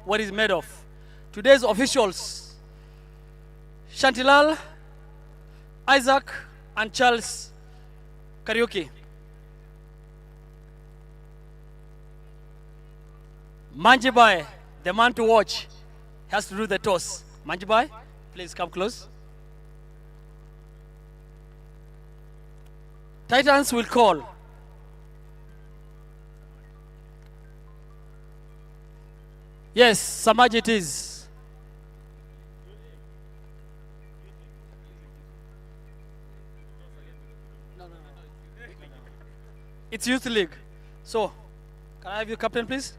what it's made of. Today's officials, Shantilal, Isaac, and Charles Karaoke. Manjibai, the man to watch, has to do the toss. Manjibai, please come close. Titans will call. Yes, Samaj it is. It's Youth League. So, can I have your captain, please?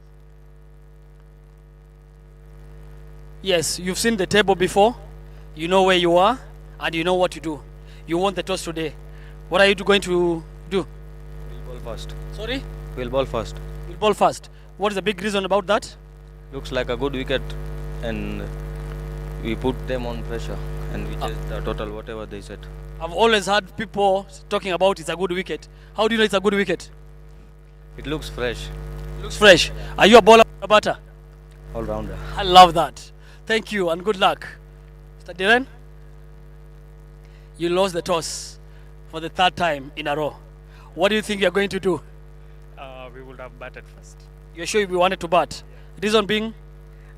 Yes, you've seen the table before. You know where you are, and you know what to do. You want the toss today. What are you going to do? We'll ball first. Sorry? We'll ball first. You'll ball first. What is the big reason about that? Looks like a good wicket, and we put them on pressure, and we chased the total whatever they said. I've always heard people talking about it's a good wicket. How do you know it's a good wicket? It looks fresh. Looks fresh. Are you a bowler or a batter? All rounder. I love that. Thank you and good luck. Mr. Diren, you lost the toss for the third time in a row. What do you think you're going to do? We would have batted first. You're sure we wanted to bat? Reason being?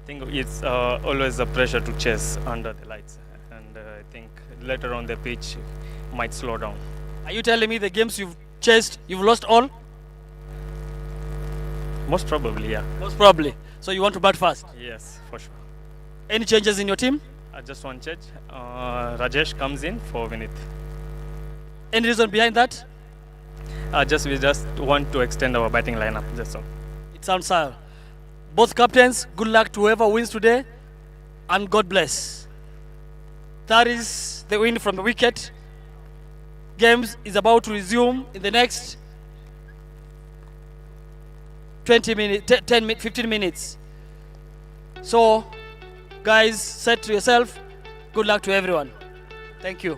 I think it's always a pressure to chase under the lights, and I think later on the pitch might slow down. Are you telling me the games you've chased, you've lost all? Most probably, yeah. Most probably. So you want to bat first? Yes, for sure. Any changes in your team? Just one change. Rajesh comes in for Vinith. Any reason behind that? We just want to extend our batting lineup. That's all. It sounds sour. Both captains, good luck to whoever wins today, and God bless. That is the win from the wicket. Games is about to resume in the next 20 minutes, 15 minutes. So, guys, set to yourself. Good luck to everyone. Thank you.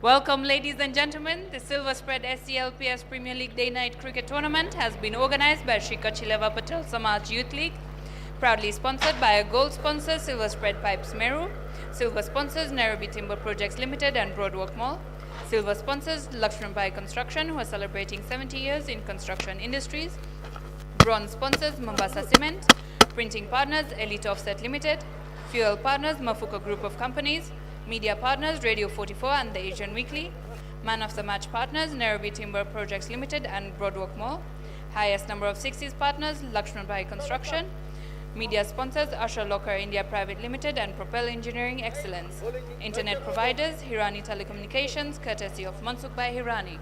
Welcome, ladies and gentlemen. The SILVERSPREAD SCLPS Premier League Day-Night Cricket Tournament has been organized by Shri Kachileva Patel Samaj Youth League, proudly sponsored by our gold sponsor, SILVERSPREAD Pipes Meru, silver sponsors, Nairobi Timber Projects Limited and Broadwalk Mall, silver sponsors, Lakshmanbai Construction, who are celebrating 70 years in construction industries, bronze sponsors, Mombasa Cement, printing partners, Elite Offset Limited, fuel partners, Mafuka Group of Companies, media partners, Radio 44 and the Asian Weekly, man of the match partners, Nairobi Timber Projects Limited and Broadwalk Mall, highest number of 60s partners, Lakshman Bhai Construction, media sponsors, Asha Locker India Private Limited and Propel Engineering Excellence, internet providers, Hirani Telecommunications, courtesy of Mansukh Bhai Hirani.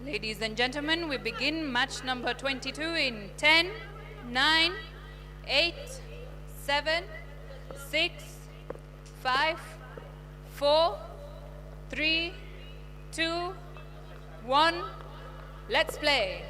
Ladies and gentlemen, we begin match number 22 in 10, 9, 8, 7, 6, 5, 4, 3, 2, 1. Let's play.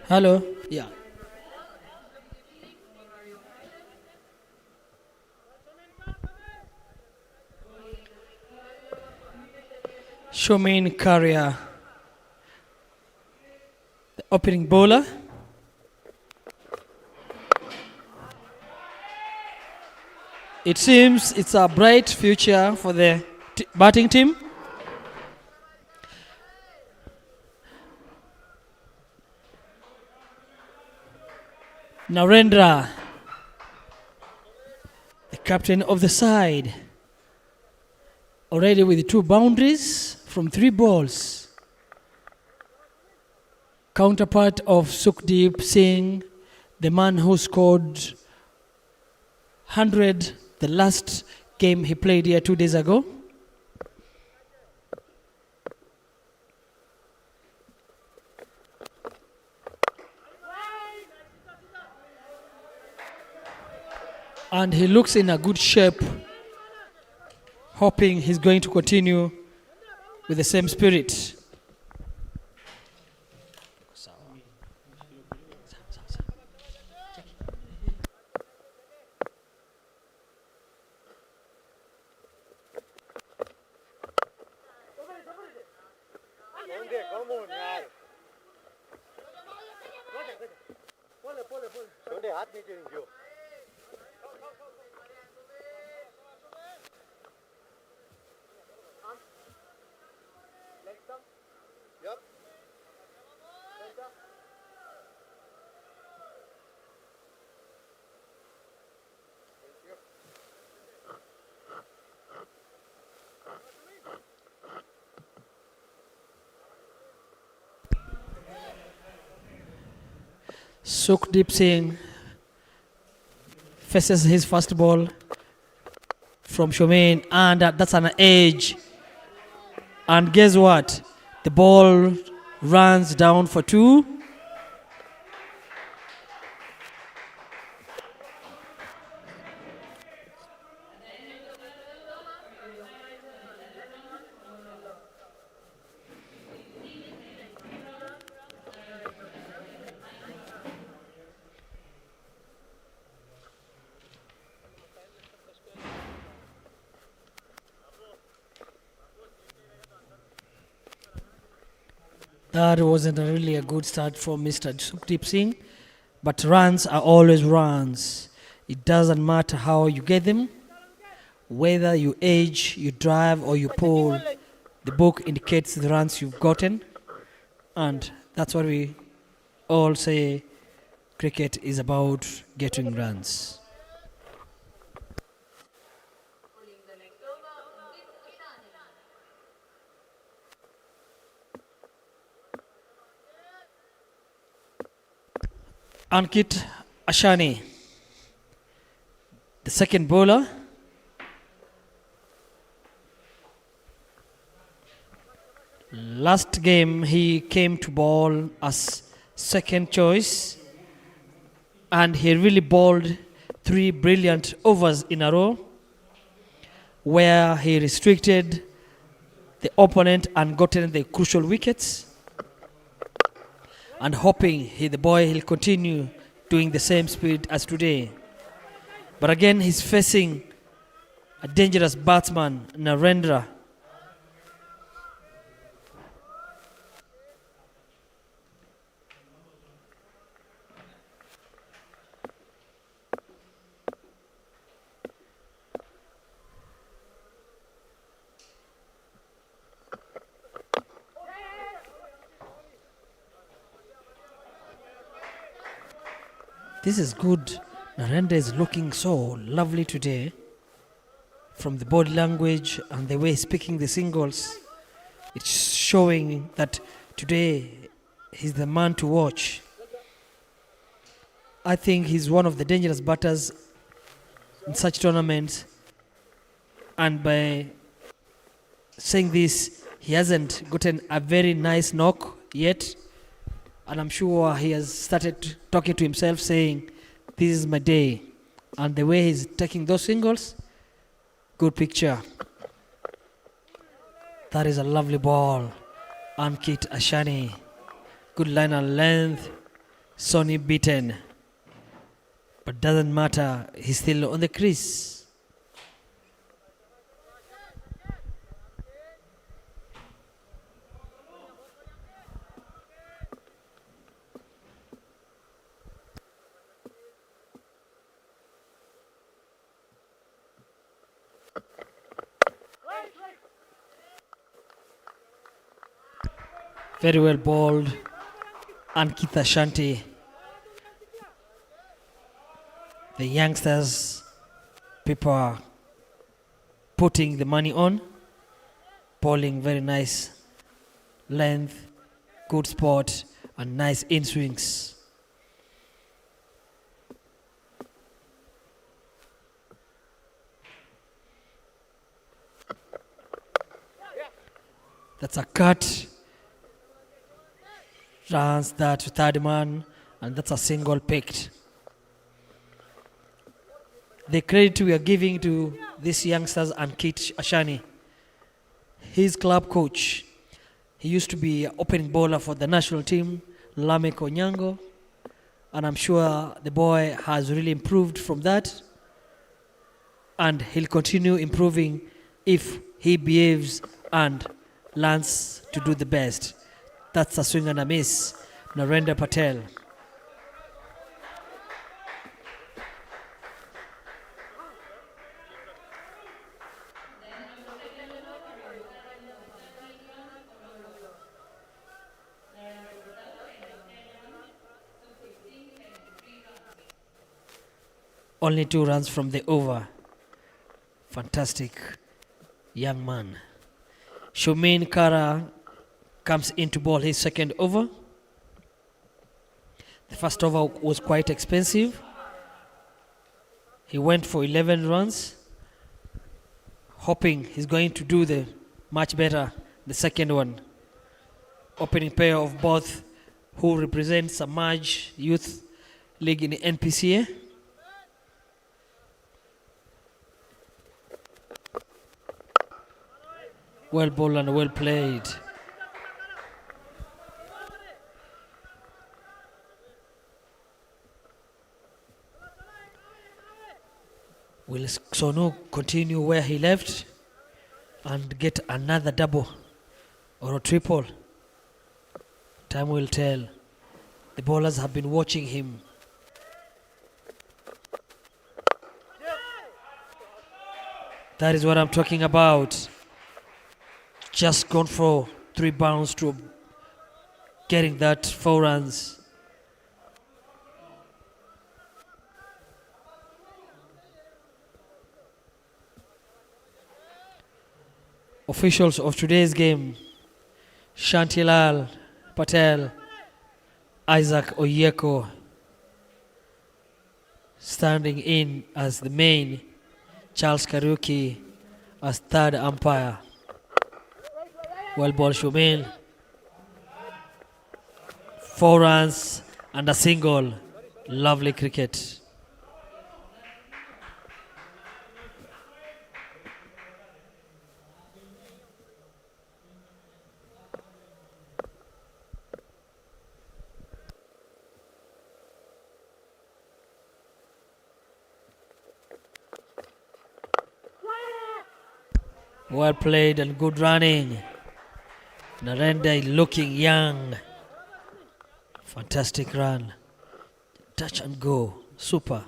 Hello. Yeah. Shomin Carrier, the opening bowler. It seems it's a bright future for the batting team. Narendra, the captain of the side, already with 2 boundaries from 3 balls. Counterpart of Sukhdeep Singh, the man who scored 100 the last game he played here 2 days ago. And he looks in a good shape, hoping he's going to continue with the same spirit. Sukhdeep Singh faces his first ball from Shomin, and that's an edge. And guess what? The ball runs down for 2. That wasn't really a good start from Mr. Sukhdeep Singh, but runs are always runs. It doesn't matter how you get them, whether you edge, you drive, or you pull. The book indicates the runs you've gotten, and that's what we all say. Cricket is about getting runs. Ankit Ashani, the second bowler. Last game he came to bowl as second choice, and he really bowled 3 brilliant overs in a row where he restricted the opponent and gotten the crucial wickets, and hoping he'll continue doing the same speed as today. But again, he's facing a dangerous batsman, Narendra. This is good. Narendra is looking so lovely today. From the body language and the way he's picking the singles, it's showing that today he's the man to watch. I think he's one of the dangerous batters in such tournaments, and by saying this, he hasn't gotten a very nice knock yet, and I'm sure he has started talking to himself saying, this is my day. And the way he's taking those singles, good picture. That is a lovely ball. Ankit Ashani, good line and length. Sonny beaten, but doesn't matter, he's still on the crease. Very well bowled, Ankit Ashani. The youngsters, people are putting the money on, bowling very nice length, good spot, and nice in swings. That's a cut. Runs that to third man, and that's a single picked. The credit we are giving to these youngsters and Ankit Ashani, his club coach. He used to be an opening bowler for the national team, Lamek Onyango, and I'm sure the boy has really improved from that, and he'll continue improving if he behaves and learns to do the best. That's a swing and a miss. Narendra Patel. Only 2 runs from the over. Fantastic young man. Shumin Kara comes in to bowl his second over. The first over was quite expensive. He went for 11 runs, hoping he's going to do the much better the second one. Opening pair of both who represent Samaj Youth League in the NPCA. Well bowled and well played. Will Sonu continue where he left and get another double or a triple? Time will tell. The bowlers have been watching him. That is what I'm talking about. Just gone for 3 bounds to getting that 4 runs. Officials of today's game: Shantilal Patel, Isaac Oyeko, standing in as the main, Charles Kariuki as third umpire. Well ball, Shumil. 4 runs and a single. Lovely cricket. Well played and good running. Narendra looking young. Fantastic run. Touch and go. Super.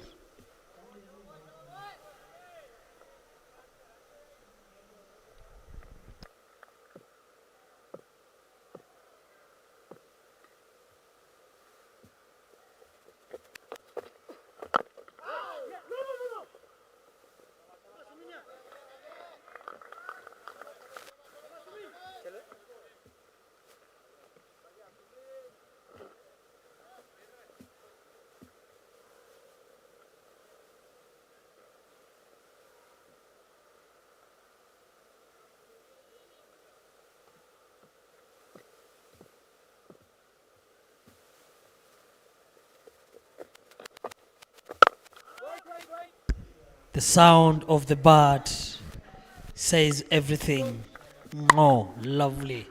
The sound of the bird says everything. Oh, lovely.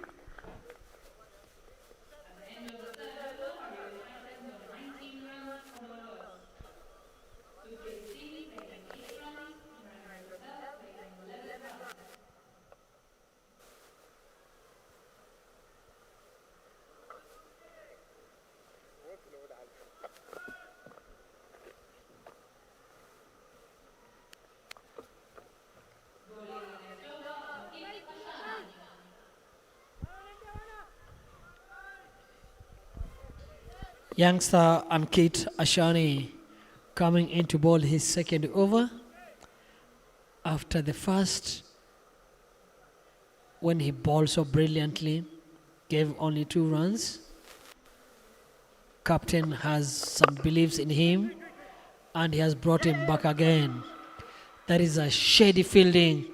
Youngster Ankit Ashani coming in to bowl his second over after the first, when he bowled so brilliantly, gave only 2 runs. Captain has some beliefs in him and he has brought him back again. That is a shady fielding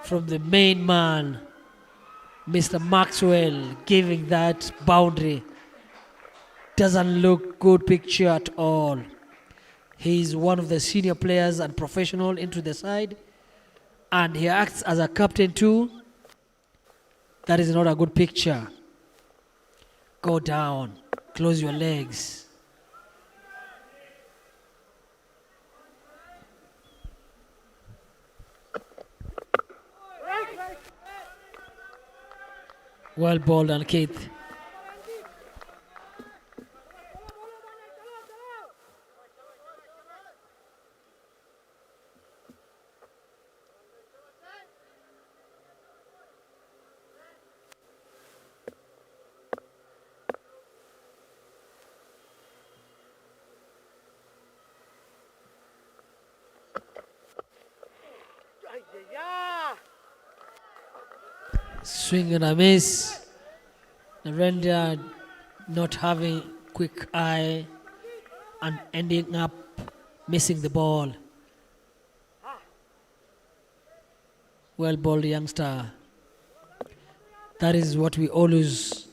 from the main man, Mr. Maxwell, giving that boundary. Doesn't look good picture at all. He's one of the senior players and professional into the side, and he acts as a captain too. That is not a good picture. Go down, close your legs. Well bowled, and Keith. Swing and a miss. Narendra not having quick eye and ending up missing the ball. Well bowled, youngster. That is what we always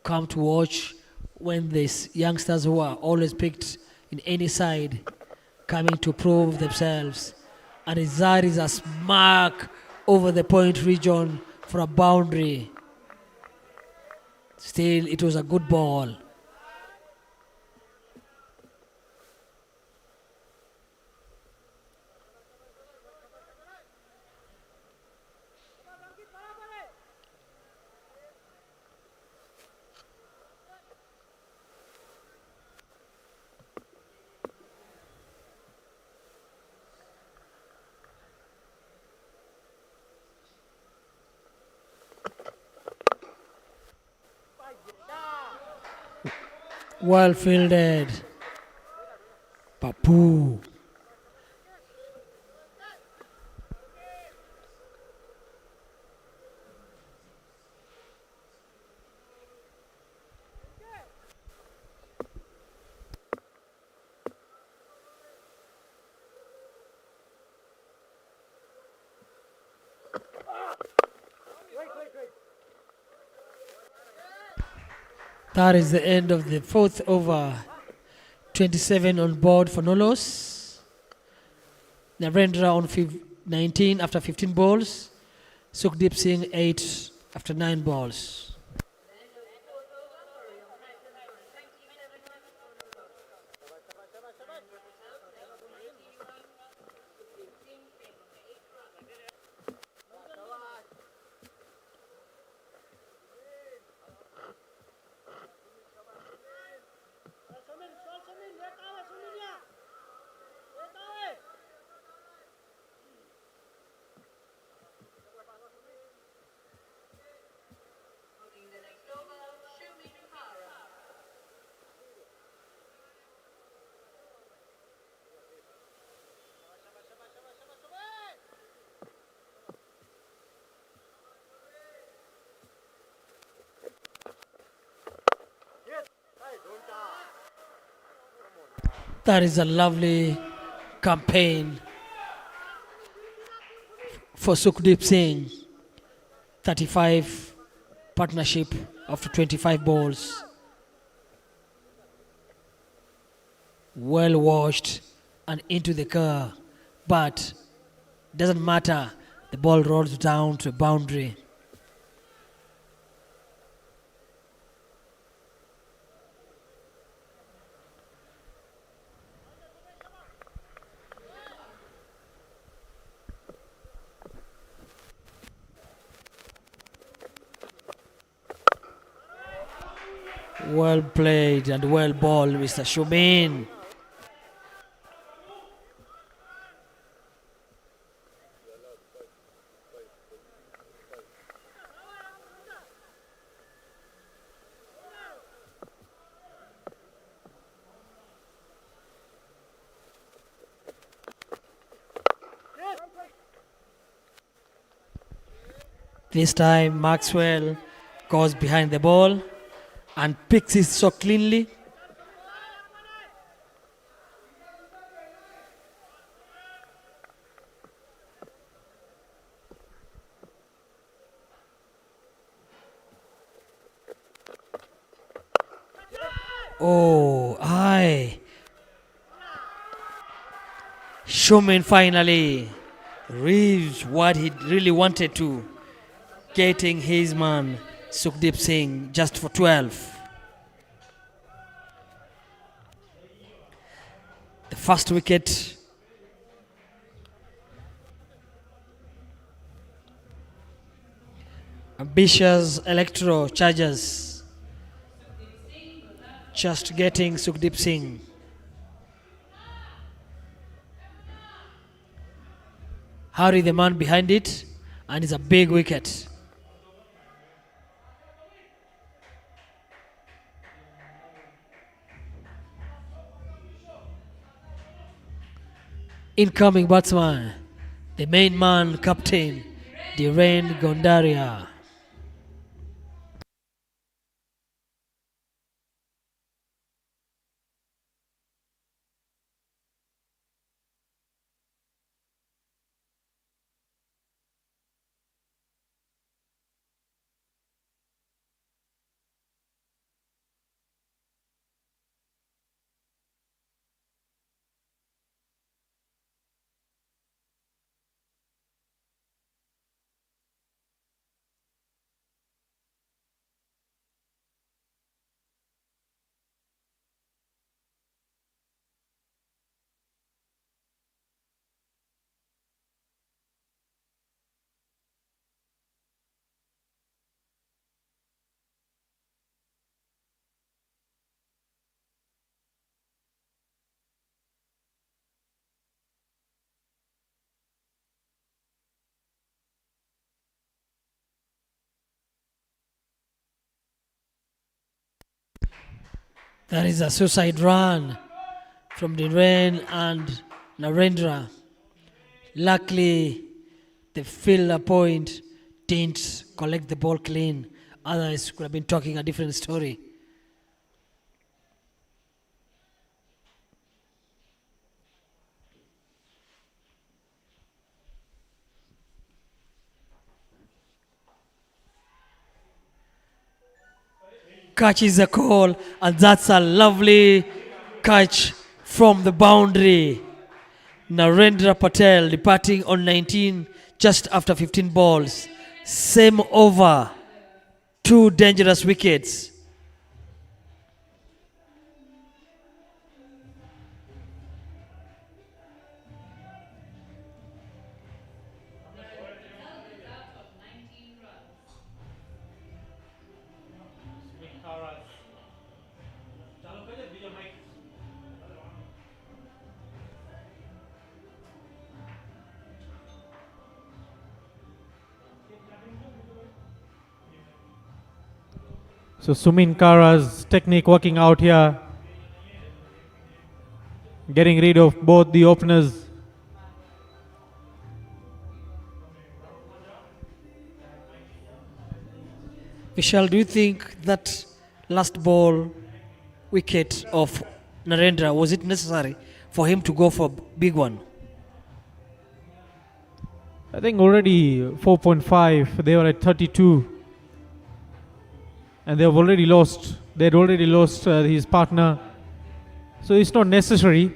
come to watch, when these youngsters who are always picked in any side coming to prove themselves. And that is a smack over the point region for a boundary. Still, it was a good ball. Well fielded. Papu. That is the end of the fourth over. 27 on board for Nolos. Narendra on 19 after 15 balls. Sukhdeep Singh 8 after 9 balls. That is a lovely campaign for Sukhdeep Singh. 35 partnership after 25 balls. Well washed and into the car, but doesn't matter. The ball rolls down to a boundary. Well played and well bowled, Mr. Shumin. This time Maxwell goes behind the ball and picks it so cleanly. Oh, aye. Shumin finally reached what he really wanted to, getting his man Sukhdeep Singh just for 12. The first wicket. Ambitious Electro charges. Just getting Sukhdeep Singh. Harry the man behind it, and it's a big wicket. Incoming batsman, the main man, captain, Dhiren Gondaria. That is a suicide run from Dhiren and Narendra. Luckily, the fielder point didn't collect the ball clean. Otherwise, could have been talking a different story. Catches the call, and that's a lovely catch from the boundary. Narendra Patel departing on 19 just after 15 balls. Same over. 2 dangerous wickets. So Sumin Kara's technique working out here. Getting rid of both the openers. Vishal, do you think that last ball wicket of Narendra, was it necessary for him to go for a big one? I think already 4.5, they were at 32. And they have already lost. They had already lost his partner. So it's not necessary.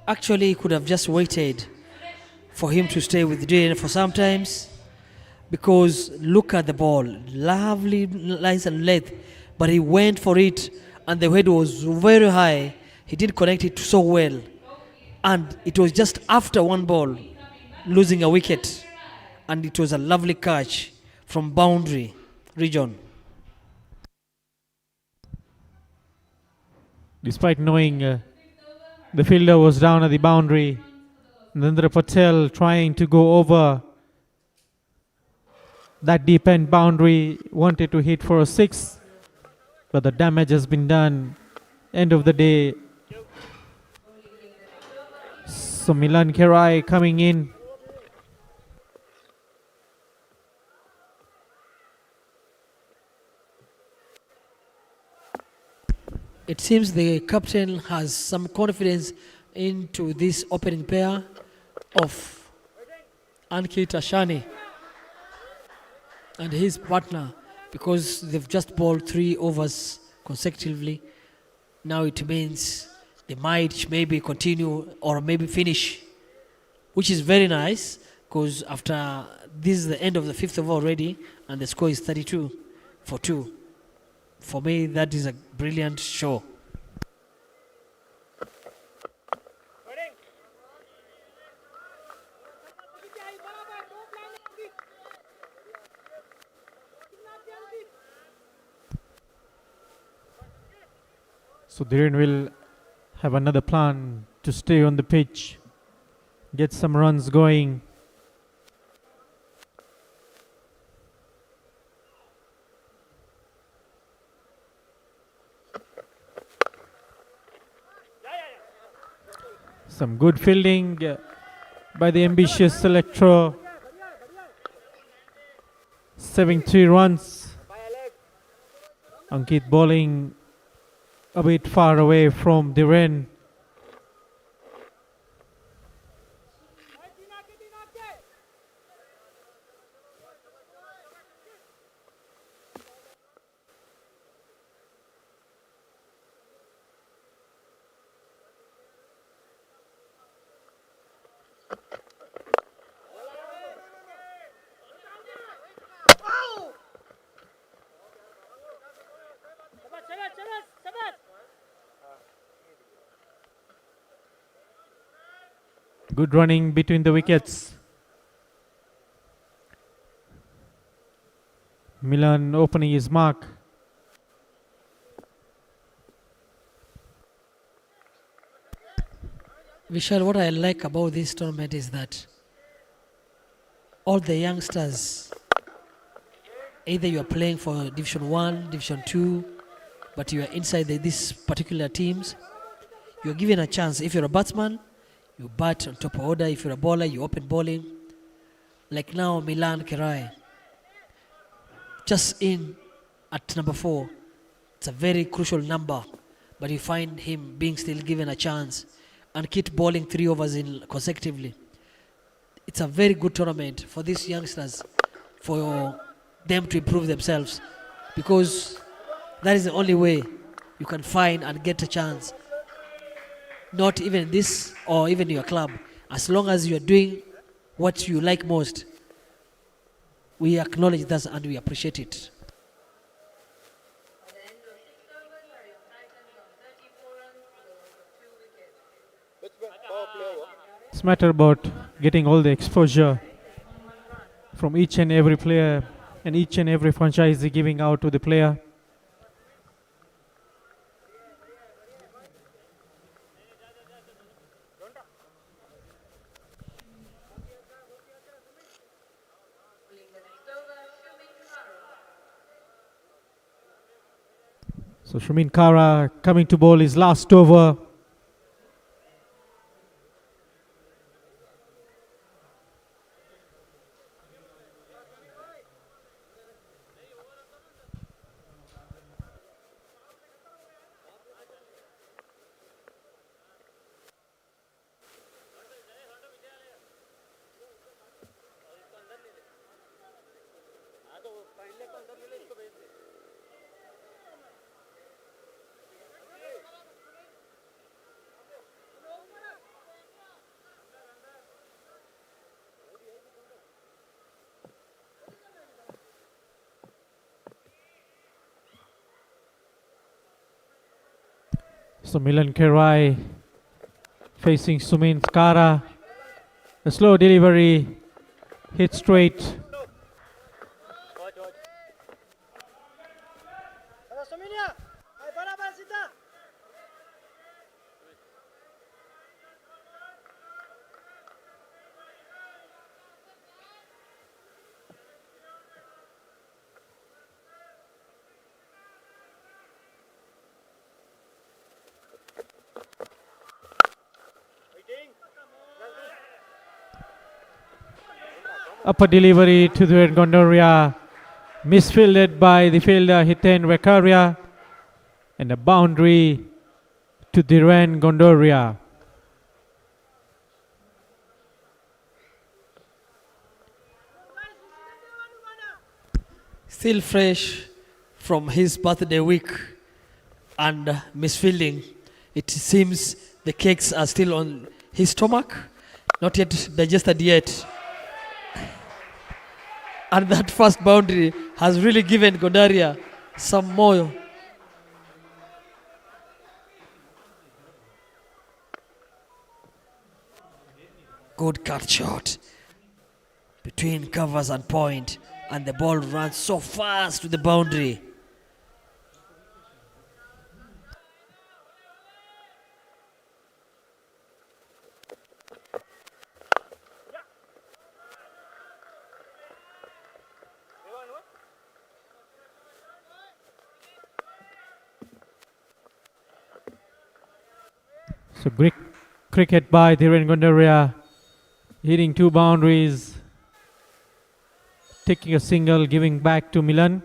Actually, he could have just waited for him to stay with Dhiren for some times, because look at the ball, lovely lines and length, but he went for it and the head was very high. He didn't connect it so well, and it was just after one ball losing a wicket, and it was a lovely catch from boundary region. Despite knowing the fielder was down at the boundary, Narendra Patel trying to go over that deep end boundary, wanted to hit for a 6, but the damage has been done. End of the day. So Milan Kerai coming in. It seems the captain has some confidence into this opening pair of Ankit Ashani and his partner, because they've just bowled 3 overs consecutively. Now it means they might maybe continue or maybe finish, which is very nice, because after this is the end of the 5th over already and the score is 32 for 2. For me, that is a brilliant show. So Dhiren will have another plan to stay on the pitch, get some runs going. Some good fielding by the ambitious ELECTRO. 73 runs. Ankit bowling a bit far away from Dhiren. Good running between the wickets. Milan opening his mark. Vishal, what I like about this tournament is that all the youngsters either you are playing for Division 1, Division 2, but you are inside these particular teams, you're given a chance. If you're a batsman, you bat on top order. If you're a bowler, you open bowling. Like now, Milan Kerai, just in at number 4. It's a very crucial number, but you find him being still given a chance and keep bowling 3 overs in consecutively. It's a very good tournament for these youngsters, for them to improve themselves, because that is the only way you can find and get a chance. Not even this or even your club. As long as you are doing what you like most, we acknowledge that and we appreciate it. It's a matter about getting all the exposure from each and every player and each and every franchise giving out to the player. So Shumin Kara coming to bowl his last over. So Milan Kerai facing Sumin Kara. A slow delivery, hit straight. Upper delivery to the Gondoria, misfielded by the fielder Hiten Vekaria, and a boundary to Dhiren Gondoria. Still fresh from his birthday week and misfielding. It seems the cakes are still on his stomach, not yet digested yet. And that first boundary has really given Gondaria some more. Good cut shot between covers and point, and the ball runs so fast to the boundary. So great cricket by Dhiren Gondaria, hitting 2 boundaries, taking a single, giving back to Milan.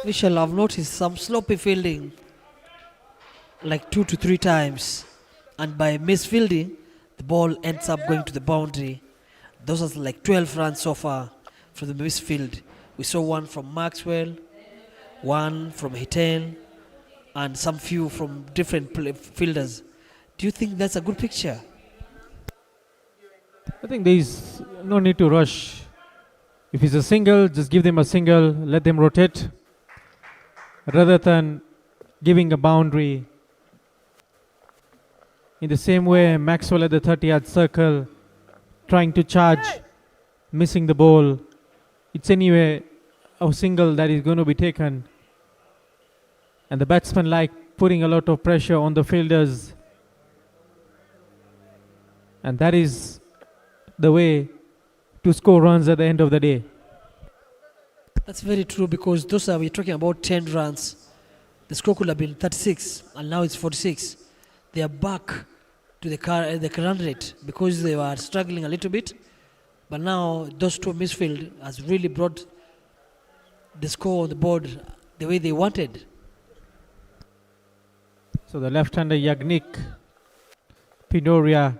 Michelle, I've noticed some sloppy fielding, like 2 to 3 times, and by misfielding, the ball ends up going to the boundary. Those are like 12 runs so far. from the midfield. We saw one from Maxwell, one from Hiten, and some few from different fielders. Do you think that's a good picture? I think there is no need to rush. If it's a single, just give them a single, let them rotate, rather than giving a boundary. In the same way, Maxwell at the 30-yard circle, trying to charge, missing the ball. It's anyway a single that is going to be taken. And the batsmen like putting a lot of pressure on the fielders. And that is the way to score runs at the end of the day. That's very true, because we're talking about 10 runs. The score could have been 36 and now it's 46. They are back to the current rate because they were struggling a little bit. But now those two midfield has really brought the score on the board the way they wanted. So the left-hander Yagnik, Pinoria.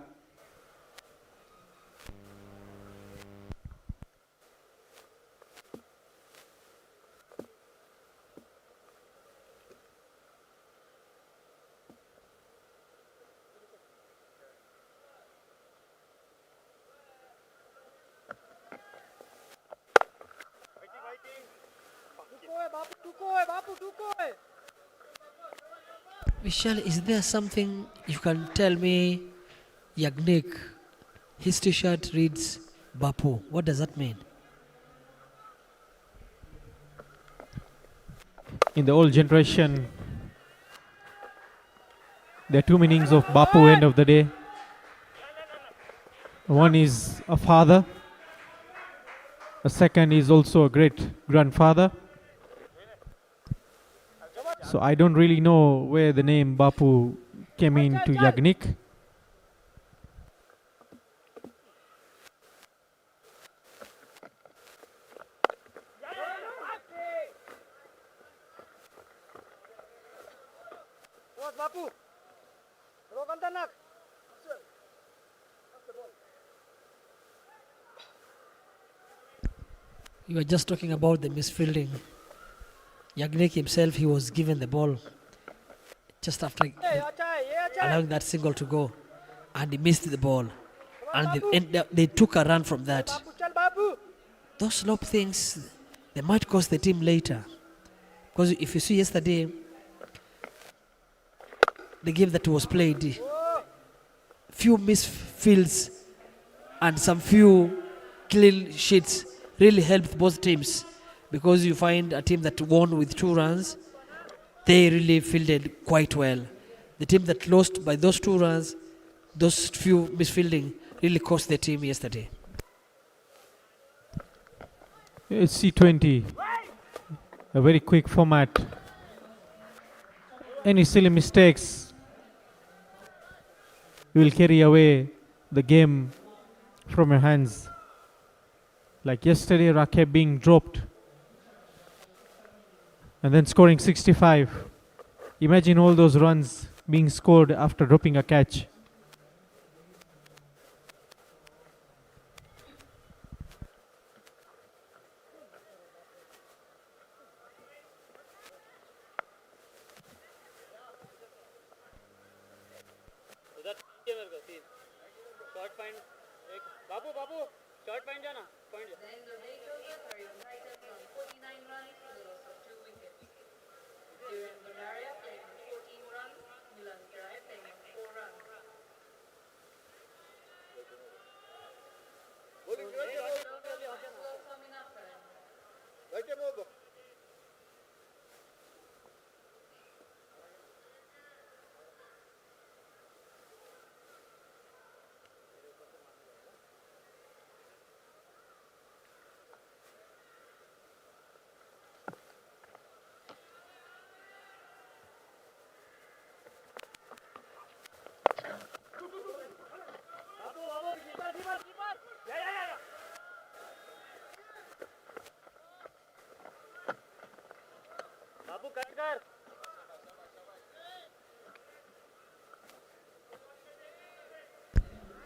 Michelle, is there something you can tell me? Yagnik, his t-shirt reads Bapu. What does that mean? In the old generation, there are two meanings of Bapu end of the day. One is a father. A second is also a great grandfather. So I don't really know where the name Bapu came into Yagnik. You were just talking about the misfielding. Yagnik himself, he was given the ball just after allowing that single to go, and he missed the ball, and they took a run from that. Those slow things, they might cost the team later, because if you see yesterday, the game that was played, few misfields and some few clean sheets really helped both teams, because you find a team that won with 2 runs, they really fielded quite well. The team that lost by those 2 runs, those few misfielding really cost the team yesterday. It's T20, a very quick format. Any silly mistakes will carry away the game from your hands. Like yesterday, Rakeb being dropped and then scoring 65. Imagine all those runs being scored after dropping a catch.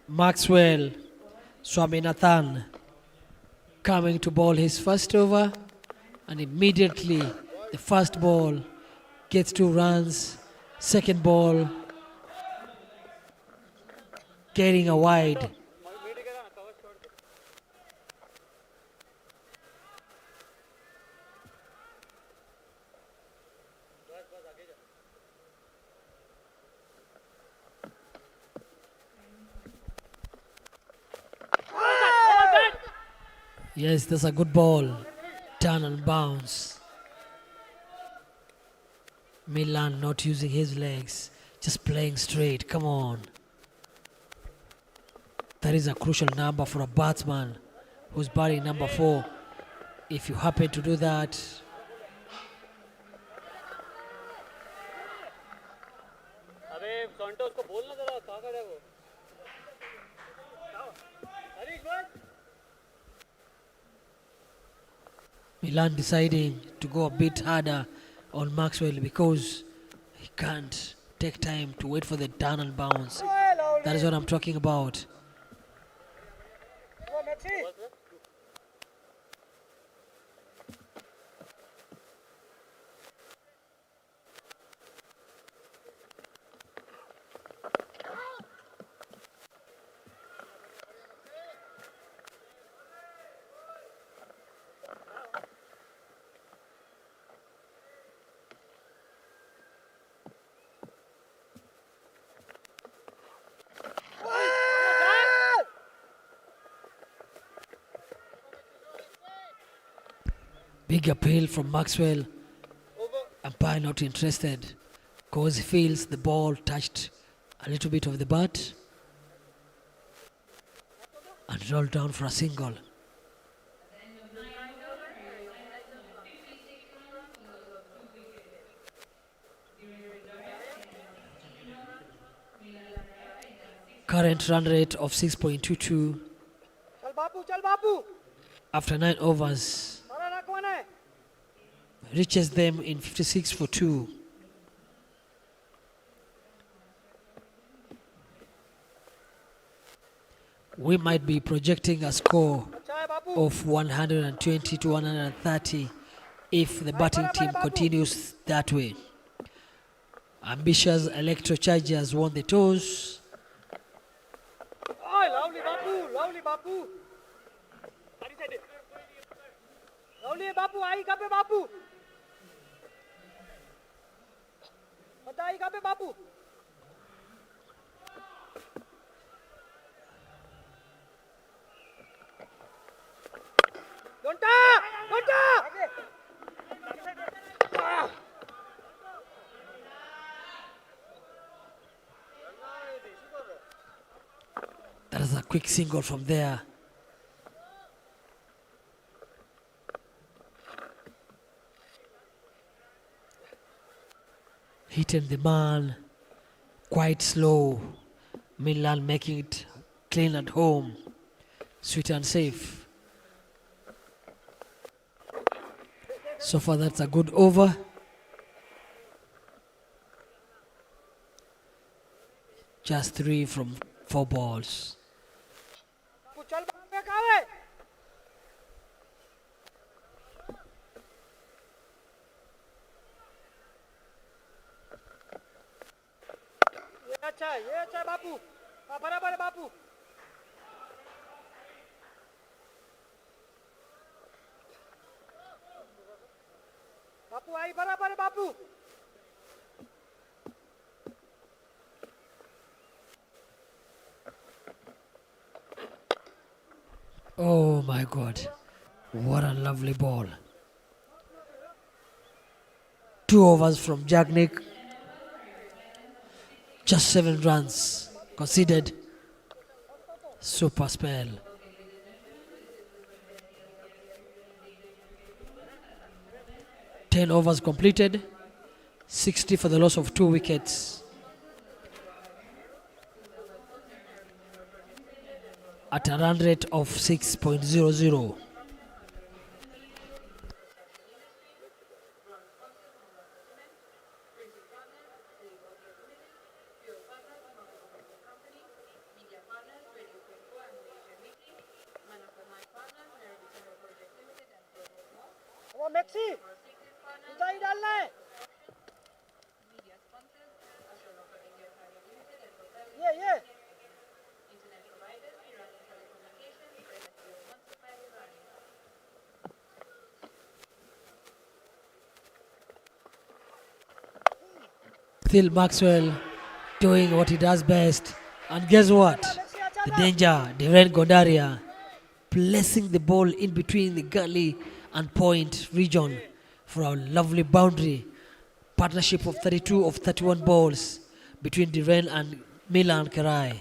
Maxwell, Swaminathan, coming to bowl his first over, and immediately the first ball gets 2 runs, second ball getting a wide. Yes, that's a good ball. Turn and bounce. Milan not using his legs, just playing straight. Come on. That is a crucial number for a batsman who's batting number 4. If you happen to do that, Milan deciding to go a bit harder on Maxwell because he can't take time to wait for the turn and bounce. That is what I'm talking about. Big appeal from Maxwell. Umpire not interested because he feels the ball touched a little bit of the bat and rolled down for a single. Current run rate of 6.22 after 9 overs. Reaches them in 56 for 2. We might be projecting a score of 120 to 130 if the batting team continues that way. Ambitious Electro Chargers won the toss. Lovely Bapu. Lovely Bapu, आई कहाँ पे बापू? बताइए कहाँ पे बापू? Donta! That is a quick single from there. Hitting the man quite slow. Milan making it clean at home. Sweet and safe. So far that's a good over. Just 3 from 4 balls. ये अच्छा है बापू बराबर है बापू बापू आई बराबर है बापू Oh my God, what a lovely ball. 2 overs from Jagnik. Just 7 runs conceded. Super spell. Ten overs completed. 60 for the loss of 2 wickets. At a run rate of 6.00. Still Maxwell doing what he does best. And guess what? The danger, Dhiren Gondaria, placing the ball in between the gully and point region for our lovely boundary. Partnership of 32 of 31 balls between Dhiren and Milan Karai.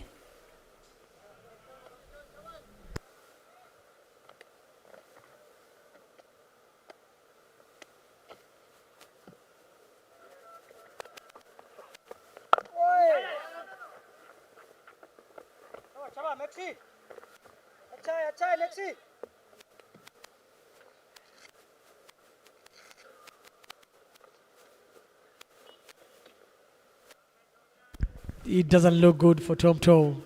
It doesn't look good for Tom Toe.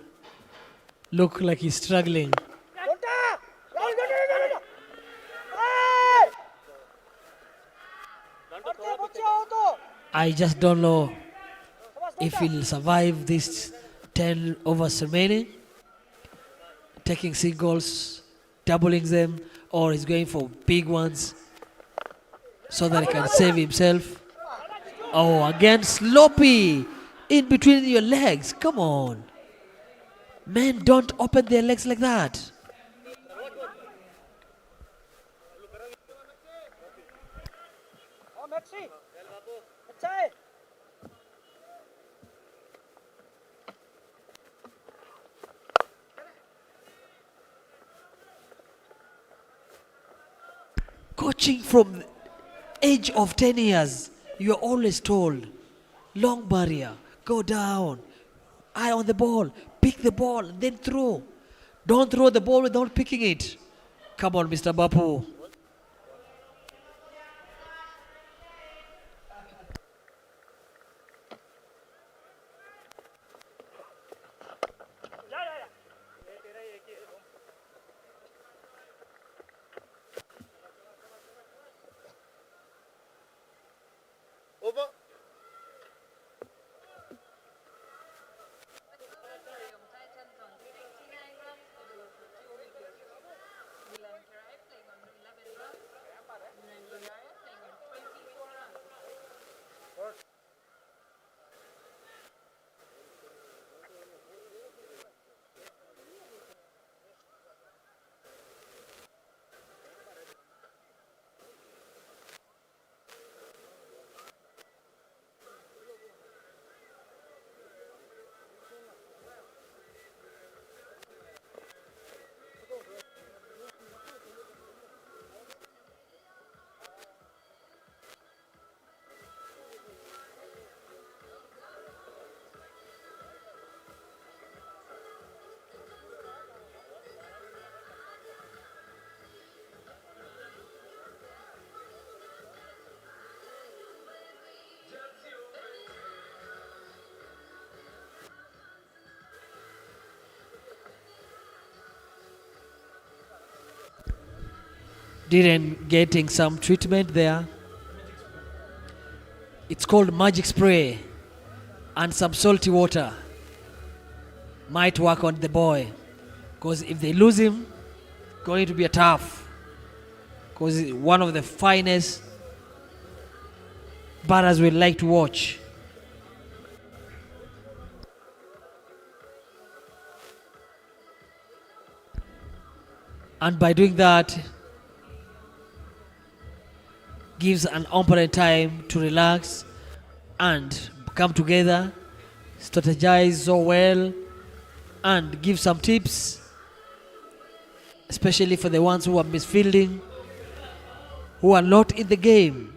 Look like he's struggling. I just don't know if he'll survive these 10 overs remaining, taking singles, doubling them, or he's going for big ones so that he can save himself. Oh, again, sloppy in between your legs. Come on. Men don't open their legs like that. Coaching from age of 10 years, you are always told, long barrier, go down, eye on the ball, pick the ball, and then throw. Don't throw the ball without picking it. Come on, Mr. Bapu. Didn't getting some treatment there. It's called magic spray and some salty water. Might work on the boy, because if they lose him, going to be a tough. Because he's one of the finest batters we like to watch. And by doing that, gives an opponent time to relax and come together, strategize so well, and give some tips, especially for the ones who are misfielding, who are not in the game.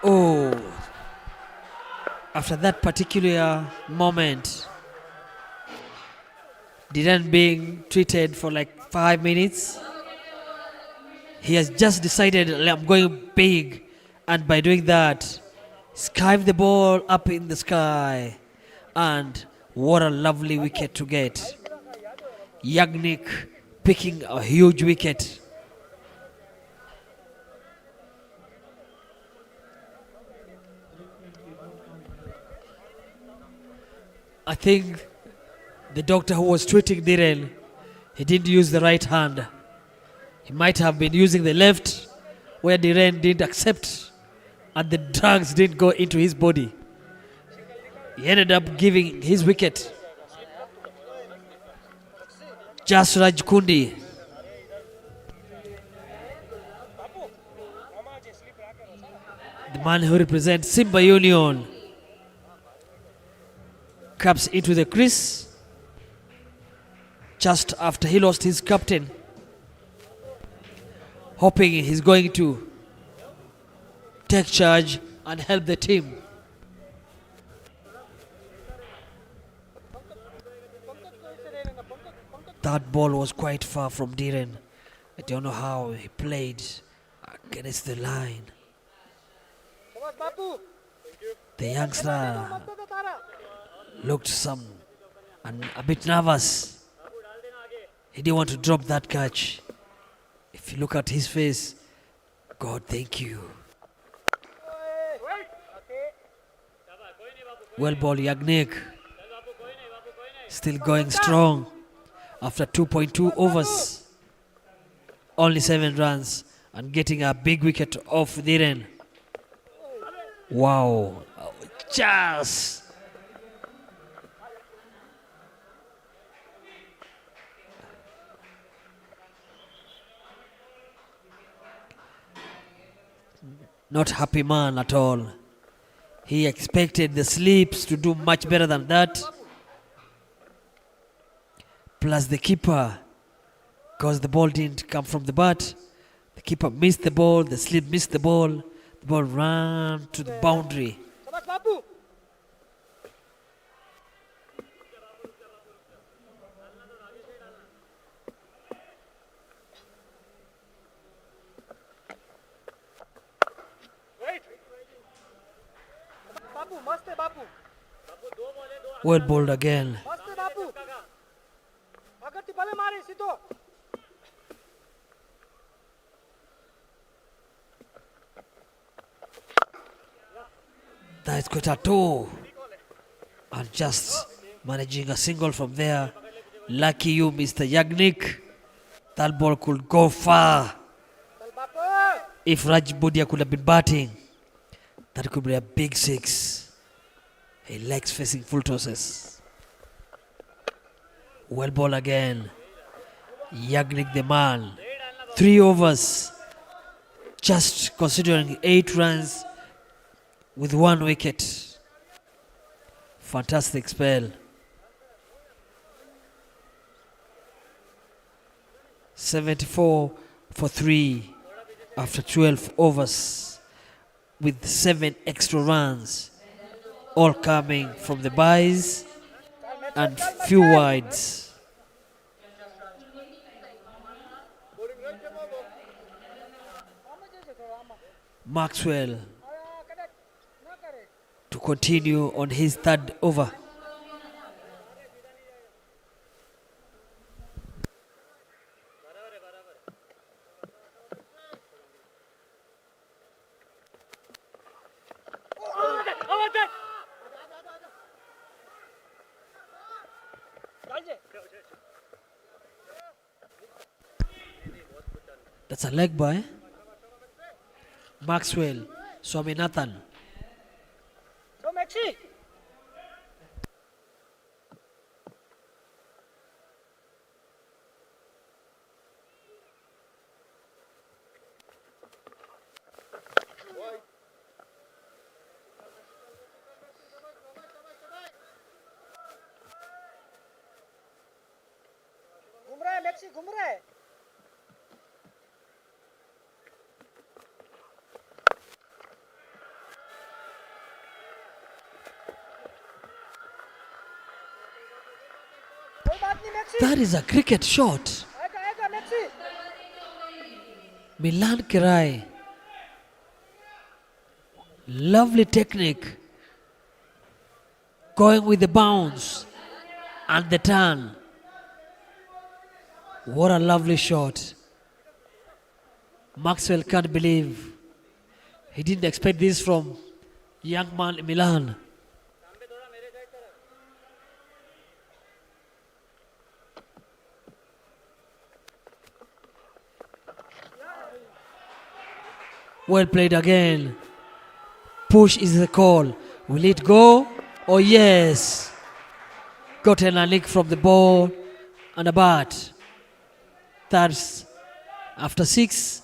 Oh, after that particular moment, Diran being treated for like 5 minutes, he has just decided, I'm going big, and by doing that, skive the ball up in the sky, and what a lovely wicket to get. Yagnik picking a huge wicket. I think the doctor who was treating Dhiren, he didn't use the right hand. He might have been using the left, where Dhiren didn't accept, and the drugs didn't go into his body. He ended up giving his wicket. Jasraj Kundi. The man who represents Simba Union comes into the crease just after he lost his captain, hoping he's going to take charge and help the team. That ball was quite far from Dhiren. I don't know how he played against the line. The youngster looked and a bit nervous. He didn't want to drop that catch. If you look at his face, God, thank you. Well ball, Yagnik. Still going strong after 2.2 overs. Only 7 runs and getting a big wicket off Dhiren. Wow. Just. Not happy man at all. He expected the Sleeps to do much better than that. Plus the keeper, because the ball didn't come from the bat, the keeper missed the ball, the Sleep missed the ball ran to the boundary. Well bowled again. That's got a toe. And just managing a single from there. Lucky you, Mr. Yagnik. That ball could go far. If Raj Budia could have been batting, that could be a big 6. He likes facing full tosses. Well ball again. Yagnik the man. 3 overs. Just considering 8 runs with 1 wicket. Fantastic spell. 74 for 3 after 12 overs with 7 extra runs, all coming from the byes and few wides. Maxwell to continue on his 3rd over. That's a leg by Maxwell, Swaminathan. That is a cricket shot. Milan Kirai. Lovely technique. Going with the bounce and the turn. What a lovely shot. Maxwell can't believe he didn't expect this from young man Milan. Well played again. Push is the call. Will it go? Oh yes. Gotten a nick from the ball and a bat. That's after 6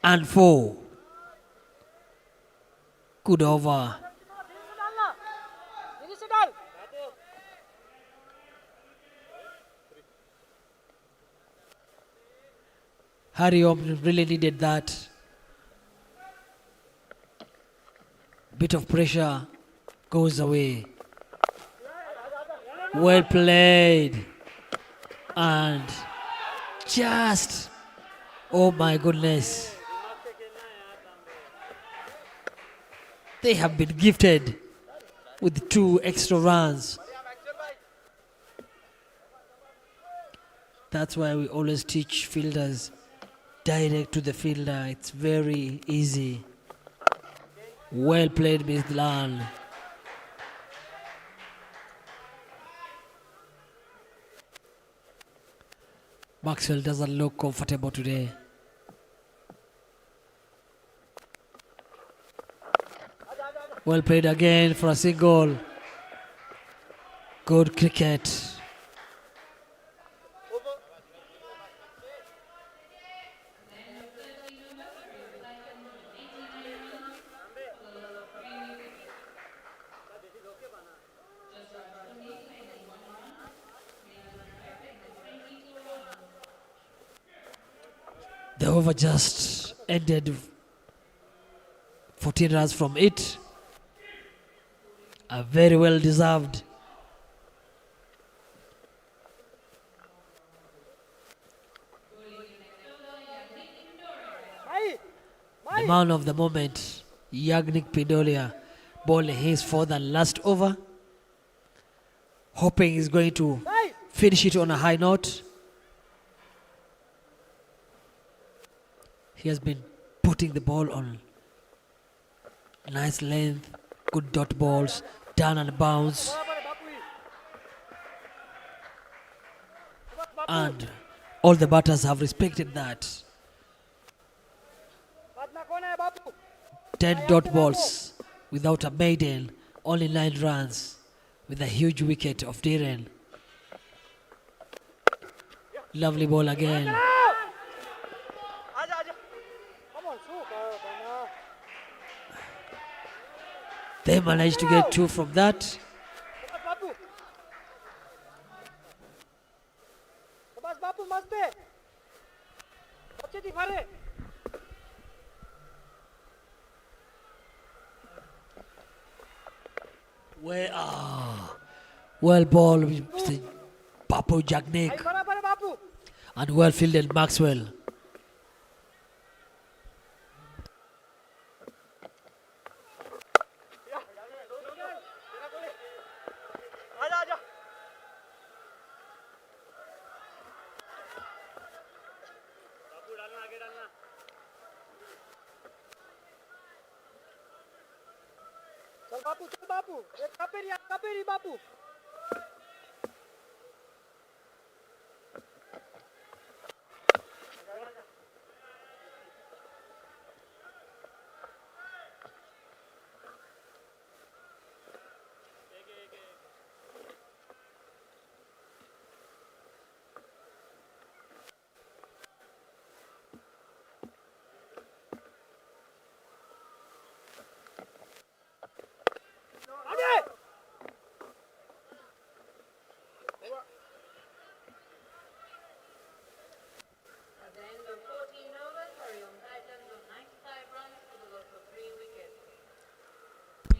and 4. Good over. Hariom really needed that. Bit of pressure goes away. Well played. And just, oh my goodness. They have been gifted with 2 extra runs. That's why we always teach fielders direct to the fielder. It's very easy. Well played, Milan. Maxwell doesn't look comfortable today. Well played again for a single. Good cricket. The over just ended 14 runs from it. A very well deserved. The man of the moment, Yagnik Pidolia, bowling his 4th and last over. Hoping he's going to finish it on a high note. He has been putting the ball on nice length, good dot balls, down and bounce. And all the batters have respected that. 10 dot balls without a maiden, only 9 runs with a huge wicket of Dhiren. Lovely ball again. They managed to get 2 from that. Well ball with Papu Jagnik and well fielded Maxwell.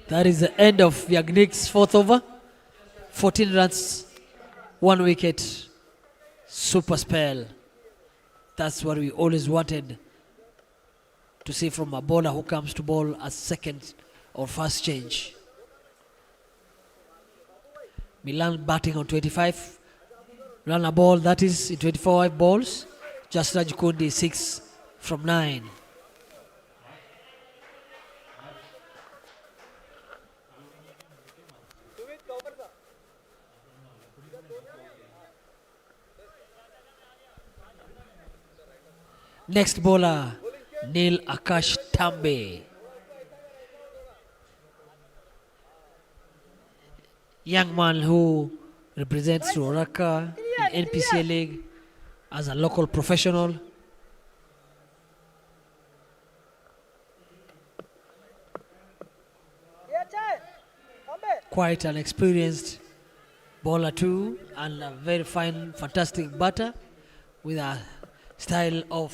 That is the end of Yagnik's 4th over. 14 runs, 1 wicket. Super spell. That's what we always wanted to see from a bowler who comes to bowl as second or first change. Milan batting on 25. Run a ball, that is in 25 balls. Jasraj Kundi 6 from 9. Next bowler, Neil Akash Tambe. Young man who represents Roraka in NPCA League as a local professional. Quite an experienced bowler too, and a very fine, fantastic batter with a style of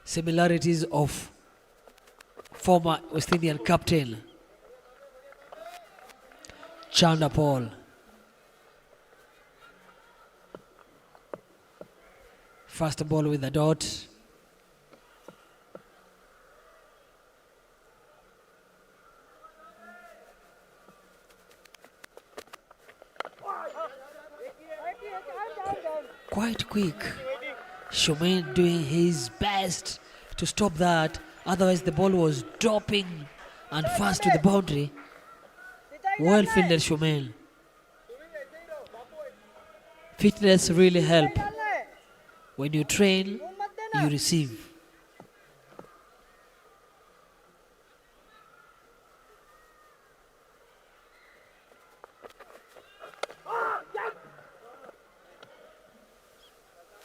similarities of former West Indian captain Chanda Paul. First ball with a dot. Quite quick. Shumain doing his best to stop that. Otherwise the ball was dropping and fast to the boundary. Well fielded Shumain. Fitness really help. When you train, you receive.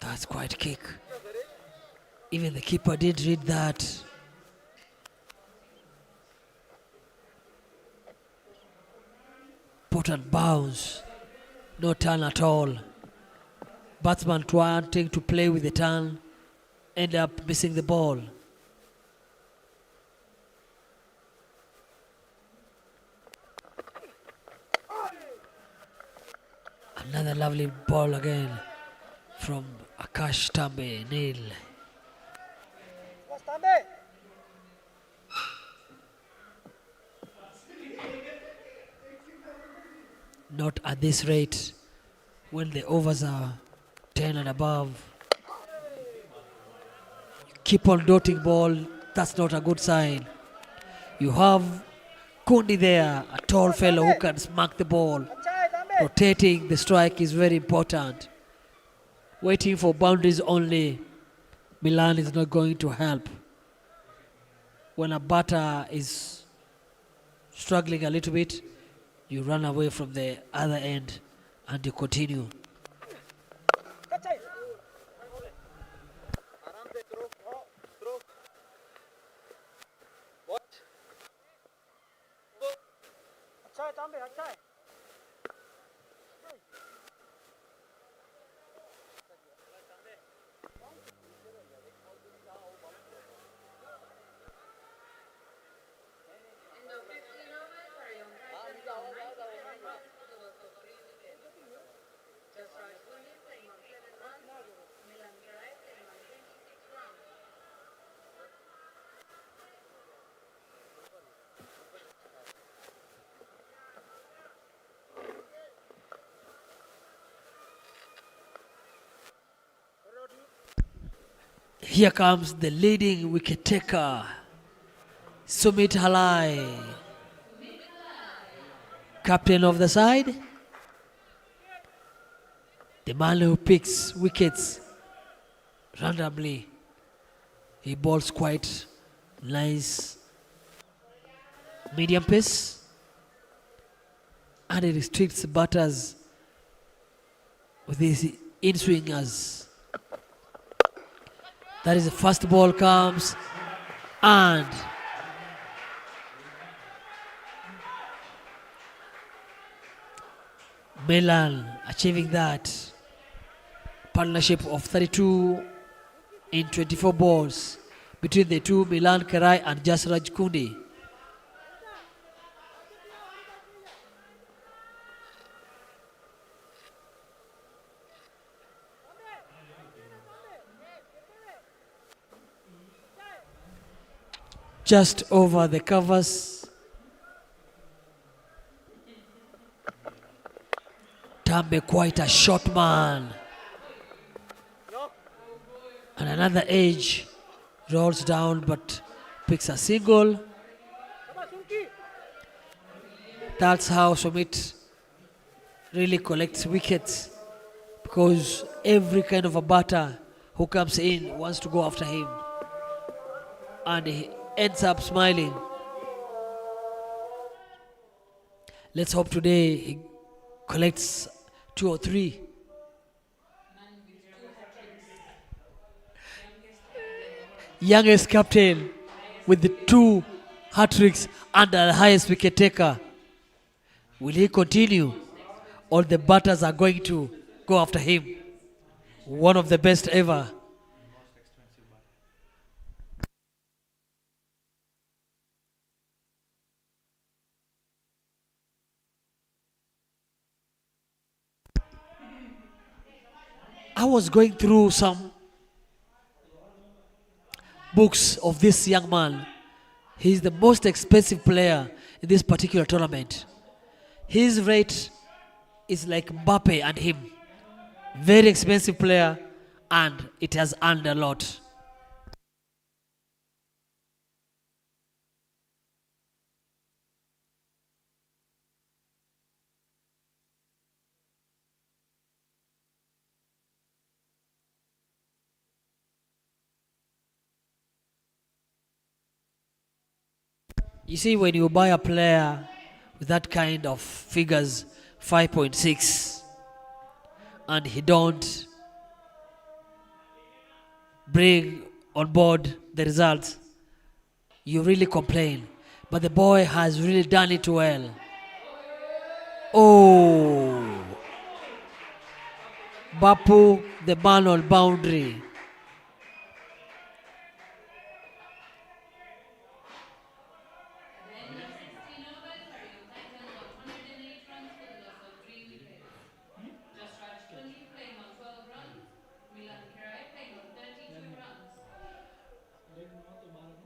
That's quite kick. Even the keeper did read that. Put and bounce. No turn at all. Batsman wanting to play with the turn, end up missing the ball. Another lovely ball again from Akash Tambe, Neil. Not at this rate when the overs are 10 and above. Keep on dotting ball, that's not a good sign. You have Kundi there, a tall fellow who can smack the ball. Rotating the strike is very important. Waiting for boundaries only, Milan is not going to help. When a batter is struggling a little bit, you run away from the other end and you continue. Here comes the leading wicket taker, Sumit Halai, captain of the side, the man who picks wickets randomly. He bowls quite nice medium pace and he restricts batters with his in-swingers. That is the first ball comes and Milan achieving that partnership of 32 in 24 balls between the two, Milan Karai and Jasraj Kundi. just over the covers. Tambe quite a short man. And another edge rolls down but picks a single. That's how Sumit really collects wickets, because every kind of a batter who comes in wants to go after him, and he ends up smiling. Let's hope today he collects 2 or 3. Youngest captain with the 2 hat-tricks and the highest wicket taker. Will he continue, or the batters are going to go after him? One of the best ever. I was going through some books of this young man. He's the most expensive player in this particular tournament. His rate is like Mbappe and him. Very expensive player, and it has earned a lot. You see, when you buy a player with that kind of figures, 5.6, and he don't bring on board the results, you really complain. But the boy has really done it well. Oh, Bapu, the man on boundary.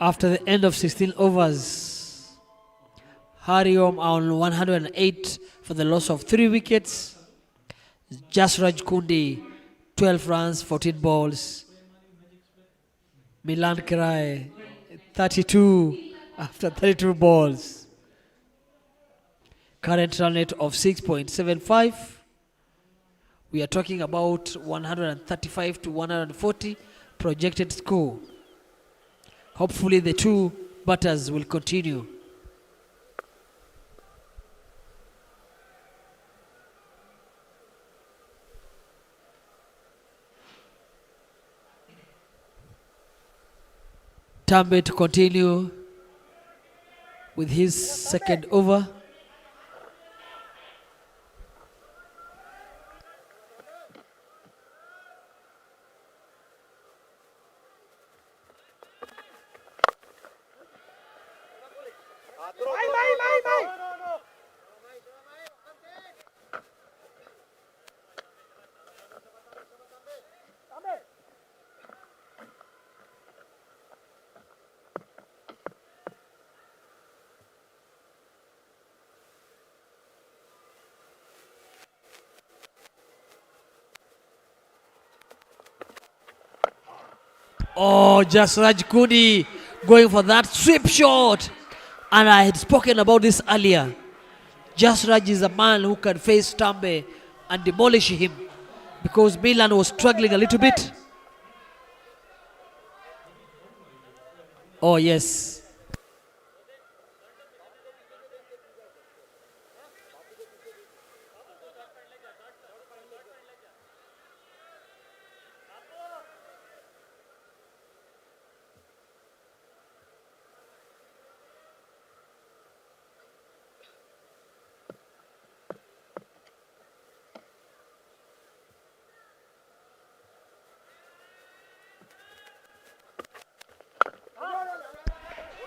After the end of 16 overs, Hariom on 108 for the loss of 3 wickets. Jasraj Kundi, 12 runs, 14 balls. Milan Kirai, 32 after 32 balls. Current run rate of 6.75. We are talking about 135 to 140 projected score. Hopefully the 2 batters will continue. Tambe to continue with his second over. Oh, Jasraj Kudi going for that sweep shot. And I had spoken about this earlier. Jasraj is a man who can face Tambe and demolish him, because Milan was struggling a little bit. Oh, yes.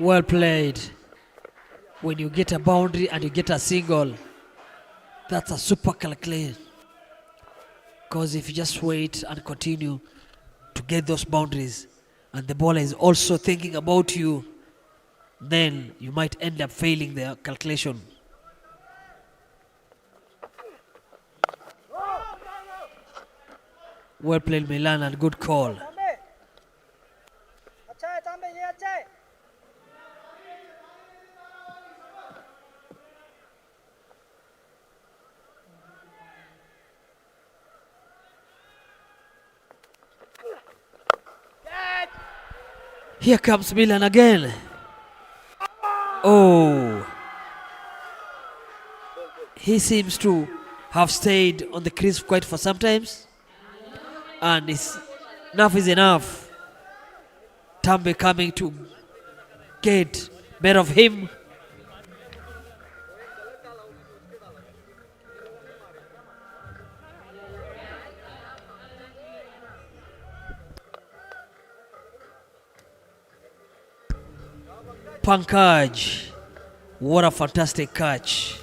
Well played. When you get a boundary and you get a single, that's a super calculation. Because if you just wait and continue to get those boundaries, and the bowler is also thinking about you, then you might end up failing the calculation. Well played, Milan, and good call. Here comes Milan again. Oh, he seems to have stayed on the crease quite for some times, and enough is enough. Tambe coming to get better of him. Pankaj, what a fantastic catch.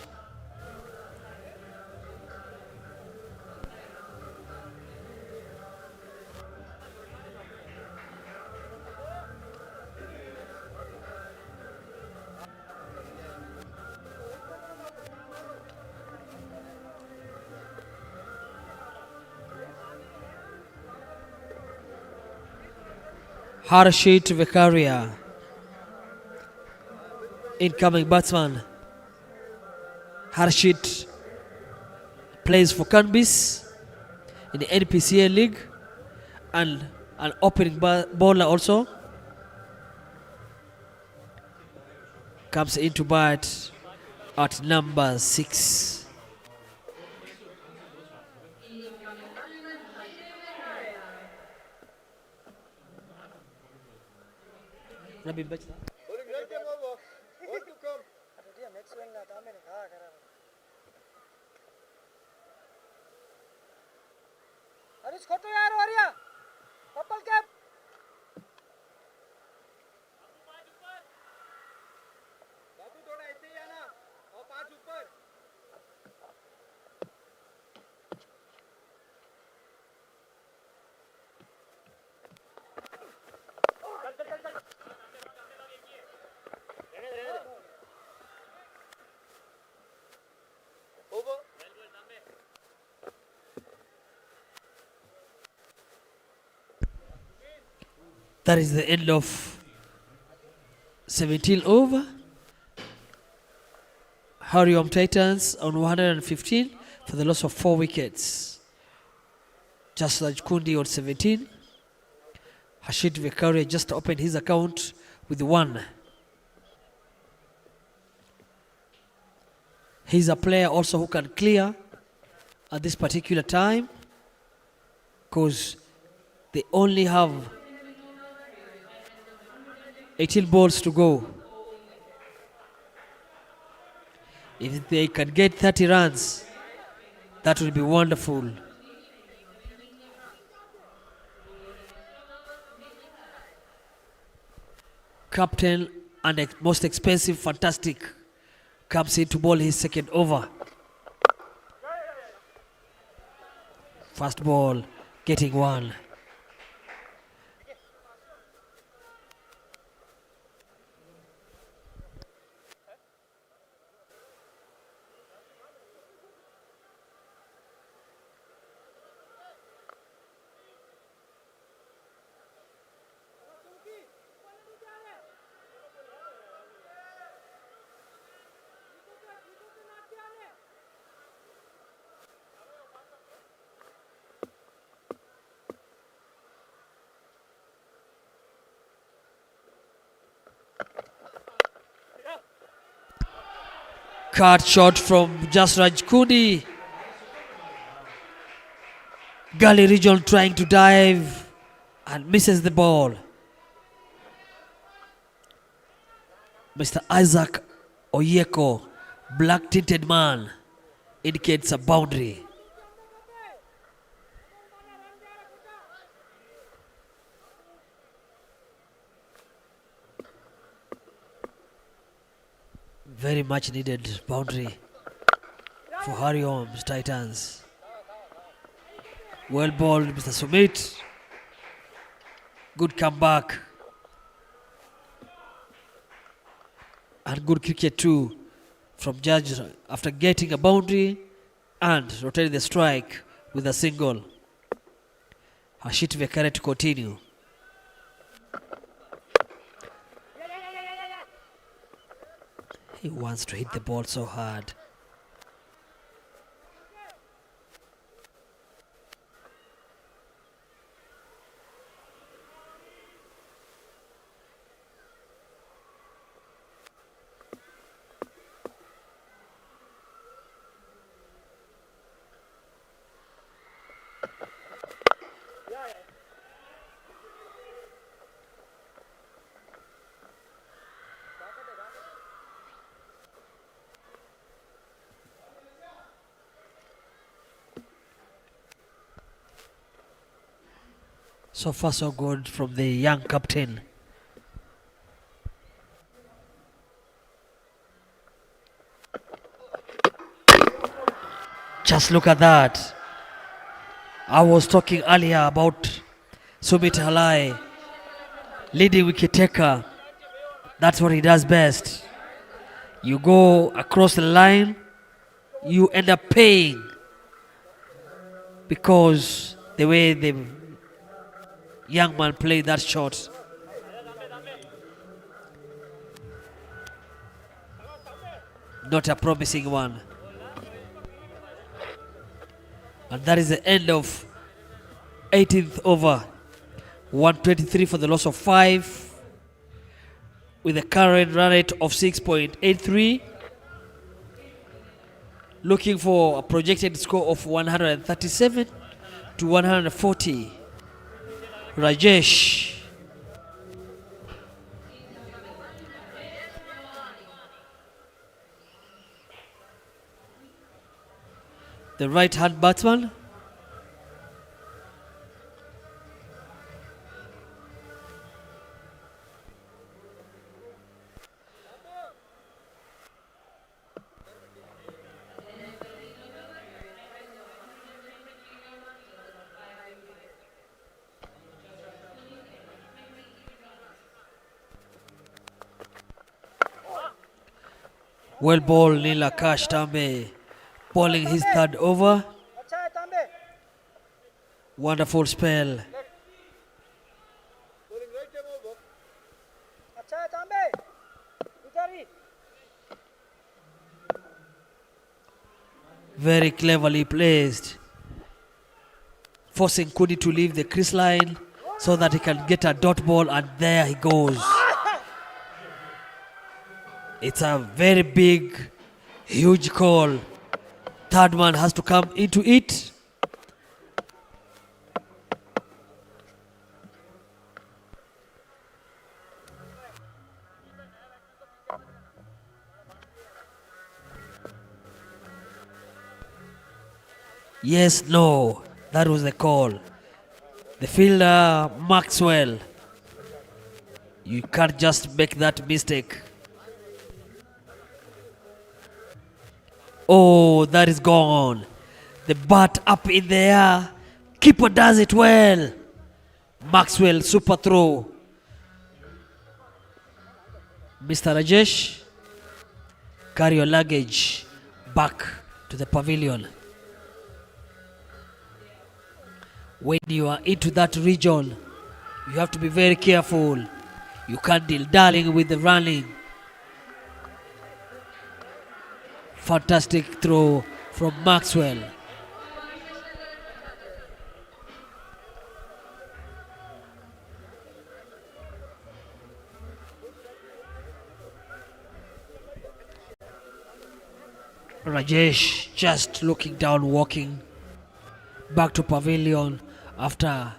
Harshit Vikaria, incoming batsman. Harshit plays for Canbis in the NPCA league and an opening bowler also. Comes into bat at number 6. Nabi Bachta. That is the end of 17 over. Hariom Titans on 115 for the loss of 4 wickets. Jasraj Kundi on 17. Hashid Vikaria just opened his account with 1. He's a player also who can clear at this particular time because they only have 18 balls to go. If they can get 30 runs, that will be wonderful. Captain and most expensive, fantastic, comes in to bowl his second over. First ball, getting 1. Card shot from Jasraj Kundi. Gully Region trying to dive and misses the ball. Mr. Isaac Oyeko, black tinted man, indicates a boundary. Very much needed boundary for Hariom's Titans. Well bowled, Mr. Sumit. Good comeback. And good cricket too from Judge after getting a boundary and rotating the strike with a single. Hashit Vekare to continue. He wants to hit the ball so hard. So far so good from the young captain. Just look at that. I was talking earlier about Sumit Halai, leading wicket taker. That's what he does best. You go across the line, you end up paying because the way the young man played that shot. Not a promising one. And that is the end of 18th over. 123 for the loss of 5 with a current run rate of 6.83. Looking for a projected score of 137 to 140. Rajesh. The right hand batsman. Well ball, Neil Akash Tambe bowling his third over. Wonderful spell. Very cleverly placed, forcing Kudi to leave the crease line so that he can get a dot ball, and there he goes. It's a very big, huge call. Third man has to come into it. Yes, no, that was the call. The fielder, Maxwell. You can't just make that mistake. Oh, that is gone. The bat up in the air. Keeper does it well. Maxwell, super throw. Mr. Rajesh, carry your luggage back to the pavilion. When you are into that region, you have to be very careful. You can't deal darling with the running. Fantastic throw from Maxwell. Rajesh just looking down, walking back to pavilion after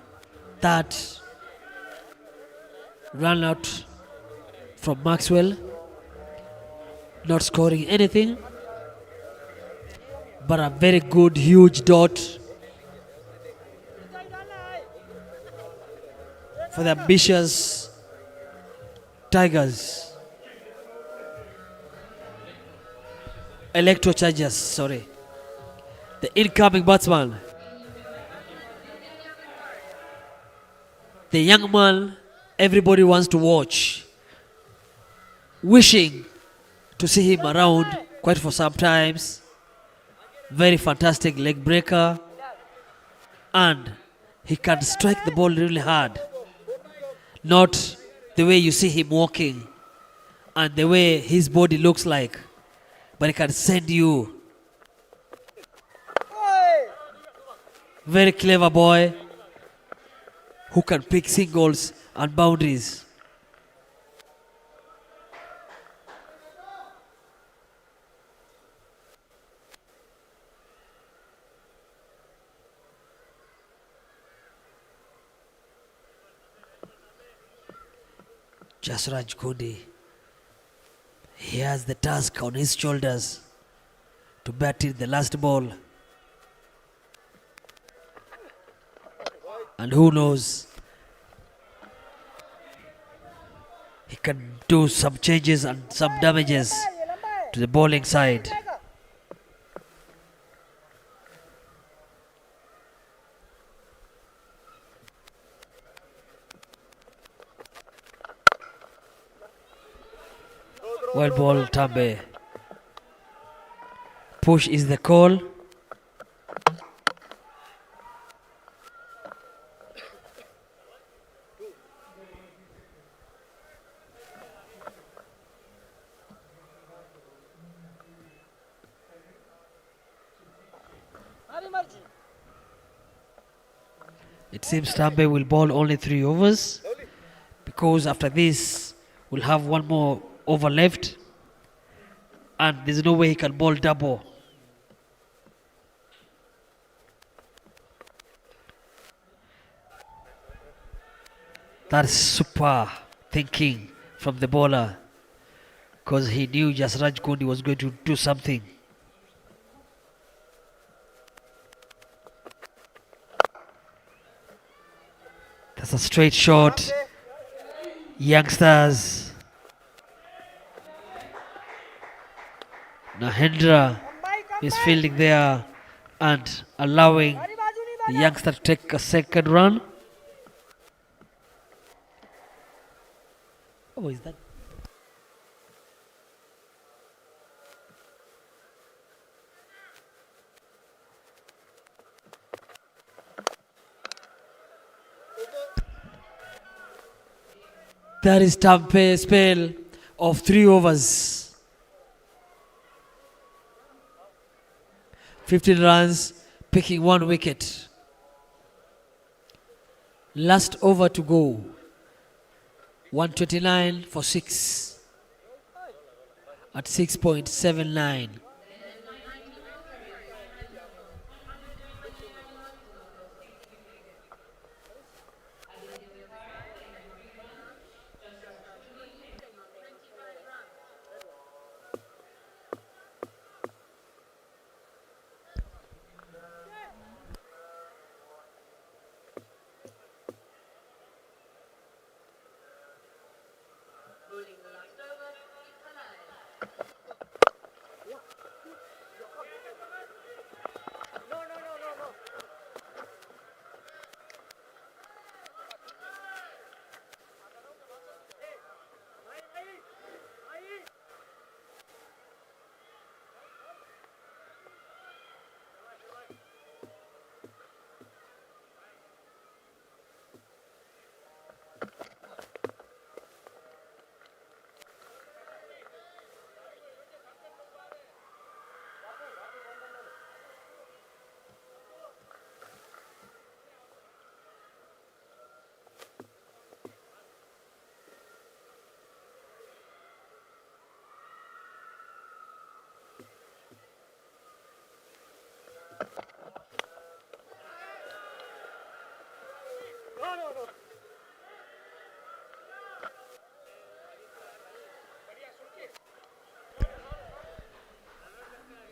that run out from Maxwell. Not scoring anything, but a very good, huge dot for the ambitious Tigers. Electro Chargers, sorry. The incoming batsman. The young man everybody wants to watch. Wishing to see him around quite for some times. Very fantastic leg breaker, and he can strike the ball really hard. Not the way you see him walking and the way his body looks like, but he can send you. Very clever boy who can pick singles and boundaries. Jasraj Kundi, he has the task on his shoulders to bat in the last ball. And who knows, he can do some changes and some damages to the bowling side. Well ball, Tambe. Push is the call. It seems Tambe will bowl only 3 overs, because after this we'll have one more over left, and there's no way he can bowl double. That's super thinking from the bowler, because he knew Jasraj Kundi was going to do something. That's a straight shot. Youngsters. Nahendra is fielding there and allowing the youngster to take a second run. Oh, is that? That is Tampe spell of 3 overs. 15 runs, picking 1 wicket. Last over to go. 129 for 6 at 6.79.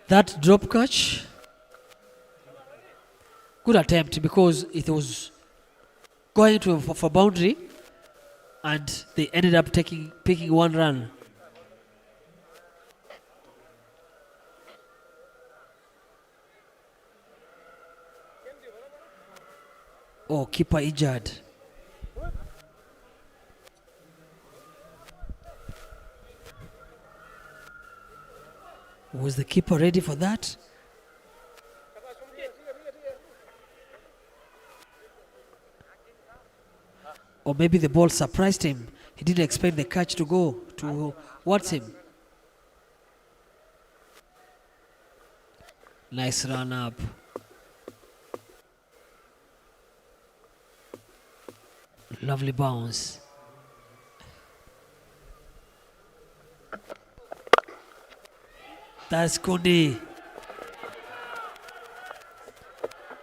That drop catch, good attempt, because it was going to for boundary and they ended up picking 1 run. Oh, keeper injured. Was the keeper ready for that? Or maybe the ball surprised him. He didn't expect the catch to go towards him. Nice run up. Lovely bounce. That's Kundi.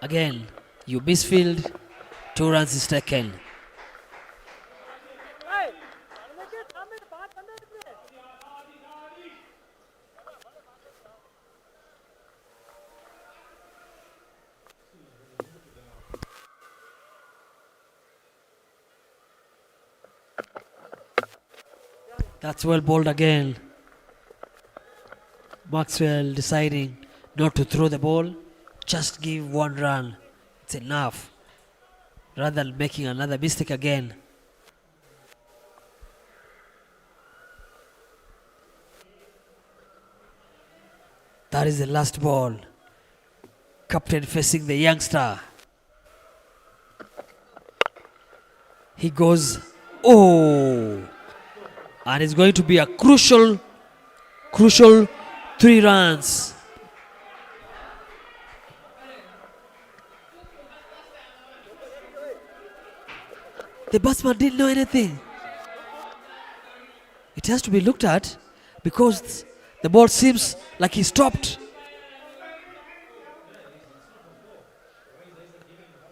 Again, you misfield, 2 runs is taken. That's well bowled again. Maxwell deciding not to throw the ball, just give 1 run. It's enough. Rather than making another mistake again. That is the last ball. Captain facing the youngster. He goes, oh! And it's going to be a crucial 3 runs. The batsman didn't know anything. It has to be looked at because the ball seems like he stopped.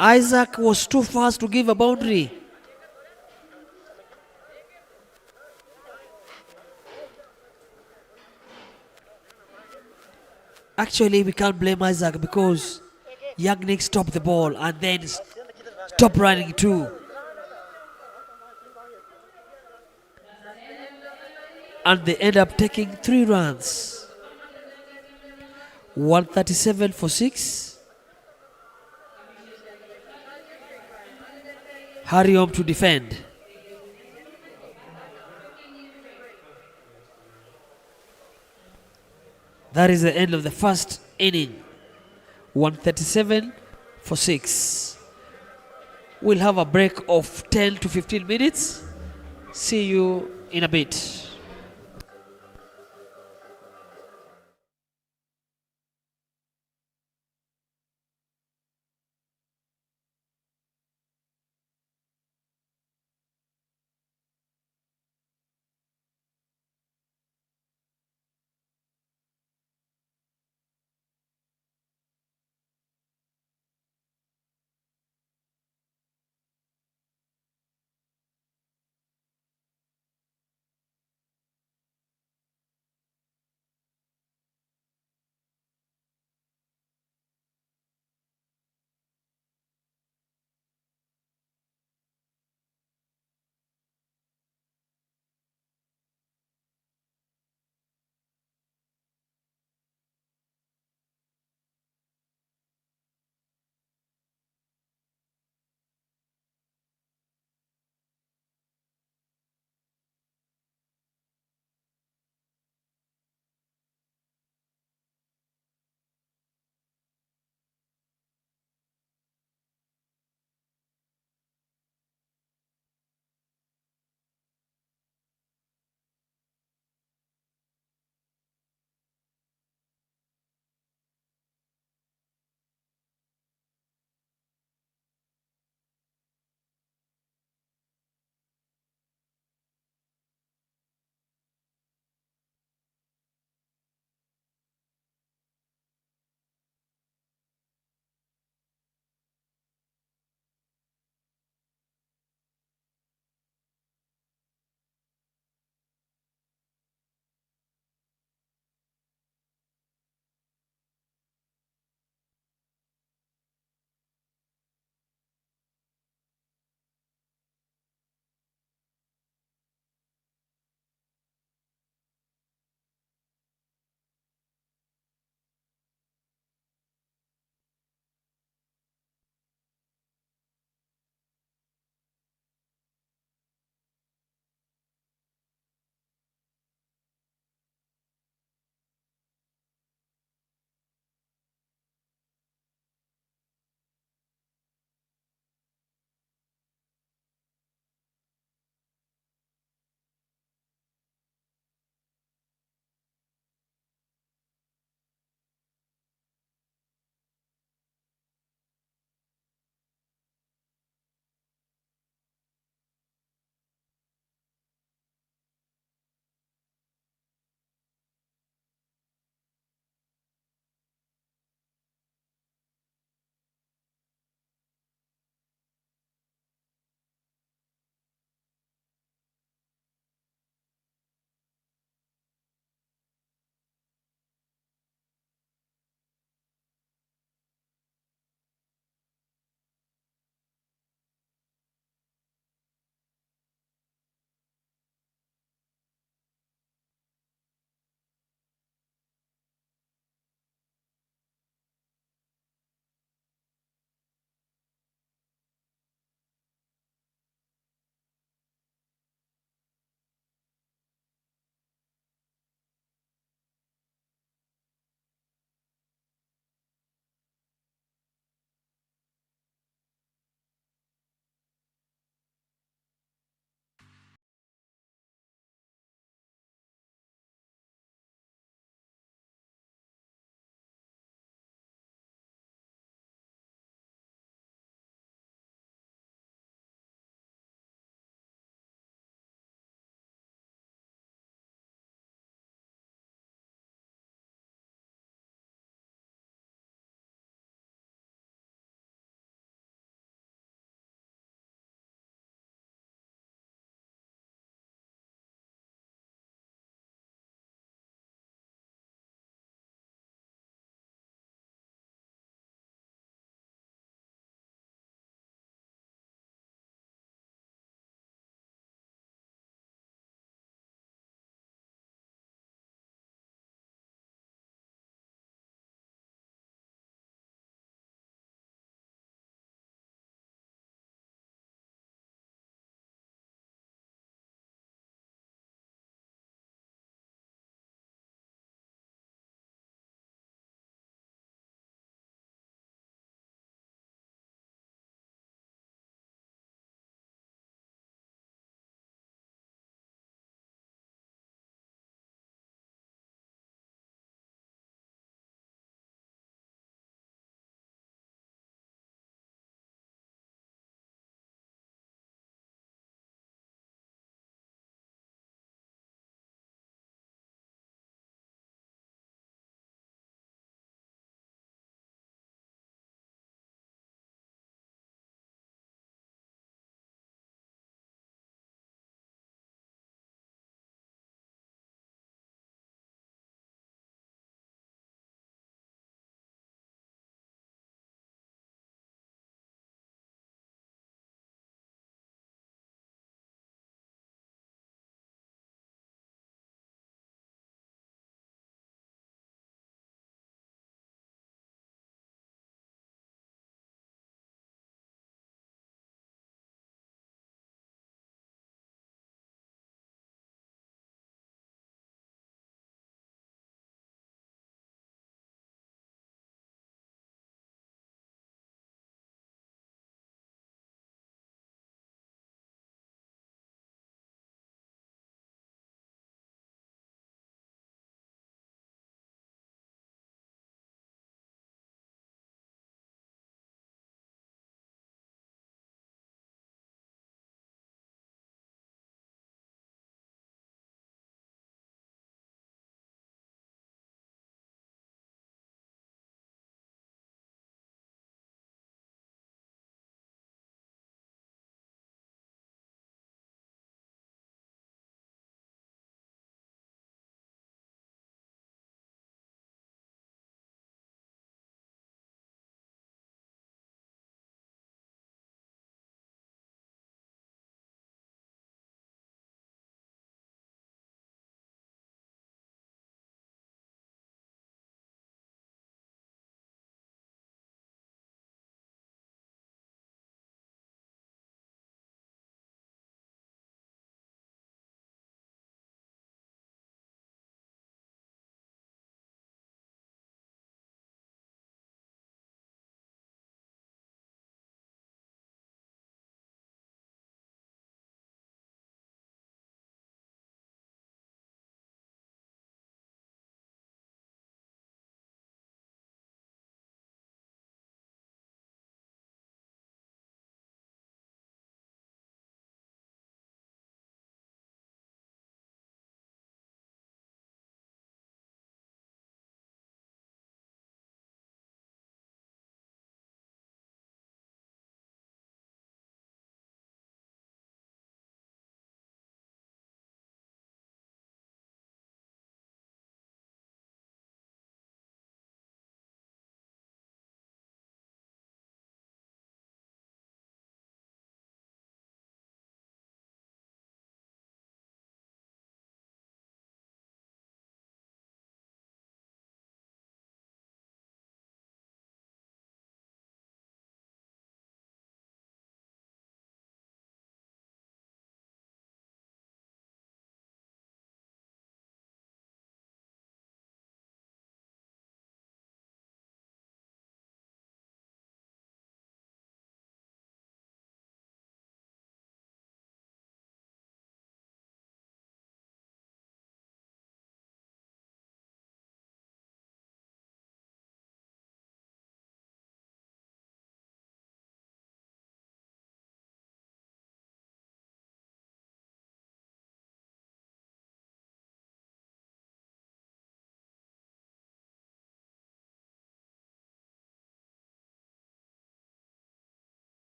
Isaac was too fast to give a boundary. Actually, we can't blame Isaac because Young Nick stopped the ball and then stopped running too. And they end up taking 3 runs. 137 for 6. Hurry home to defend. That is the end of the first inning. 137 for 6. We'll have a break of 10 to 15 minutes. See you in a bit.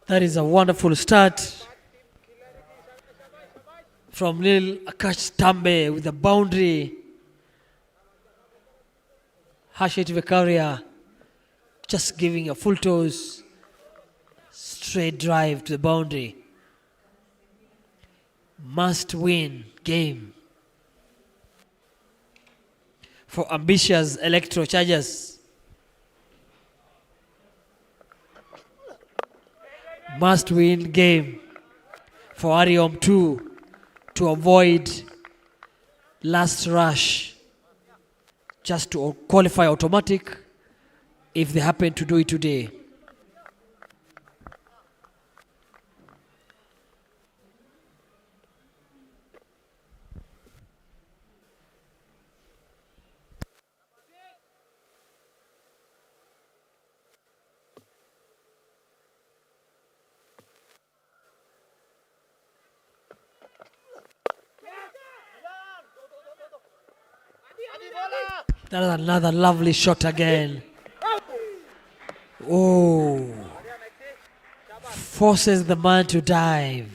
That is a wonderful start from Lil Akash Tambe with a boundary. Hashit Vekaria just giving a full toes, straight drive to the boundary. Must win game for ambitious Electro Chargers. Must win game for Ariom 2 to avoid last rush, just to qualify automatic if they happen to do it today. That is another lovely shot again. Oh, forces the man to dive.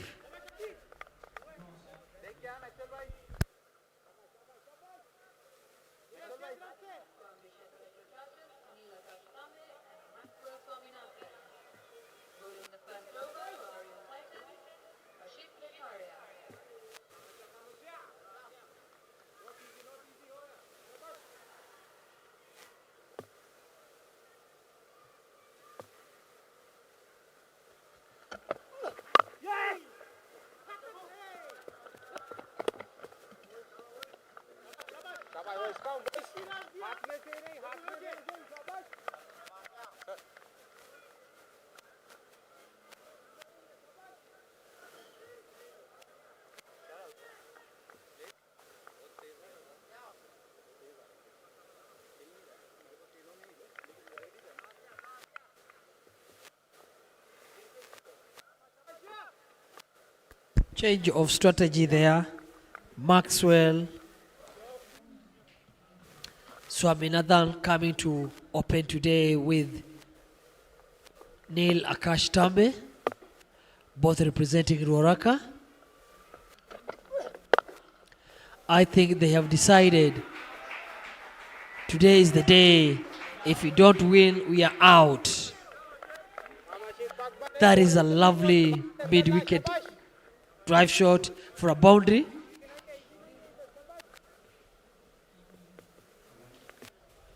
Change of strategy there. Maxwell Swaminathan coming to open today with Neil Akash Tambe, both representing Ruaraka. I think they have decided today is the day. If we don't win, we are out. That is a lovely mid-wicket drive shot for a boundary.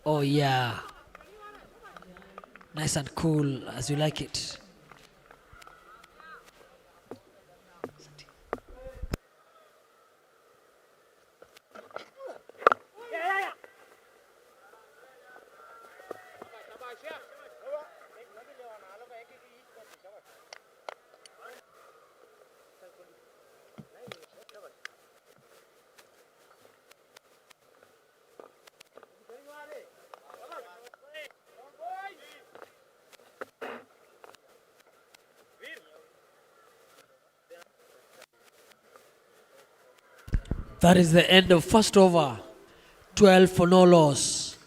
Oh yeah, nice and cool as you like it. That is the end of first over. 12 for no loss.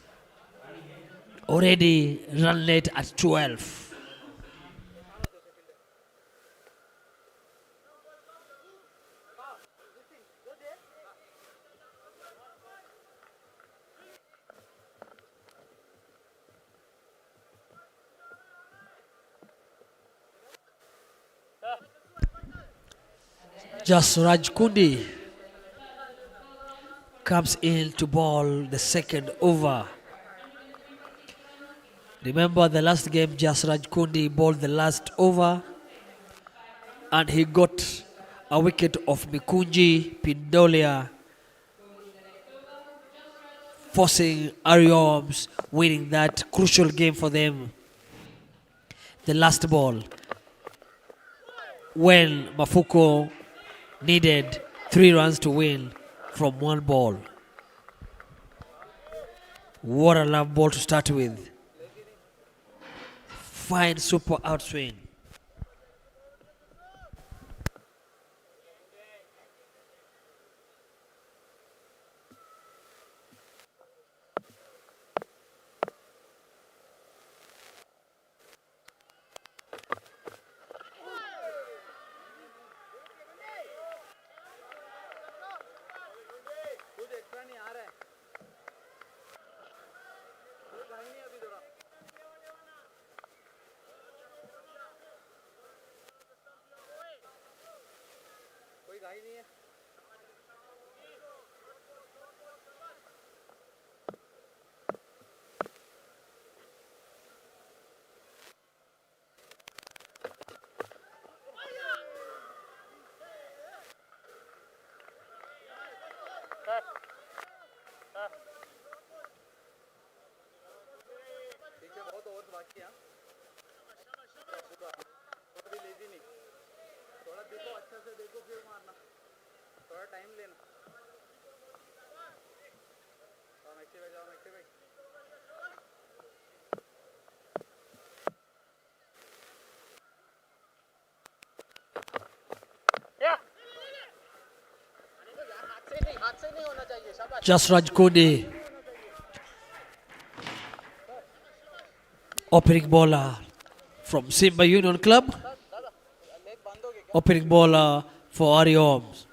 Already run late at 12. Just Raj Kundi comes in to bowl the second over. Remember the last game, Jasraj Kundi bowled the last over and he got a wicket of Mikunji Pindolia, forcing Arioms winning that crucial game for them. The last ball, when Mafuko needed 3 runs to win from 1 ball. What a love ball to start with. Fine super outswing. Jasraj Kode, opening bowler from Simba Union Club, opening bowler for Arioms.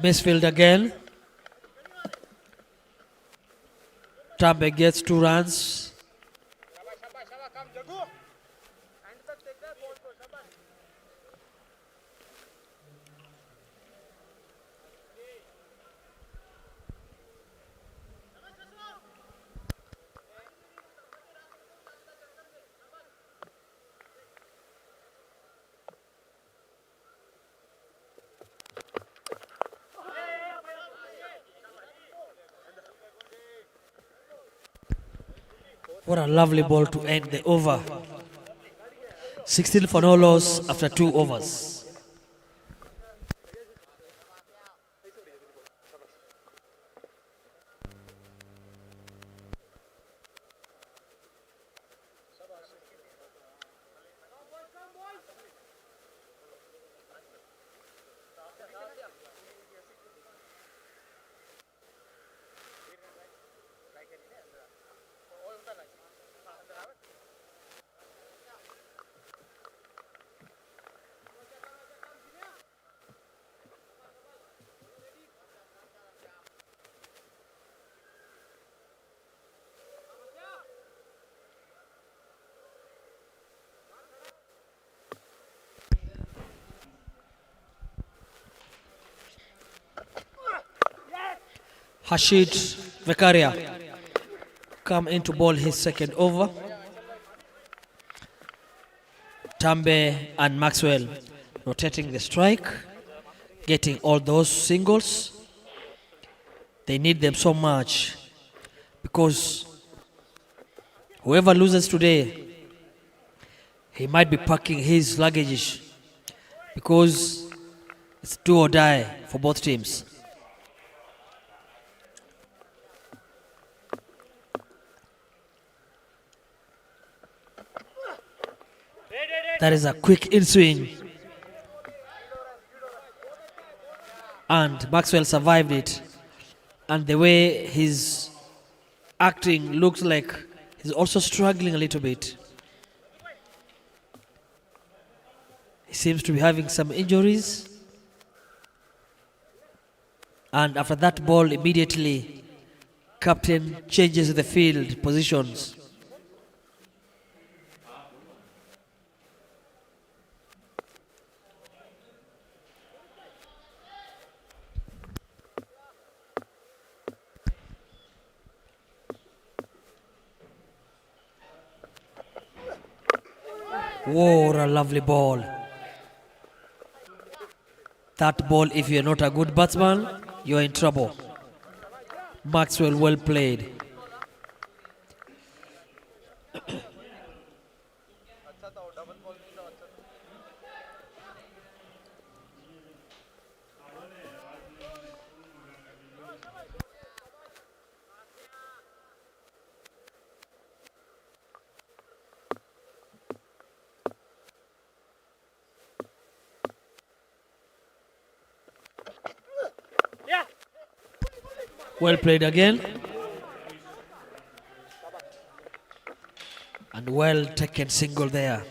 Misfield again. Tambe gets 2 runs. What a lovely ball to end the over. 16 for no loss after 2 overs. Hashid Vekaria come in to bowl his second over. Tambe and Maxwell rotating the strike, getting all those singles. They need them so much because whoever loses today, he might be packing his luggage because it's do or die for both teams. That is a quick in-swing. And Maxwell survived it. And the way he's acting looks like he's also struggling a little bit. He seems to be having some injuries. And after that ball, immediately, captain changes the field positions. What a lovely ball. That ball, if you're not a good batsman, you're in trouble. Maxwell well played. Well played again. And well taken single there.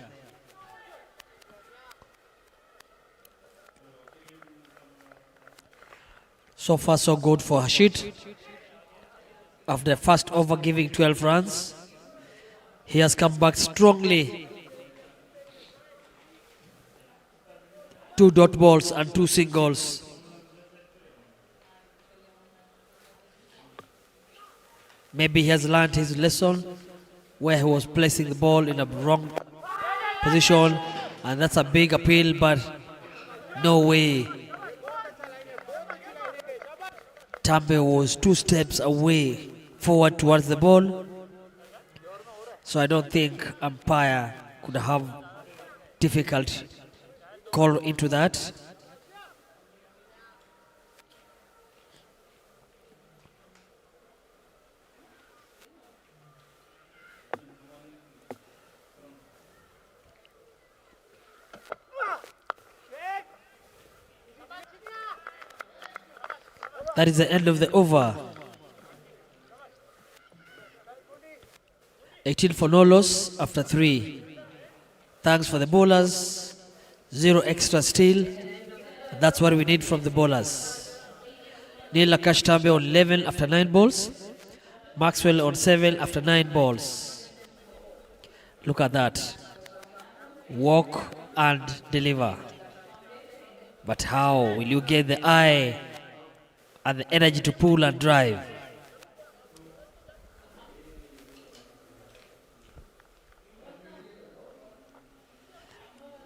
So far so good for Hashid. After the first over giving 12 runs, he has come back strongly. 2 dot balls and 2 singles. Maybe he has learned his lesson where he was placing the ball in a wrong position, and that's a big appeal, but no way. Tambe was 2 steps away forward towards the ball, so I don't think umpire could have difficult call into that. That is the end of the over. 18 for no loss after 3. Thanks for the bowlers. 0 extra steal. That's what we need from the bowlers. Neil Akash Tambe on 11 after 9 balls. Maxwell on 7 after 9 balls. Look at that. Walk and deliver. But how will you get the eye and the energy to pull and drive?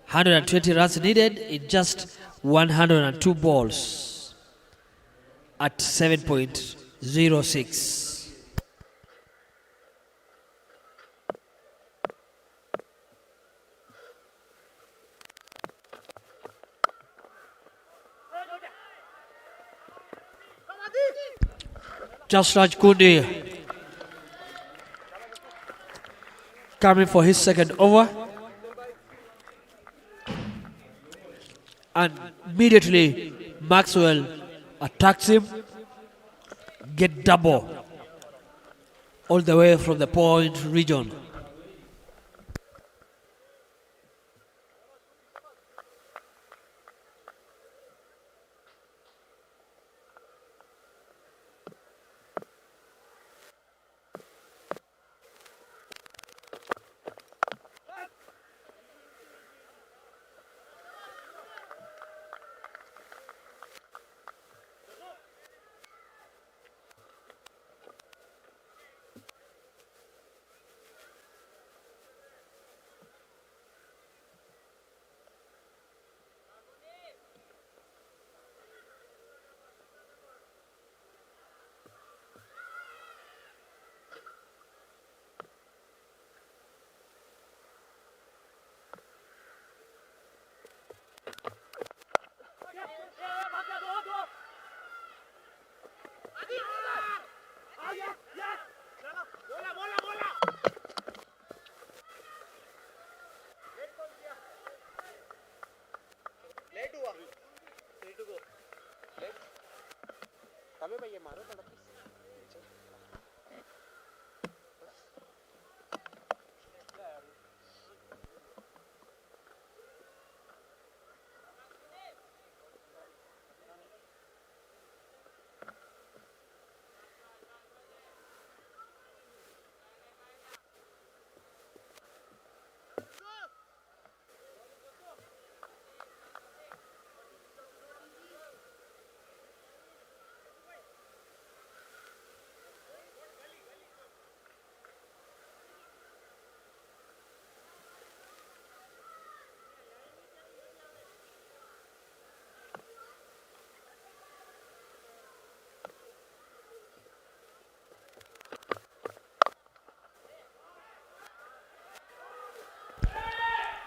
$120 runs needed in just 102 balls at 7.06. Jasraj Kundi coming for his second over, and immediately Maxwell attacks him, get double all the way from the point region.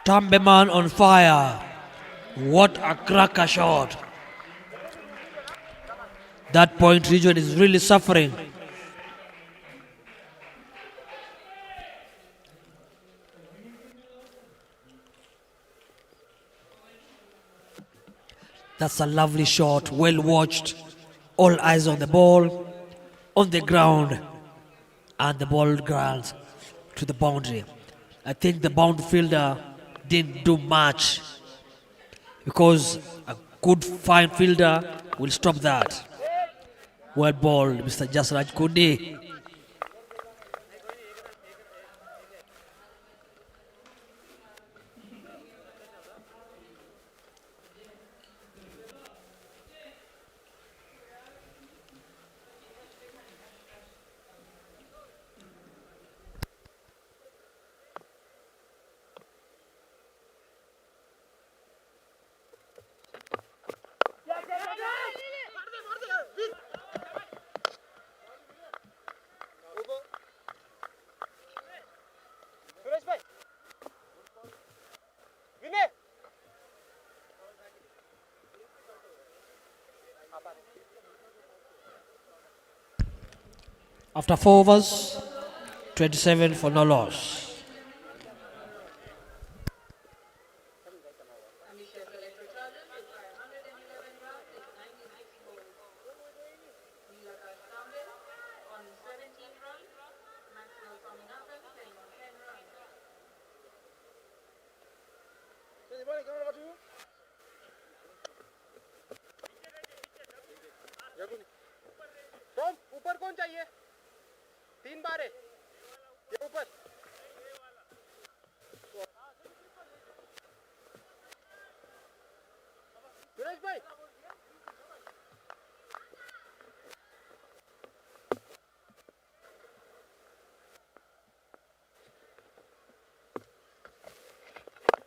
Tambeman on fire. What a cracker shot. That point region is really suffering. That's a lovely shot, well watched. All eyes on the ball. on the ground and the ball grounds to the boundary. I think the bound fielder didn't do much because a good fine fielder will stop that. Well ball, Mr. Jasraj Kundi. After 4 overs, 27 for no loss. Tom ऊपर कौन चाहिए 3 बार है ये ऊपर सुरेश भाई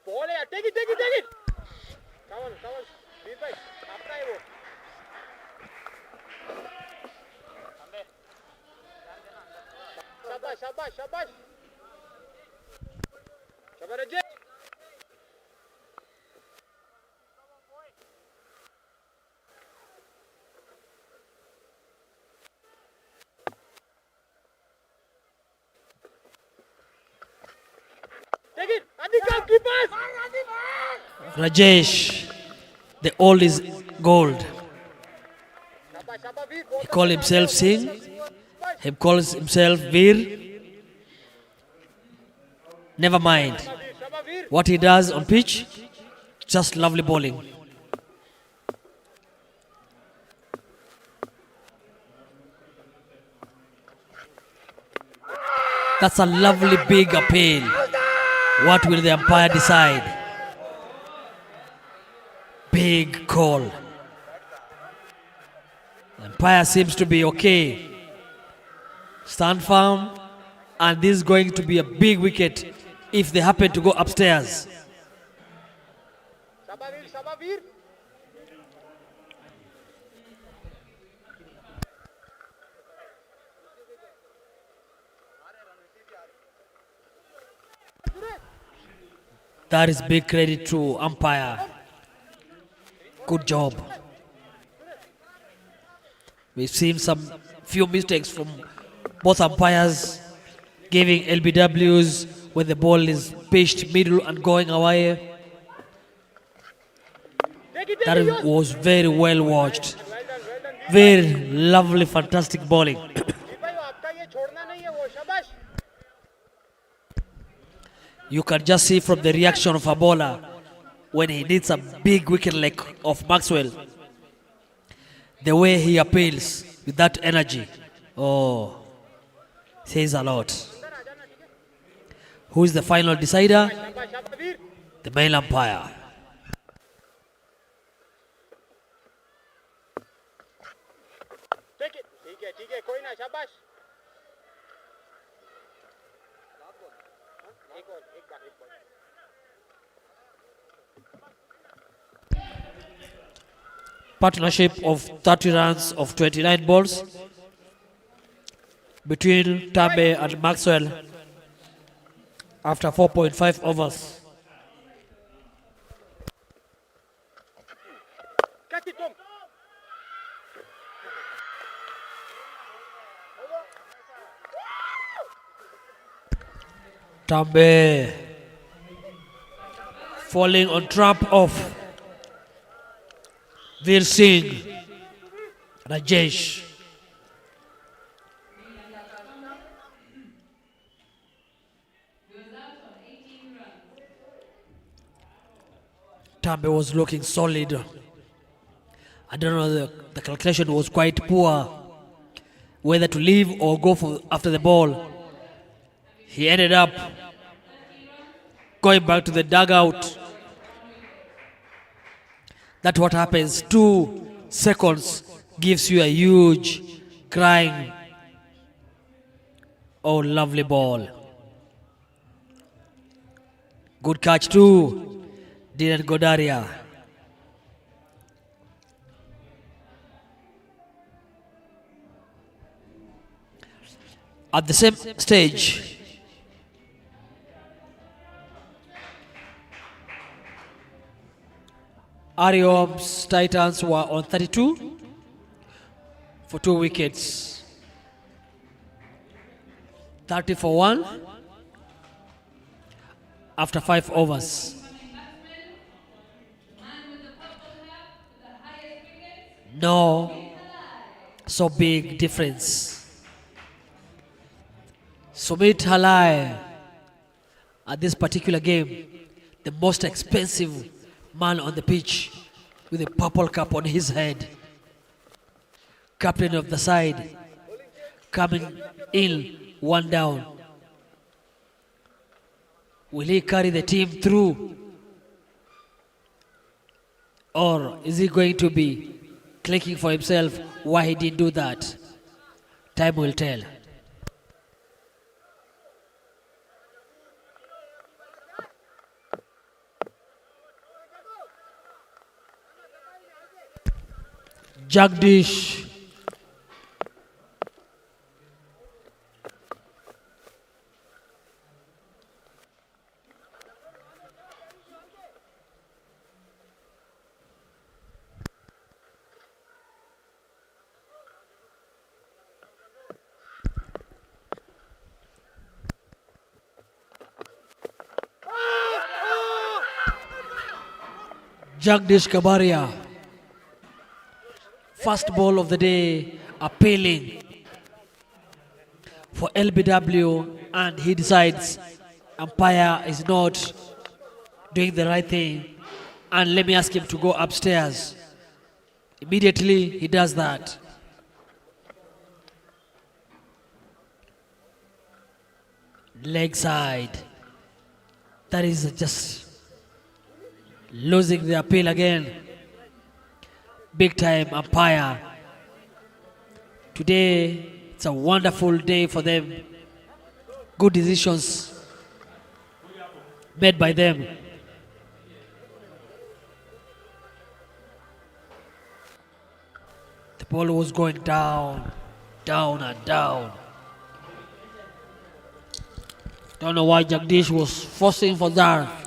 ball है take it cover वीर भाई आपका है वो शाबाश शाबाश Ajay Take it! Adi goalkeepers! Rajesh, the old is gold. He calls himself Singh. He calls himself Veer. Never mind what he does on pitch. Just lovely bowling. That's a lovely big appeal. What will the umpire decide? Big call. The umpire seems to be okay. Stand firm, and this is going to be a big wicket if they happen to go upstairs. Shabavir. That is big credit to umpire. Good job. We've seen some few mistakes from both umpires, giving LBWs when the ball is pitched middle and going away. That was very well watched. Very lovely, fantastic bowling. You can just see from the reaction of a bowler when he needs a big wicket like of Maxwell, the way he appeals with that energy. Oh, says a lot. Who is the final decider? The male umpire. Take it. ठीक है कोई ना शाबाश Partnership of 30 runs of 29 balls between Tambe and Maxwell after 4.5 overs. Catch it, Tom. Tambe falling on trap of Veer Singh. Rajesh. Tambe was looking solid. I don't know, the calculation was quite poor, whether to leave or go for after the ball. He ended up going back to the dugout. That's what happens. 2 seconds gives you a huge crying. Oh, lovely ball. Good catch too, Dylan Godaria. At the same stage, Ariom's Titans were on 32 for 2 wickets. 30 for 1 after 5 overs. No so big difference. Sumit Halai at this particular game, the most expensive man on the pitch with a purple cap on his head. Captain of the side, coming in 1 down. Will he carry the team through? Or is he going to be clicking for himself why he didn't do that? Time will tell. Jagdish. Jagdish Kabaria. First ball of the day, appealing for LBW, and he decides umpire is not doing the right thing, and let me ask him to go upstairs. Immediately he does that. Leg side. That is just losing the appeal again. Big time umpire. Today, it's a wonderful day for them. Good decisions made by them. The ball was going down, down and down. Don't know why Jagdish was forcing for that.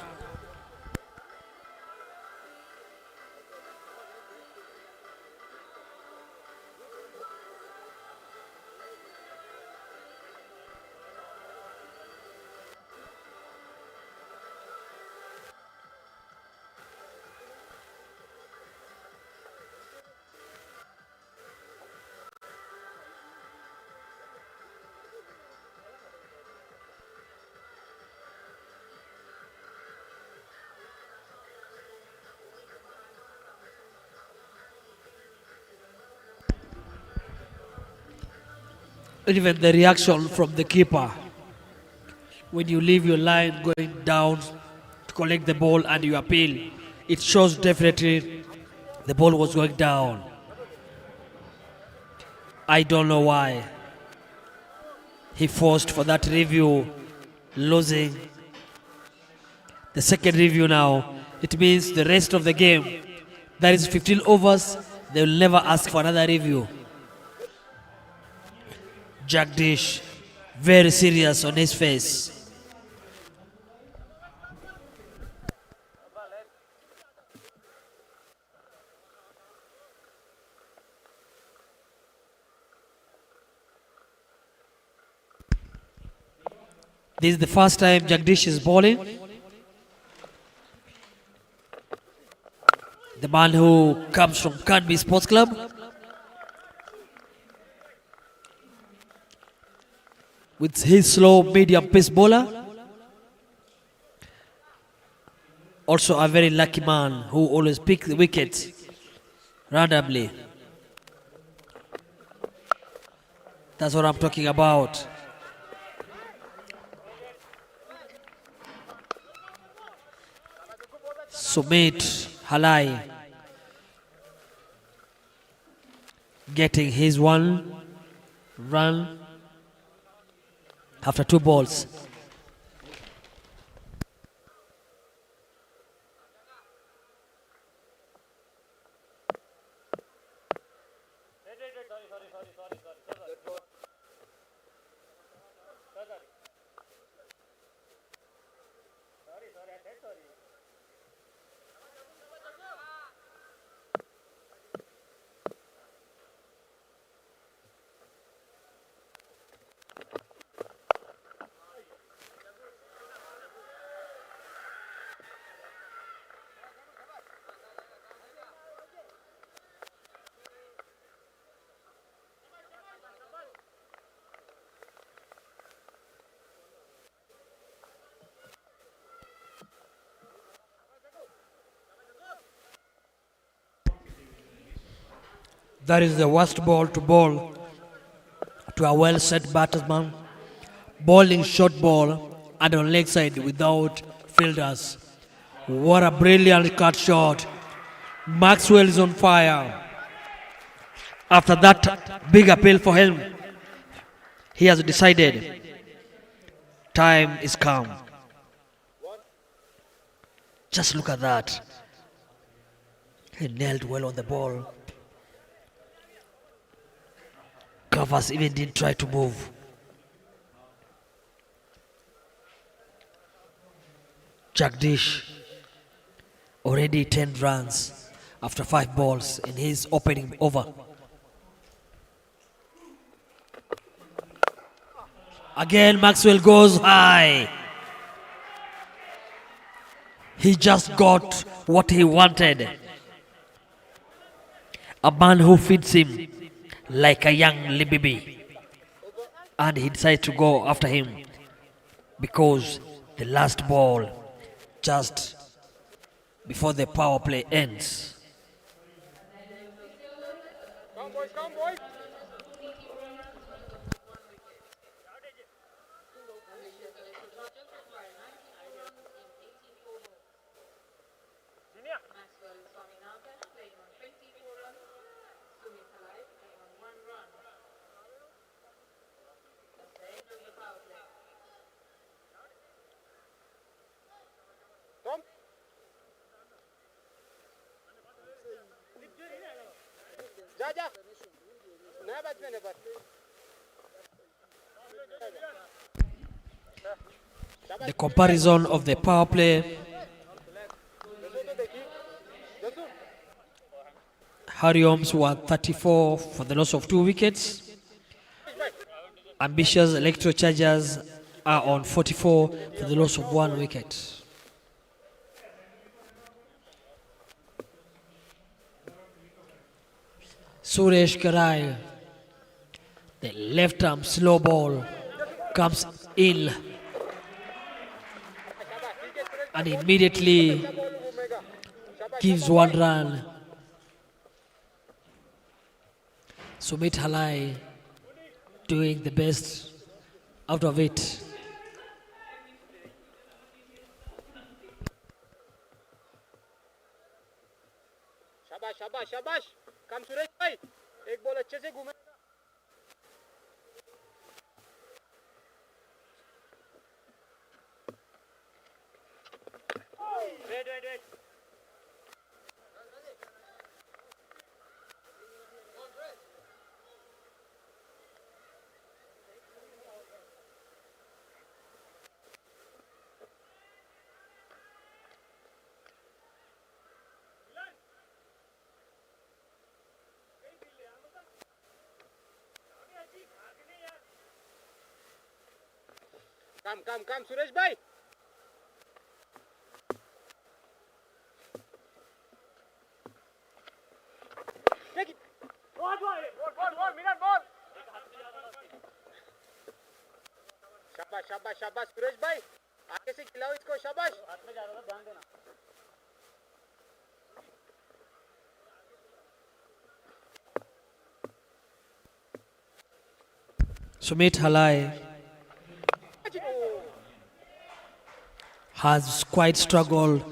Even the reaction from the keeper when you leave your line going down to collect the ball and you appeal, it shows definitely the ball was going down. I don't know why he forced for that review, losing the second review now. It means the rest of the game, that is 15 overs, they will never ask for another review. Jagdish, very serious on his face. This is the first time Jagdish is bowling. The man who comes from Canby Sports Club. With his slow medium pace bowler. Also a very lucky man who always picks the wickets randomly. That's what I'm talking about. Sumit Halai getting his 1 run after 2 balls. That is the worst ball to a well set batsman. Bowling short ball and on leg side without fielders. What a brilliant cut shot. Maxwell is on fire. After that big appeal for him, he has decided time is come. Just look at that. He nailed well on the ball. Covers even didn't try to move. Jagdish already 10 runs after 5 balls in his opening over. Again Maxwell goes high. He just got what he wanted. A man who feeds him like a young Libibi. And he decided to go after him because the last ball just before the power play ends. Come boys, come boys. Tom. जा नया batsman है पर The comparison of the power play. Harrioms were 34 for the loss of 2 wickets. Ambitious Electro Chargers are on 44 for the loss of 1 wicket. Suresh Karai, the left arm slow ball comes in and immediately gives 1 run. Sumit Halai doing the best out of it. शाबाश शाबाश शाबाश काम सुरेश भाई एक ball अच्छे से घूमेगा wait काम सुरेश भाई बॉल मिनट बॉल शाबाश शाबाश शाबाश सुरेश भाई आगे से खिलाओ इसको शाबाश हाथ में जा रहा था ध्यान देना Sumit Halai has quite struggled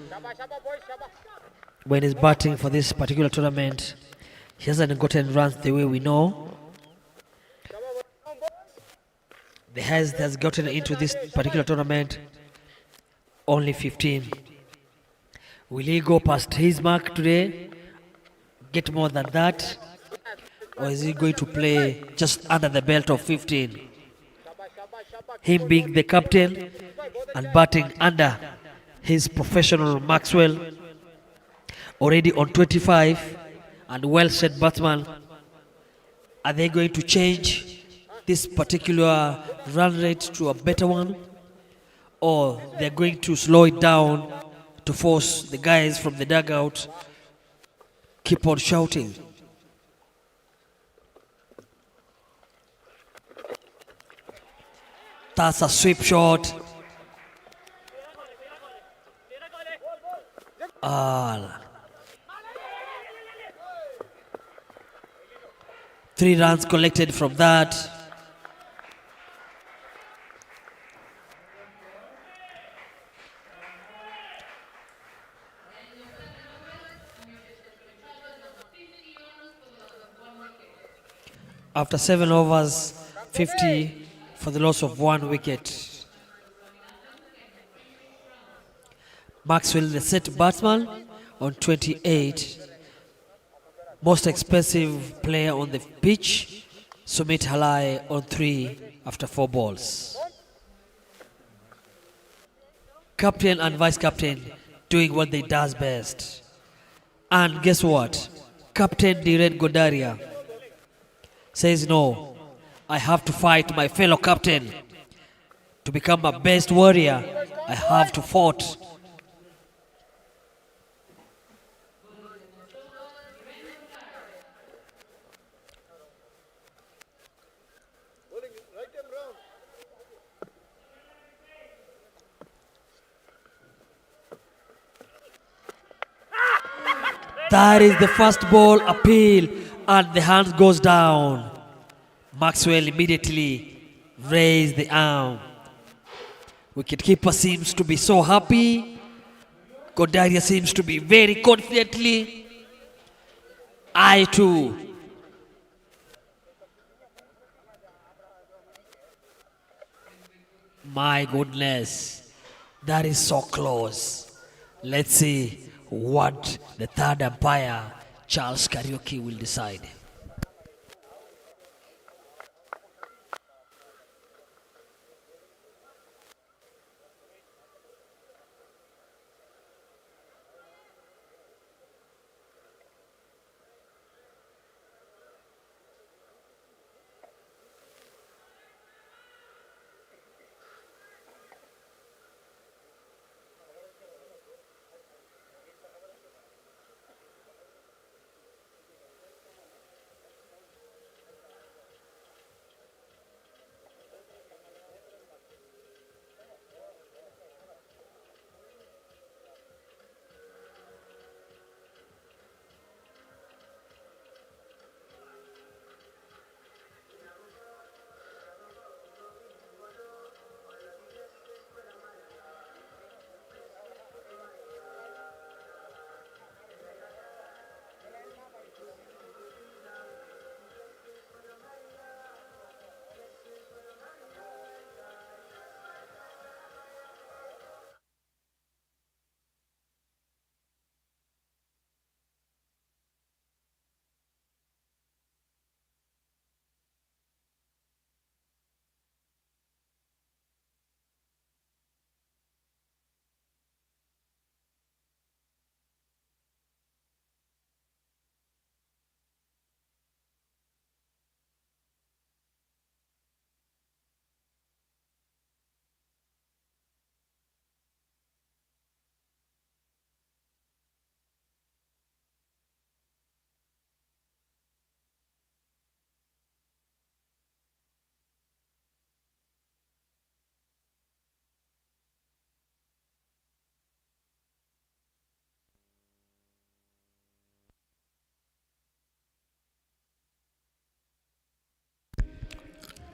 when he's batting for this particular tournament. He hasn't gotten runs the way we know. The highest has gotten into this particular tournament only 15. Will he go past his mark today, get more than that, or is he going to play just under the belt of 15? Him being the captain and batting under his professional Maxwell, already on 25 and well set batsman. Are they going to change this particular run rate to a better one, or they're going to slow it down to force the guys from the dugout keep on shouting? That's a sweep shot. Ah. 3 runs collected from that. After 7 overs, 50 for the loss of 1 wicket. Maxwell, the set batsman, on 28. Most expensive player on the pitch, Sumit Halai on 3 after 4 balls. Captain and vice captain doing what they does best. And guess what? Captain Dhiren Gondaria says, no, I have to fight my fellow captain. To become a best warrior, I have to fight. That is the first ball appeal, and the hand goes down. Maxwell immediately raised the arm. Wicketkeeper seems to be so happy. Gondaria seems to be very confidently. I too. My goodness, that is so close. Let's see what the third umpire, Charles Kariuki, will decide.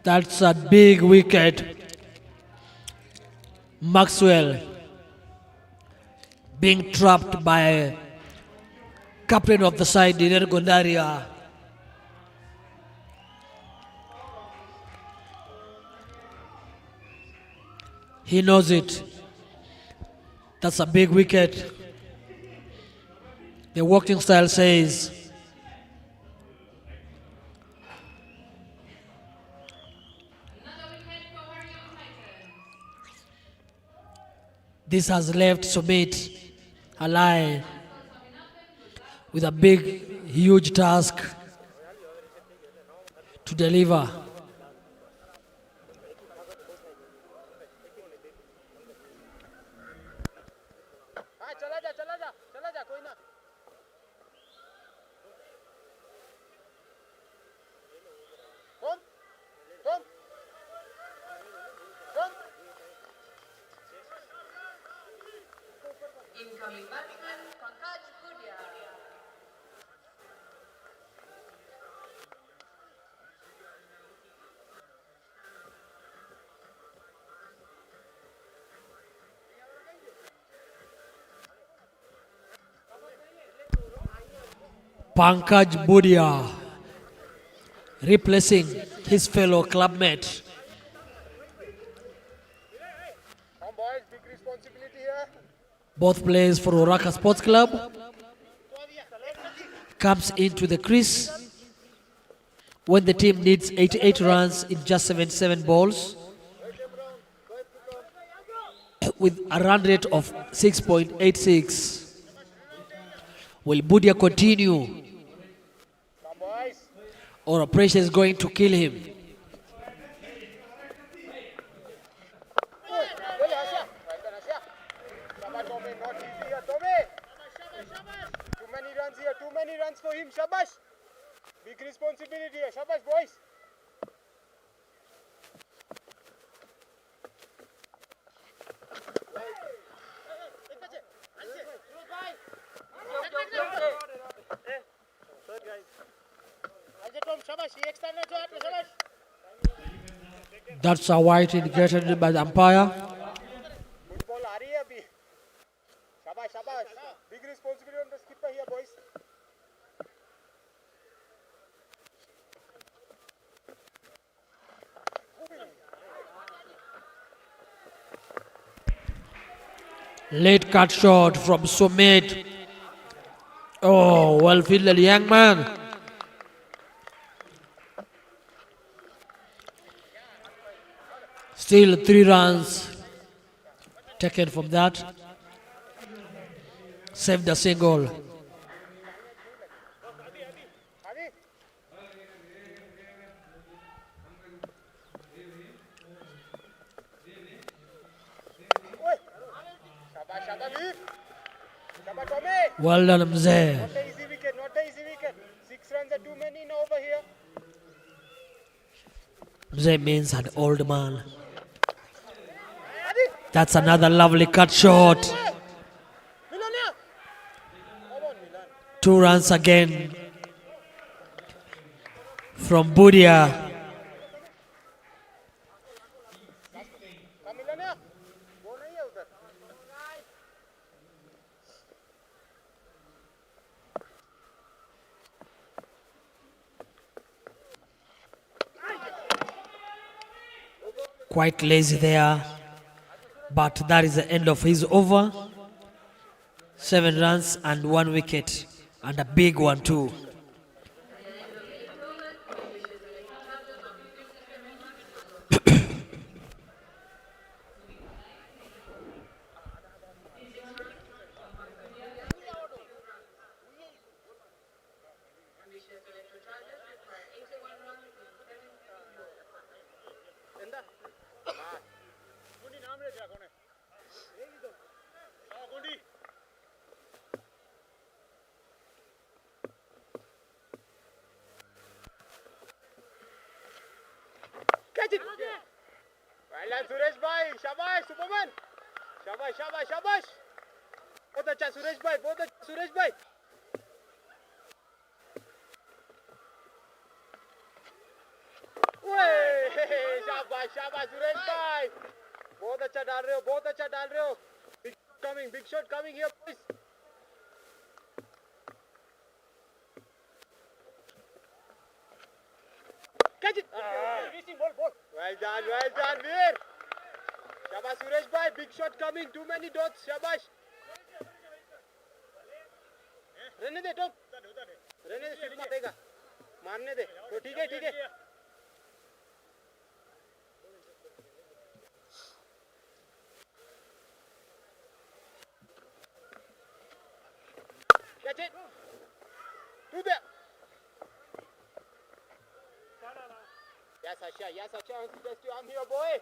That's a big wicket. Maxwell being trapped by captain of the side, Diren Gondaria. He knows it. That's a big wicket. The walking style says this has left Sumit alive with a big, huge task to deliver. हाँ चला जा कोई ना कौन कौन कौन Incoming batsman, Pankaj Budia. Pankaj Budia replacing his fellow clubmate. Come boys, big responsibility here. Both players for Oraka Sports Club. Comes into the crease when the team needs 88 runs in just 77 balls with a run rate of 6.86. Will Budia continue Come boys. or a pressure is going to kill him? Well, Asya. Well done, Asya. Shabash, Tommy. Not easy here, Tommy. Too many runs here. Too many runs for him. Shabash. Big responsibility here. Shabash, boys. That's a white indicated by the umpire. Good ball aa rahi hai abhi. Shabash, shabash. Big responsibility on the skipper here, boys. Late cut shot from Sumit. Oh, well fielded, young man. Still 3 runs taken from that. Saved a single. Shabash, shabash. Shabash, Tommy. Well done, Mzee. Not an easy wicket, not an easy wicket. 6 runs are too many now over here. Mzee means an old man. That's another lovely cut shot. Milan here. Come on, Milan. 2 runs again from Budia. Come Milan here. Go nahi hai udhar. Quite lazy there. But that is the end of his over. 7 runs and 1 wicket. And a big one too. Gundi naam le diya kone. Yehi to. Gundi. Catch it. Well done, Suresh bhai. Shabash, Superman. Shabash, shabash, shabash. बहुत अच्छा सुरेश भाई, बहुत अच्छा सुरेश भाई. ओए शाबाश शाबाश सुरेश भाई बहुत अच्छा डाल रहे हो बहुत अच्छा डाल रहे हो big shot coming here boys catch it racing ball well done Veer shabash Suresh bhai big shot coming too many dots shabash रहने दे टॉप रहने दे सिर्फ मारेगा मारने दे तो ठीक है catch it do that yes Asha I'm here boy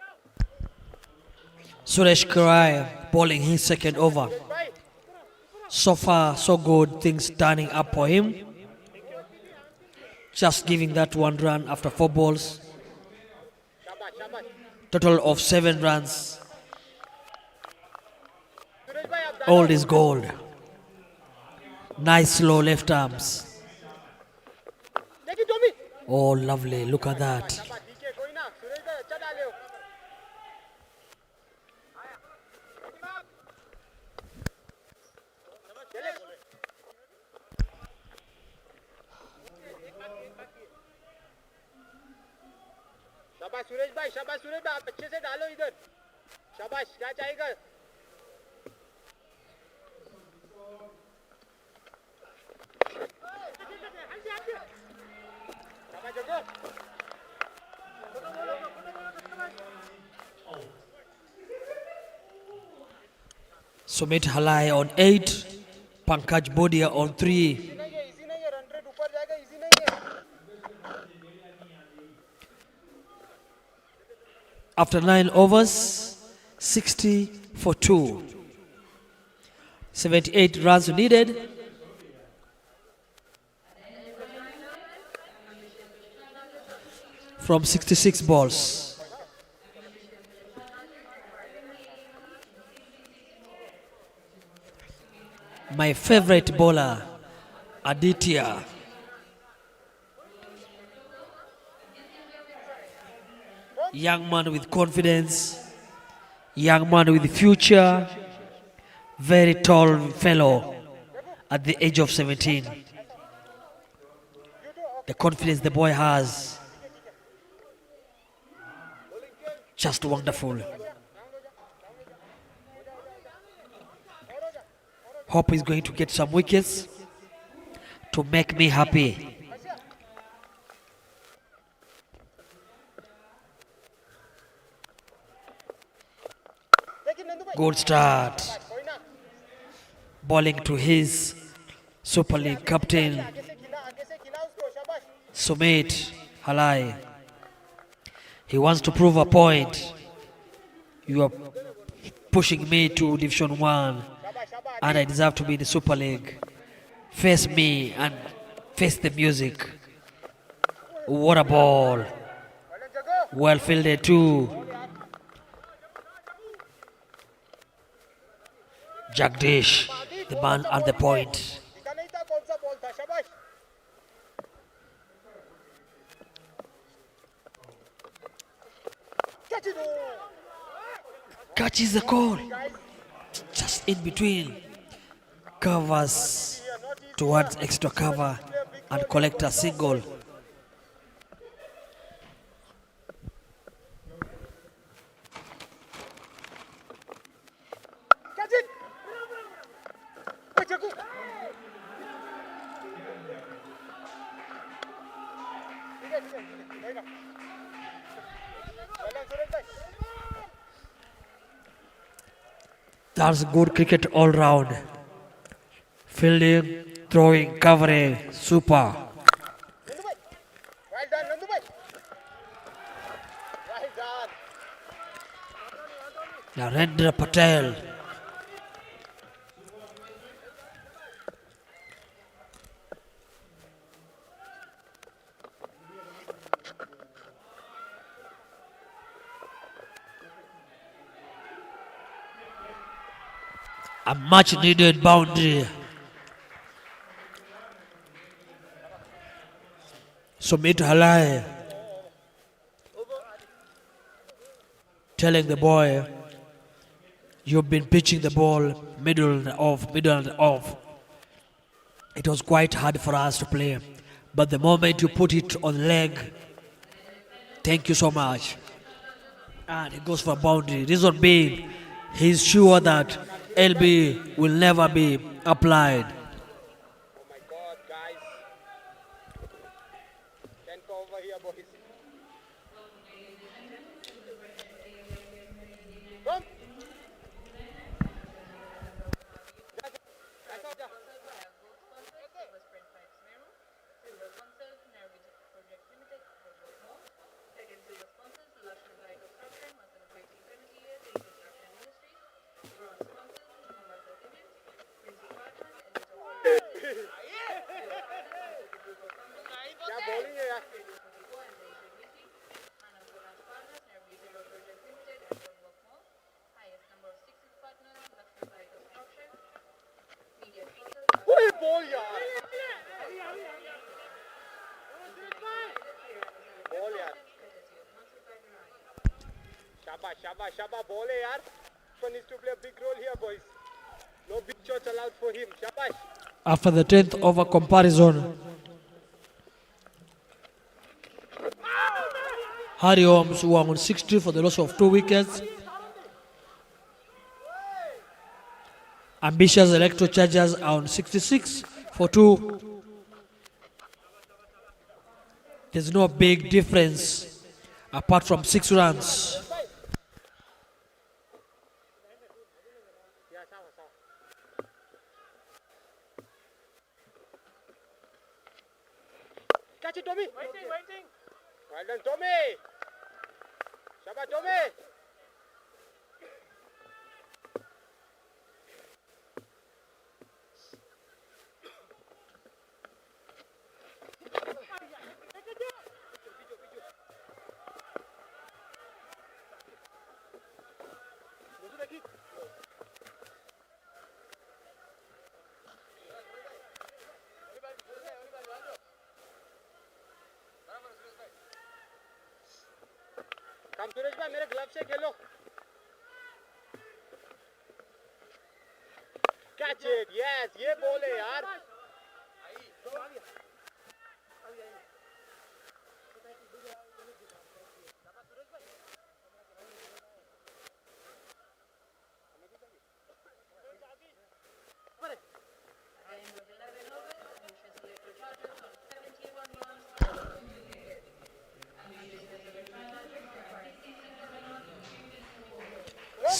Suresh Karai bowling his second over. So far, so good. Things turning up for him. Just giving that 1 run after 4 balls. Total of 7 runs. All is gold. Nice slow left arms. Oh, lovely. Look at that. शाबाश सुरेश भाई आप अच्छे से डालो इधर शाबाश क्या चाहेगा Sumit Halai on 8, Pankaj Bodia on 3. Easy नहीं है रन रेट ऊपर जाएगा इजी नहीं है After 9 overs, 60 for 2. 78 runs needed. From 66 balls. My favorite bowler, Aditya. Young man with confidence, young man with future, very tall fellow at the age of 17. The confidence the boy has, just wonderful. Hope he's going to get some wickets to make me happy. Good start. Bowling to his Super League captain, Sumit Halai. He wants to prove a point. You are pushing me to Division 1 and I deserve to be in the Super League. Face me and face the music. What a ball. Well fielded too. Jagdish, the man at the point. Catches the call. Just in between. Covers towards extra cover and collect a single. That's good cricket all round. Fielding, throwing, covering, super. Well done, Nandu bhai. Well done. Narendra Patel. A much needed boundary. Sumit Halai telling the boy, you've been pitching the ball middle and off, middle and off. It was quite hard for us to play. But the moment you put it on the leg, thank you so much. And he goes for a boundary. Reason being, he's sure that LB will never be applied. Oh my God, guys. 10 for over here, boys. Come. क्या bowling है यार? ओए ball यार. Ball यार. शाबाश ball है यार. One needs to play a big role here, boys. No big shots allowed for him. Shabash. After the 10th over comparison, Harry Holmes who are on 60 for the loss of 2 wickets. Ambitious Electro Chargers are on 66 for 2. There's no big difference apart from 6 runs. Catch it, Tommy. Waiting. Well done, Tommy. Shabash, Tommy. कम सुरेश भाई मेरे glove से खेलो. Catch it, yes, ये ball है यार.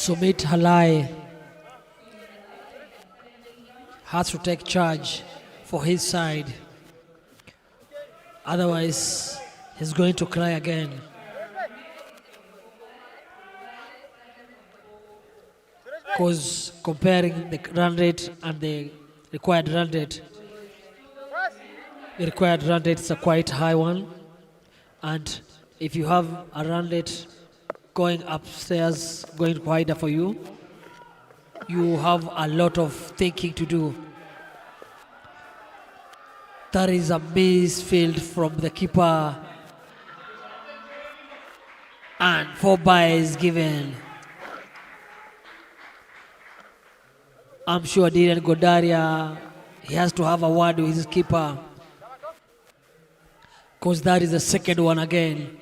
Sumit Halai has to take charge for his side. Otherwise, he's going to cry again. Because comparing the run rate and the required run rate, the required run rate is a quite high one. And if you have a run rate going upstairs, going wider for you, you have a lot of thinking to do. That is a misfield from the keeper. And 4 byes given. I'm sure Dylan Godaria, he has to have a word with his keeper. Because that is the second one again.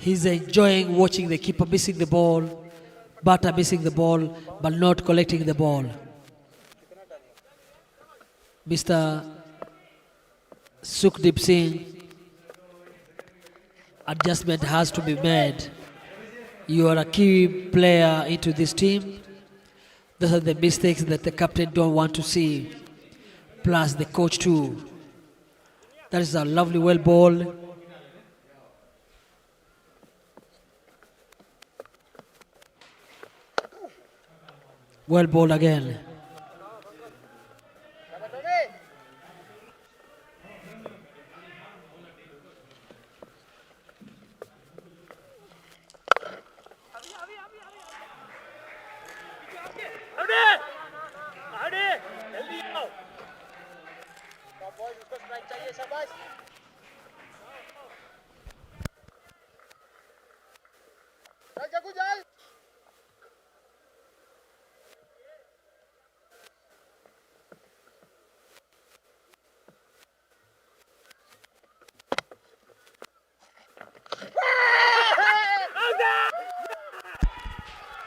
He's enjoying watching the keeper missing the ball, batter missing the ball, but not collecting the ball. Mr. Sukhdeep Singh, adjustment has to be made. You are a key player into this team. Those are the mistakes that the captain don't want to see, plus the coach too. That is a lovely well ball. Well ball again. चल जगू जा.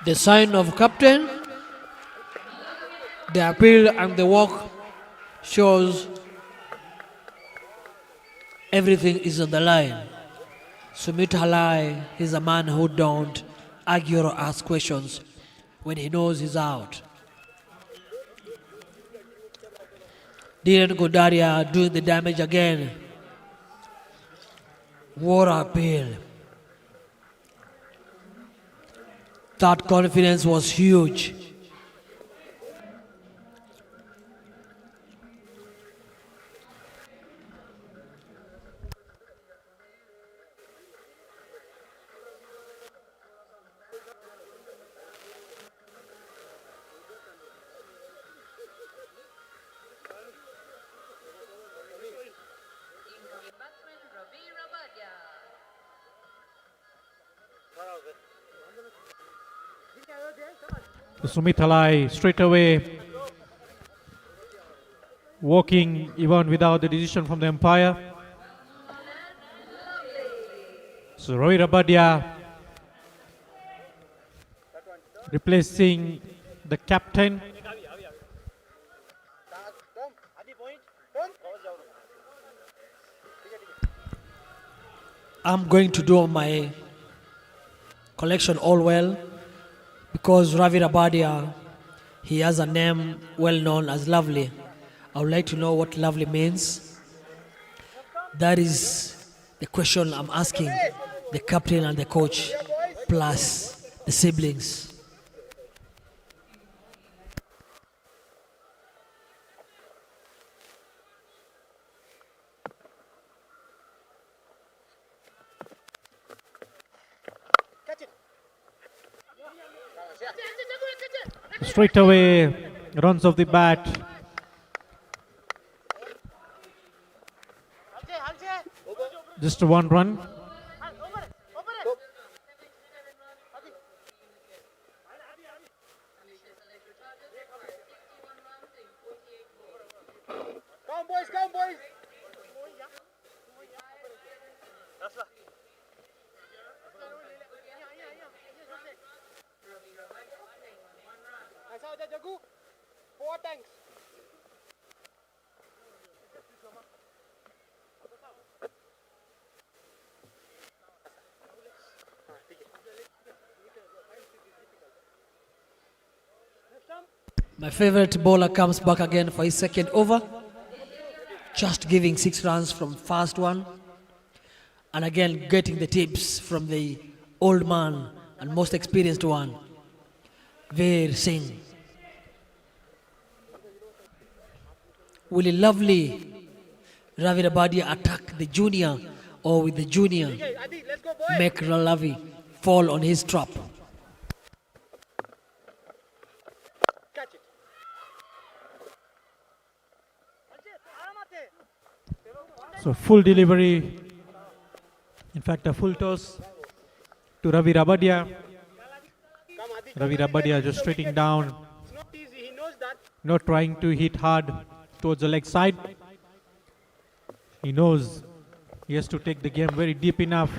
The sign of captain, the appeal and the walk shows everything is on the line. Sumit Halai is a man who don't argue or ask questions when he knows he's out. Dhiren Godaria doing the damage again. What a appeal. That confidence was huge. Sumit Halai straight away walking even without the decision from the umpire. So Ravi Rabadia replacing the captain. I'm going to do my collection all well because Ravi Rabadia, he has a name well known as Lovely. I would like to know what Lovely means. That is the question I'm asking the captain and the coach plus the siblings. Straight away runs off the bat. Just one run. Come boys, come boys. ऐसा होता Jaggu 4 tanks. My favorite bowler comes back again for his second over, just giving 6 runs from first one, and again getting the tips from the old man and most experienced one, Veer Singh. Will a lovely Ravi Rabadia attack the junior, or with the junior Adi, let's go boys. make Ravi fall on his trap? Catch it. So full delivery. In fact, a full toss to Ravi Rabadia. Come Adi. Ravi Rabadia just straightening down, It's not easy. He knows that. not trying to hit hard towards the leg side. He knows he has to take the game very deep enough.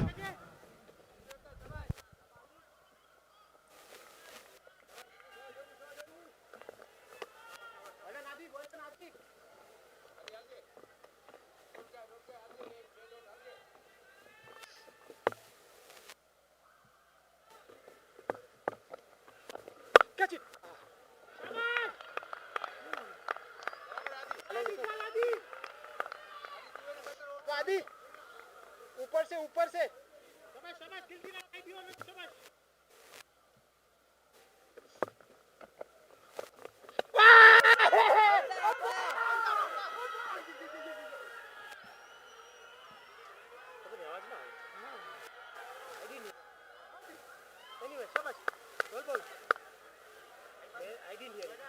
Catch it. Adi, ऊपर से ऊपर से. शाबाश शाबाश गिल्ली लगाई दियो ना शाबाश. Anyway, शाबाश. Ball. I didn't hear it.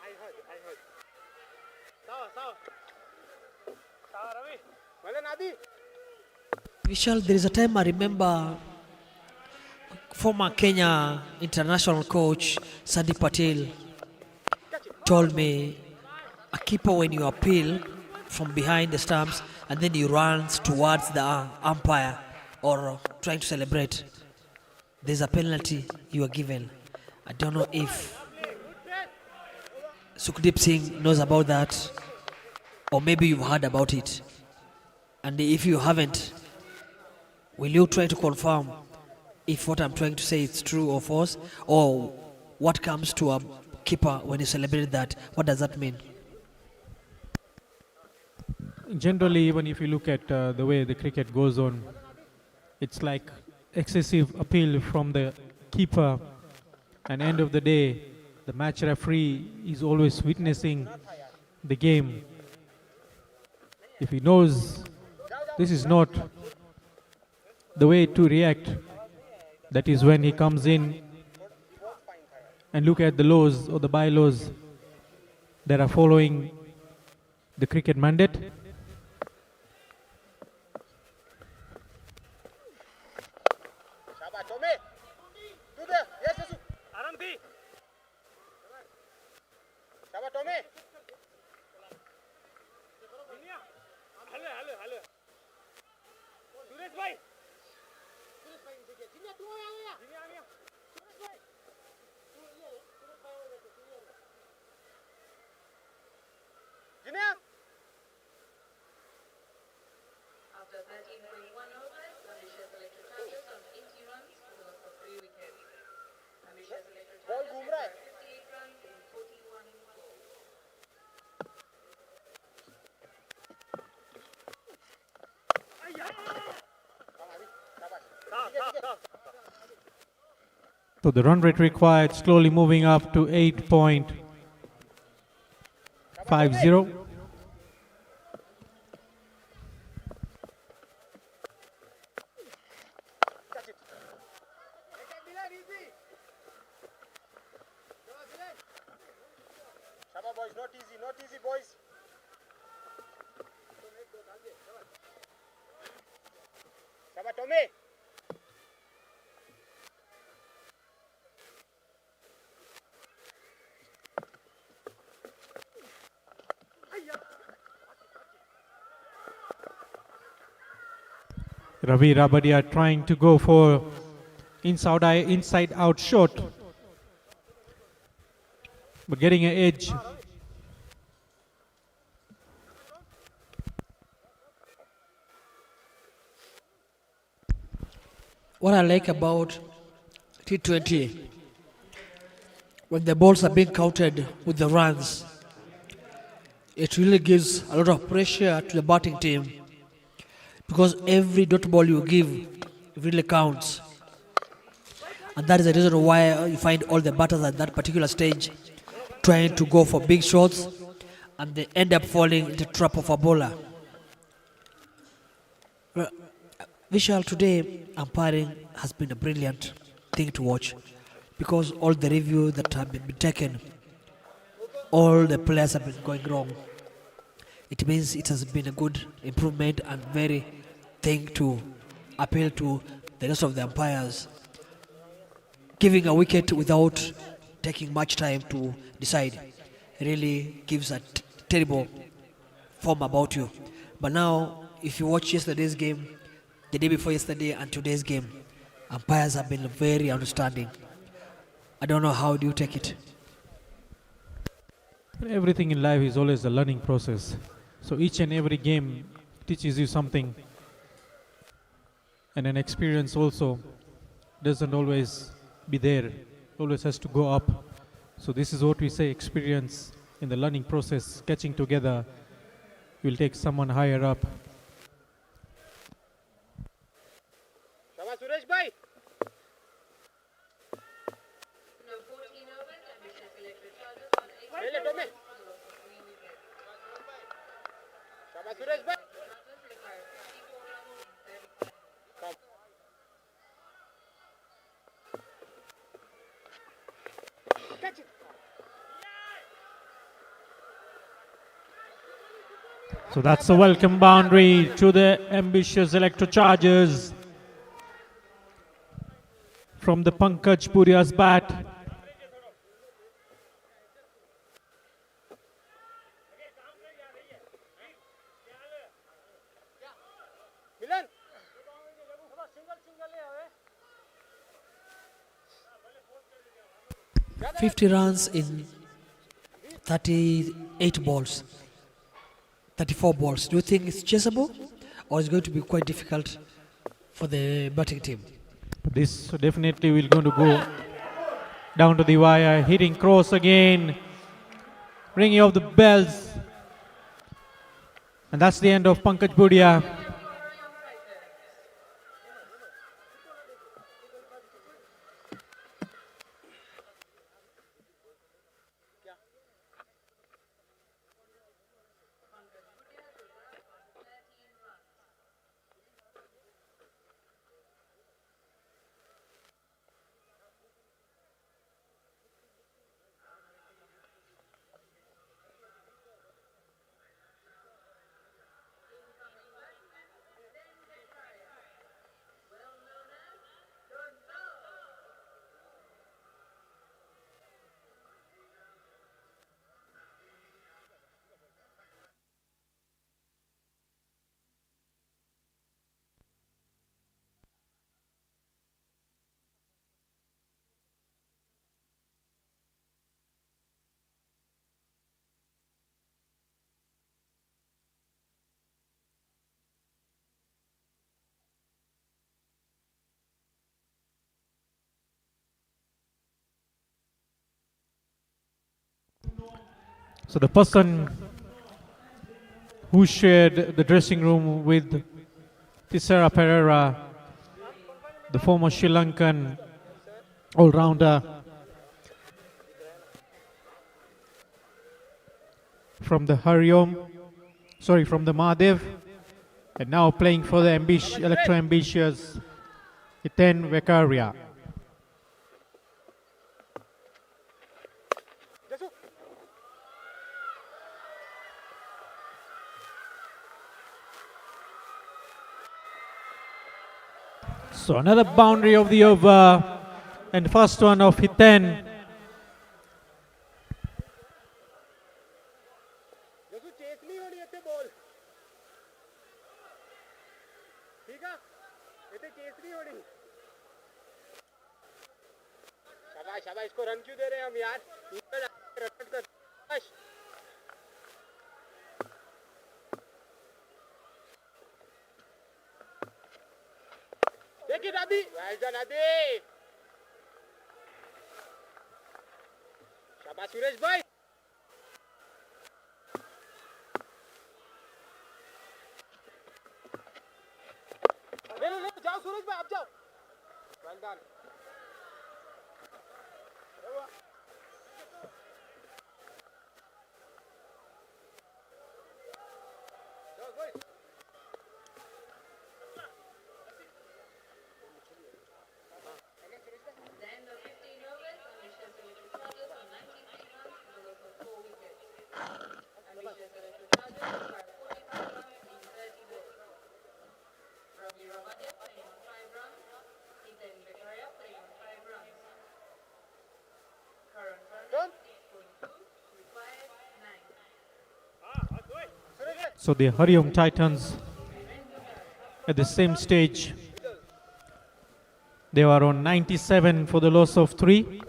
I heard. Sawa, Ravi. Well done, Adi. Vishal, there is a time I remember former Kenya international coach Sandy Patel told me a keeper, when you appeal from behind the stumps and then you run towards the umpire or trying to celebrate. There's a penalty you are given. I don't know if Sukhdeep Singh knows about that, or maybe you've heard about it. And if you haven't, will you try to confirm if what I'm trying to say is true or false, or what comes to a keeper when you celebrate that? What does that mean? Generally, even if you look at the way the cricket goes on, it's like excessive appeal from the keeper, and end of the day, the match referee is always witnessing the game. If he knows this is not the way to react, that is when he comes in and look at the laws or the bylaws that are following the cricket mandate. Shabash, Tommy. Do there. Yes, yes. Arambi. Shabash, Tommy. Hello. Suresh bhai. Jinya tu aaya. Suresh bhai. Jinya. After 13.1 overs, Mauritius elected charges on 80 runs for the loss of 3 wickets. Mauritius elected Ball charges घूम रहा है. 58 runs in 41 balls. So the run rate required slowly moving up to 8.50. Catch it. Shaba boys, not easy boys. Shaba Tommy. Ravi Rabadia trying to go for inside out shot, but getting an edge. What I like about T20, when the balls are being counted with the runs, it really gives a lot of pressure to the batting team, because every dot ball you give really counts. And that is the reason why you find all the batters at that particular stage trying to go for big shots, and they end up falling into the trap of a bowler. Vishal, today umpiring has been a brilliant thing to watch, because all the reviews that have been taken, all the players have been going wrong. It means it has been a good improvement and very thing to appeal to the rest of the umpires. Giving a wicket without taking much time to decide really gives a terrible form about you. But now, if you watch yesterday's game, the day before yesterday and today's game, umpires have been very understanding. I don't know how do you take it. Everything in life is always a learning process. So each and every game teaches you something, and an experience also doesn't always be there, always has to go up. So this is what we say, experience in the learning process, catching together will take someone higher up. Shaba Suresh bhai. No 14 overs, Mauritius elected charges on 80 Hey, runs Tommy. for the loss of 3 wickets. Shaba Suresh bhai. Charges require 54 runs in 35. Come. Catch it. So that's a welcome boundary to the ambitious Electro Chargers from the Pankaj Puria's bat. Milan. 50 runs in 38 balls, 34 balls. Do you think it's chaseable, or is it going to be quite difficult for the batting team? But this definitely will going to go down to the wire, hitting cross again, ringing off the bells. And that's the end of Pankaj Budia. So the person who shared the dressing room with Tisera Pereira, the former Sri Lankan all-rounder from the from the Mahadev, and now playing for the electro-ambitious Hiten Vekaria. So another boundary of the over, and first one of Hiten. शाबाश इसको run क्यों दे रहे हैं हम यार देखिए दादी well done दादी शाबाश सुरेश भाई ले जाओ सुरेश भाई आप जाओ well done So the Hariom Titans at the same stage, they were on 97 for the loss of 3.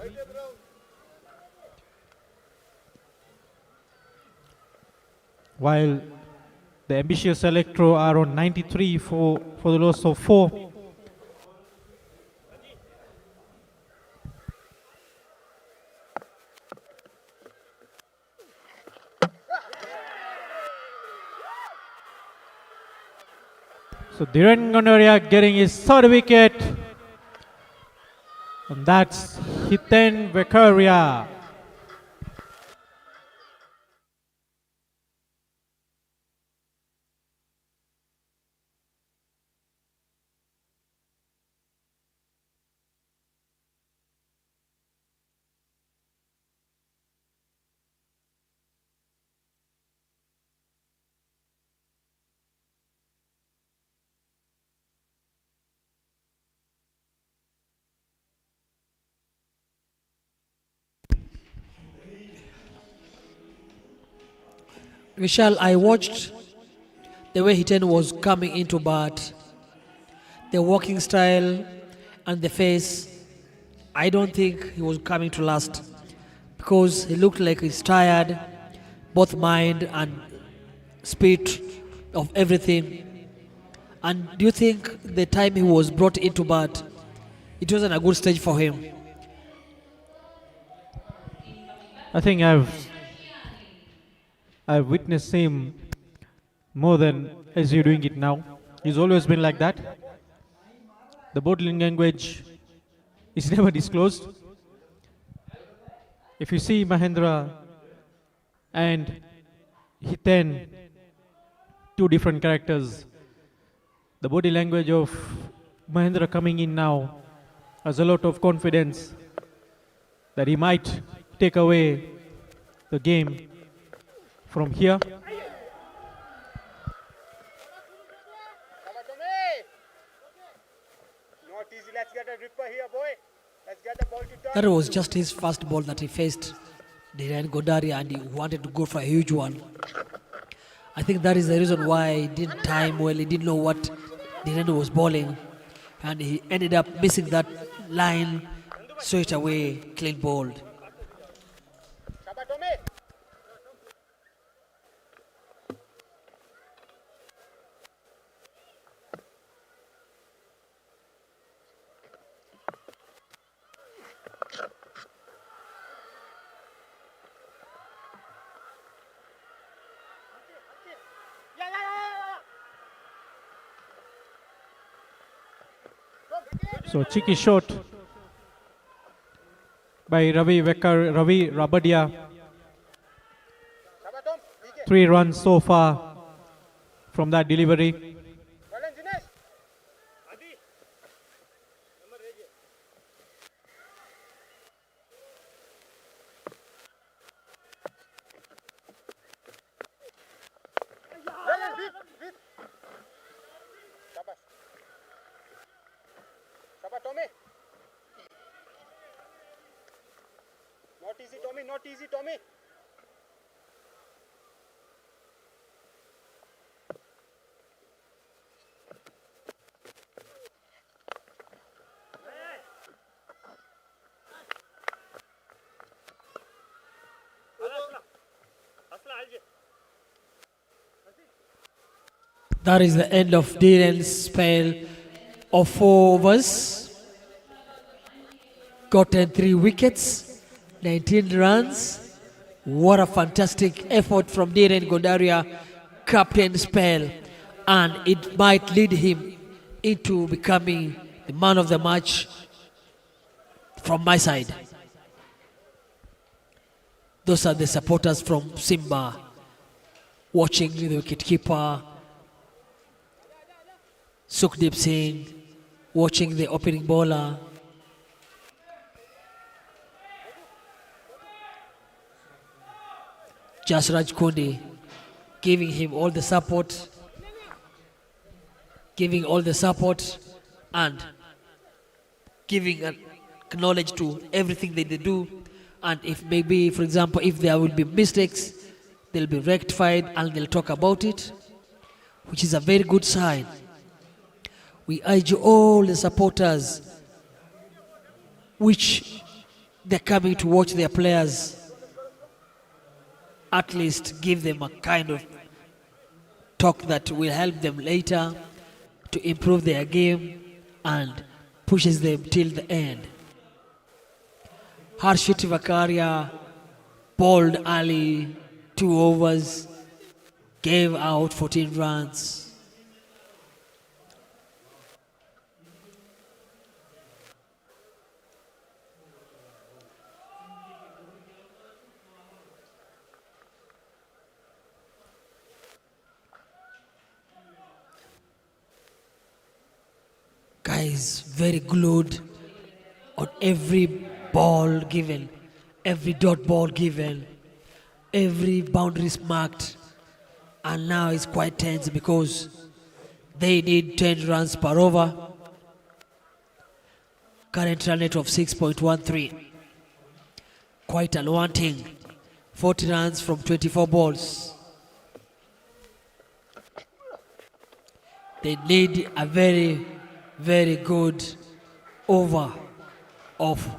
While the ambitious Electro are on 93 for the loss of 4. So Dhiren Gondoria getting his third wicket, and that's Hiten Vekaria. Vishal, I watched the way Hiten was coming into bat, the walking style and the face. I don't think he was coming to last. because he looked like he's tired, both mind and spirit of everything. And do you think the time he was brought into bat, it wasn't a good stage for him? I think I've witnessed him more than as you're doing it now. He's always been like that. The body language is never disclosed. If you see Mahendra and Hiten, two different characters, the body language of Mahendra coming in now has a lot of confidence that he might take away the game from here. Come on, Tommy. Not easy. Let's get a ripper here, boy. Let's get the ball to turn. That was just his first ball that he faced Dhiren Godaria, and he wanted to go for a huge one. I think that is the reason why he didn't time well. He didn't know what Dhiren was bowling, and he ended up missing that line straight away, clean bowled. Come on, Tommy. So cheeky shot by Ravi Rabadia. Come on, Tom. PK. 3 runs so far from that delivery. Well done, Jinesh. Well done, Viv. Shabash. Shabash, Tommy. Not easy, Tommy. Not easy, Tommy. That is the end of Dhiren's spell of 4 overs. Gotten 3 wickets, 19 runs. What a fantastic effort from Dhiren Godaria, captain spell, and it might lead him into becoming the man of the match from my side. Those are the supporters from Simba watching the wicketkeeper Sukhdeep Singh, watching the opening bowler. Jasraj Kundi, giving him all the support, and giving acknowledge to everything that they do. And if maybe, for example, if there will be mistakes, they'll be rectified and they'll talk about it, which is a very good sign. We urge all the supporters which they're coming to watch their players, at least give them a kind of talk that will help them later to improve their game and pushes them till the end. Harshit Vakaria bowled early, 2 overs, gave out 14 runs. Guys, very glued on every ball given, every dot ball given, every boundaries marked, and now it's quite tense because they need 10 runs per over. Current run rate of 6.13. Quite unwanting. 40 runs from 24 balls. They need a very, very good over of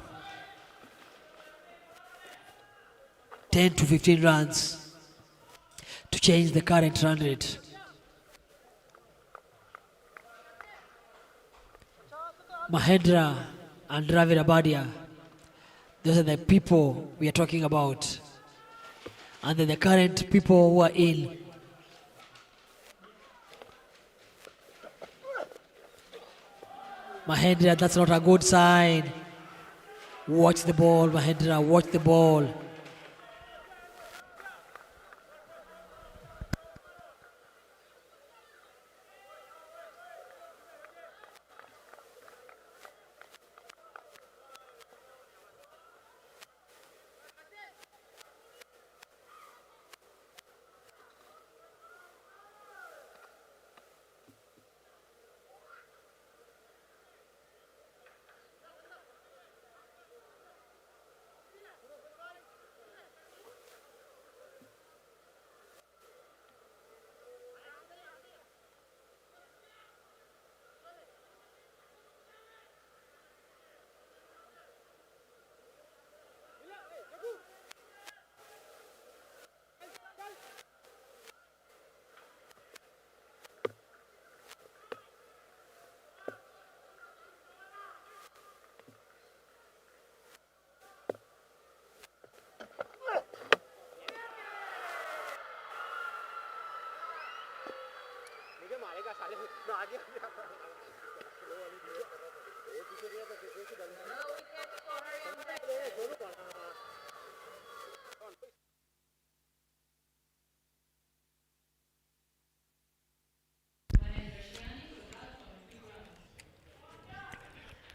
10 to 15 runs to change the current run rate. Mahendra and Ravi Rabadia, those are the people we are talking about. And then the current people who are in. Mahendra, that's not a good sign. Watch the ball, Mahendra, watch the ball.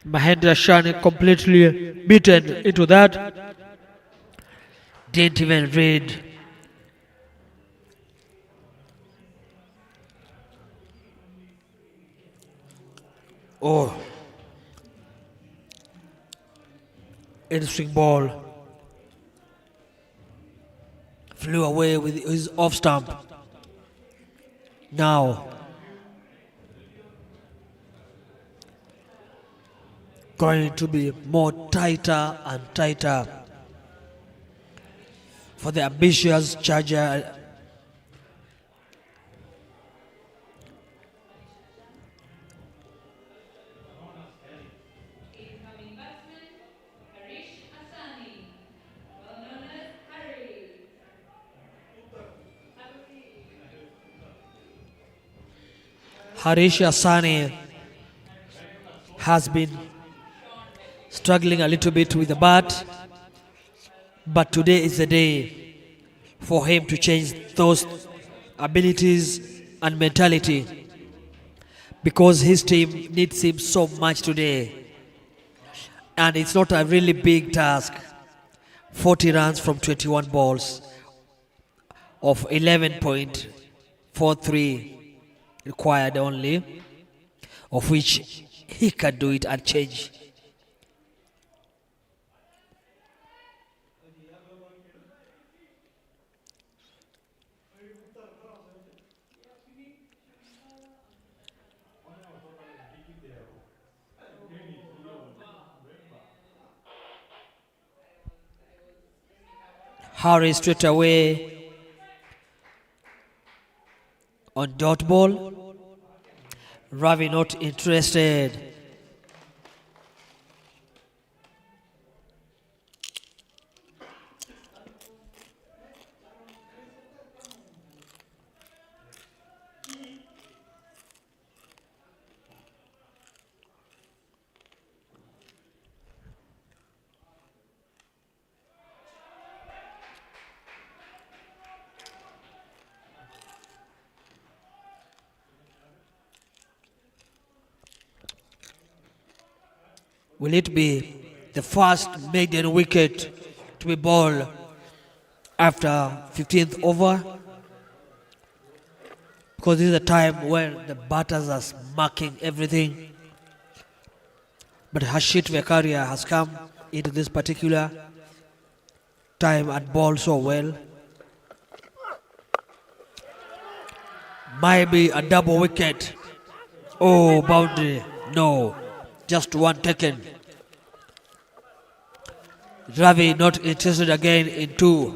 Mahendra Shani completely beaten into that. Didn't even read. Oh. Interesting ball. Flew away with his off stump. Now. Going to be more tighter and tighter for the ambitious charger. Harish Asani has been struggling a little bit with the bat, but today is the day for him to change those abilities and mentality, because his team needs him so much today, and it's not a really big task. 40 runs from 21 balls of 11.43 required only, of which he can do it and change. Harry straight away on dot ball. Ravi not interested. Will it be the first maiden wicket to be bowled after 15th over? Because this is a time when the batters are marking everything. But Hashit Vekaria has come into this particular time and bowled so well. Might be a double wicket. Oh, boundary. No. Just one taken. Ravi not interested again in two.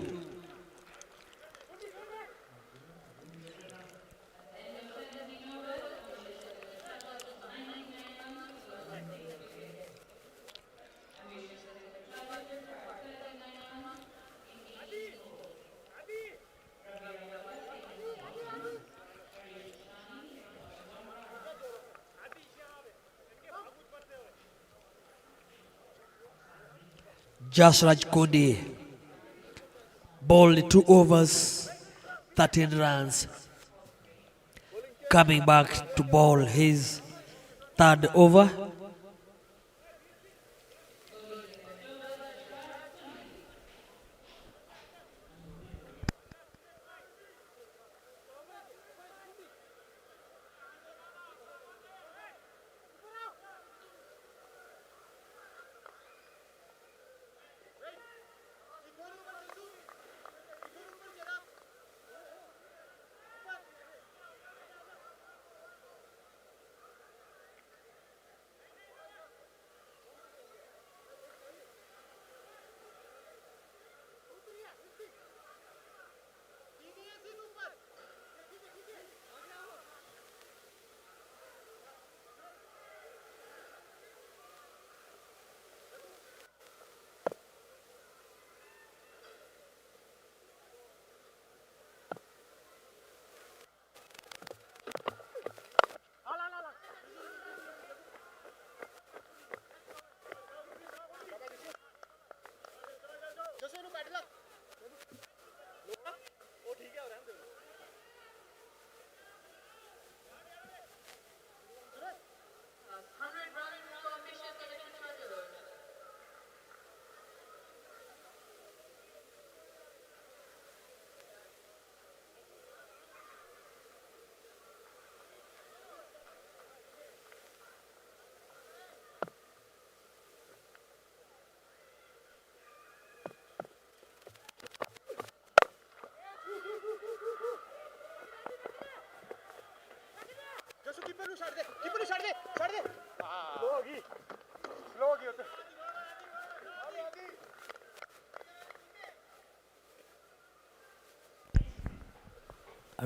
Jasraj Kundi bowled 2 overs, 13 runs, coming back to bowl his 3rd over.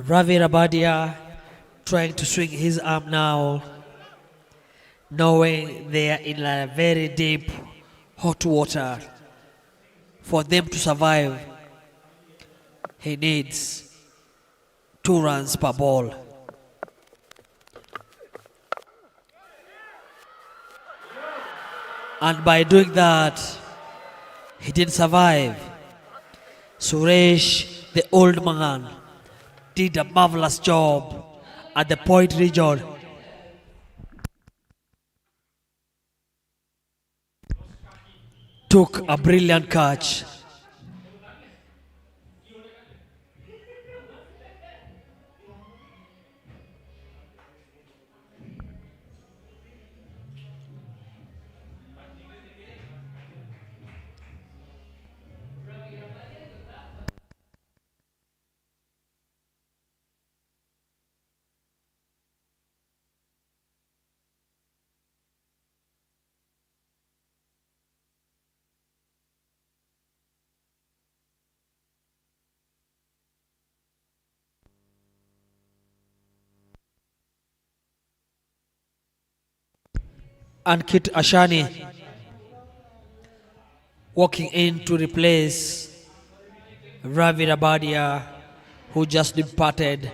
Ravi Rabadia trying to swing his arm now, knowing they are in a very deep hot water. For them to survive, he needs 2 runs per ball. And by doing that, he didn't survive. Suresh, the old man, did a marvelous job at the point region. Took a brilliant catch. Ankit Ashani walking in to replace Ravi Rabadia, who just departed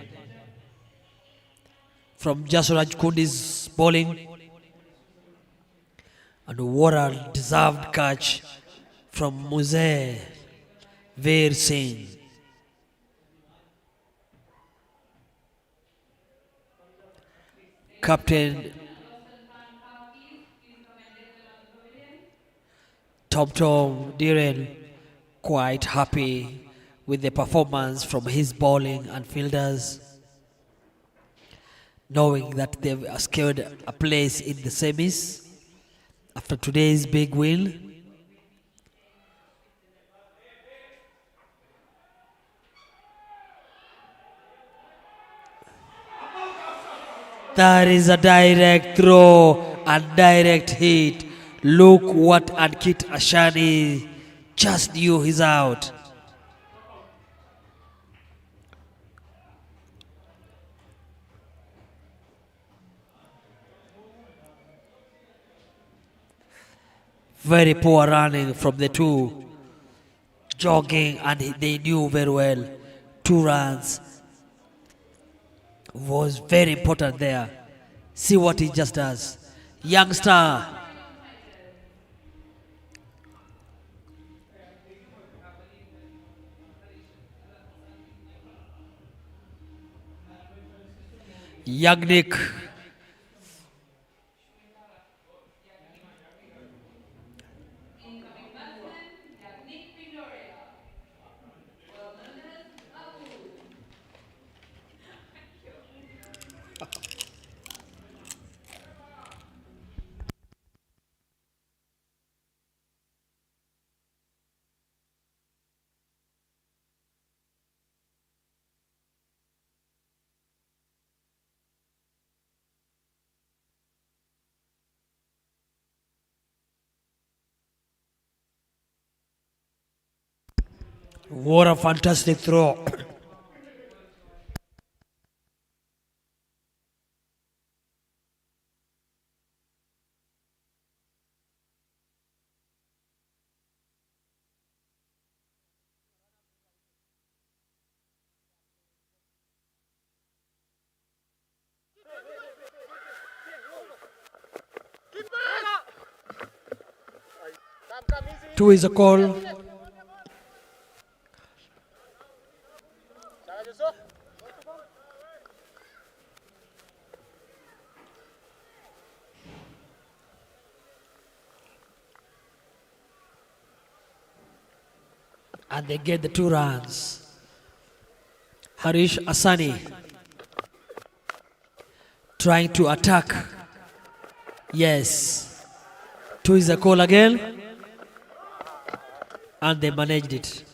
from Jasraj Kundi's bowling. And what a deserved catch from Muzeh Veer Singh. Captain Tom Diren quite happy with the performance from his bowling and fielders, knowing that they've secured a place in the semis after today's big win. That is a direct throw and direct hit. Look what Ankit Ashani just knew he's out. Very poor running from the two. Jogging, and they knew very well 2 runs was very important there. See what he just does. Youngster. Yagnik. What a fantastic throw. Come, easy. 2 is a call. Shabash, Yusuf. And they get the 2 runs. Harish Asani trying to attack. Yes. 2 is a call again. And they managed it.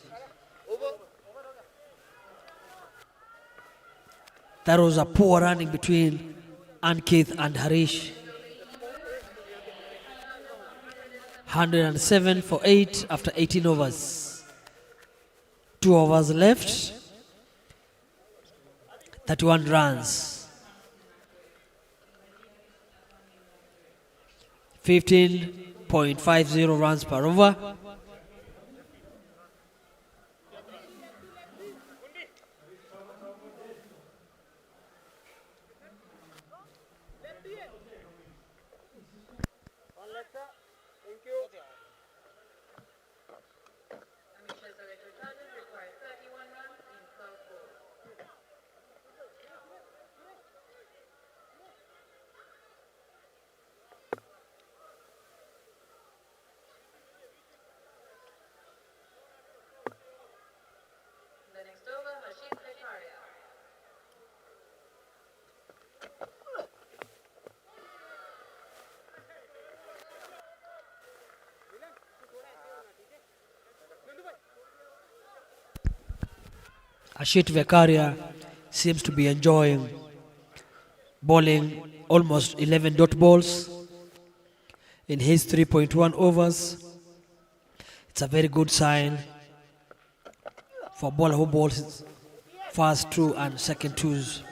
That was a poor running between Ankit and Harish. 107 for 8 after 18 overs. 2 overs left. 31 runs. 15.50 runs per over. Thank you. The next over, Rashid Zakaria. Ashit Vekaria seems to be enjoying bowling almost 11 dot balls in his 3.1 overs. It's a very good sign for a bowler who bowls first 2 and second 2s.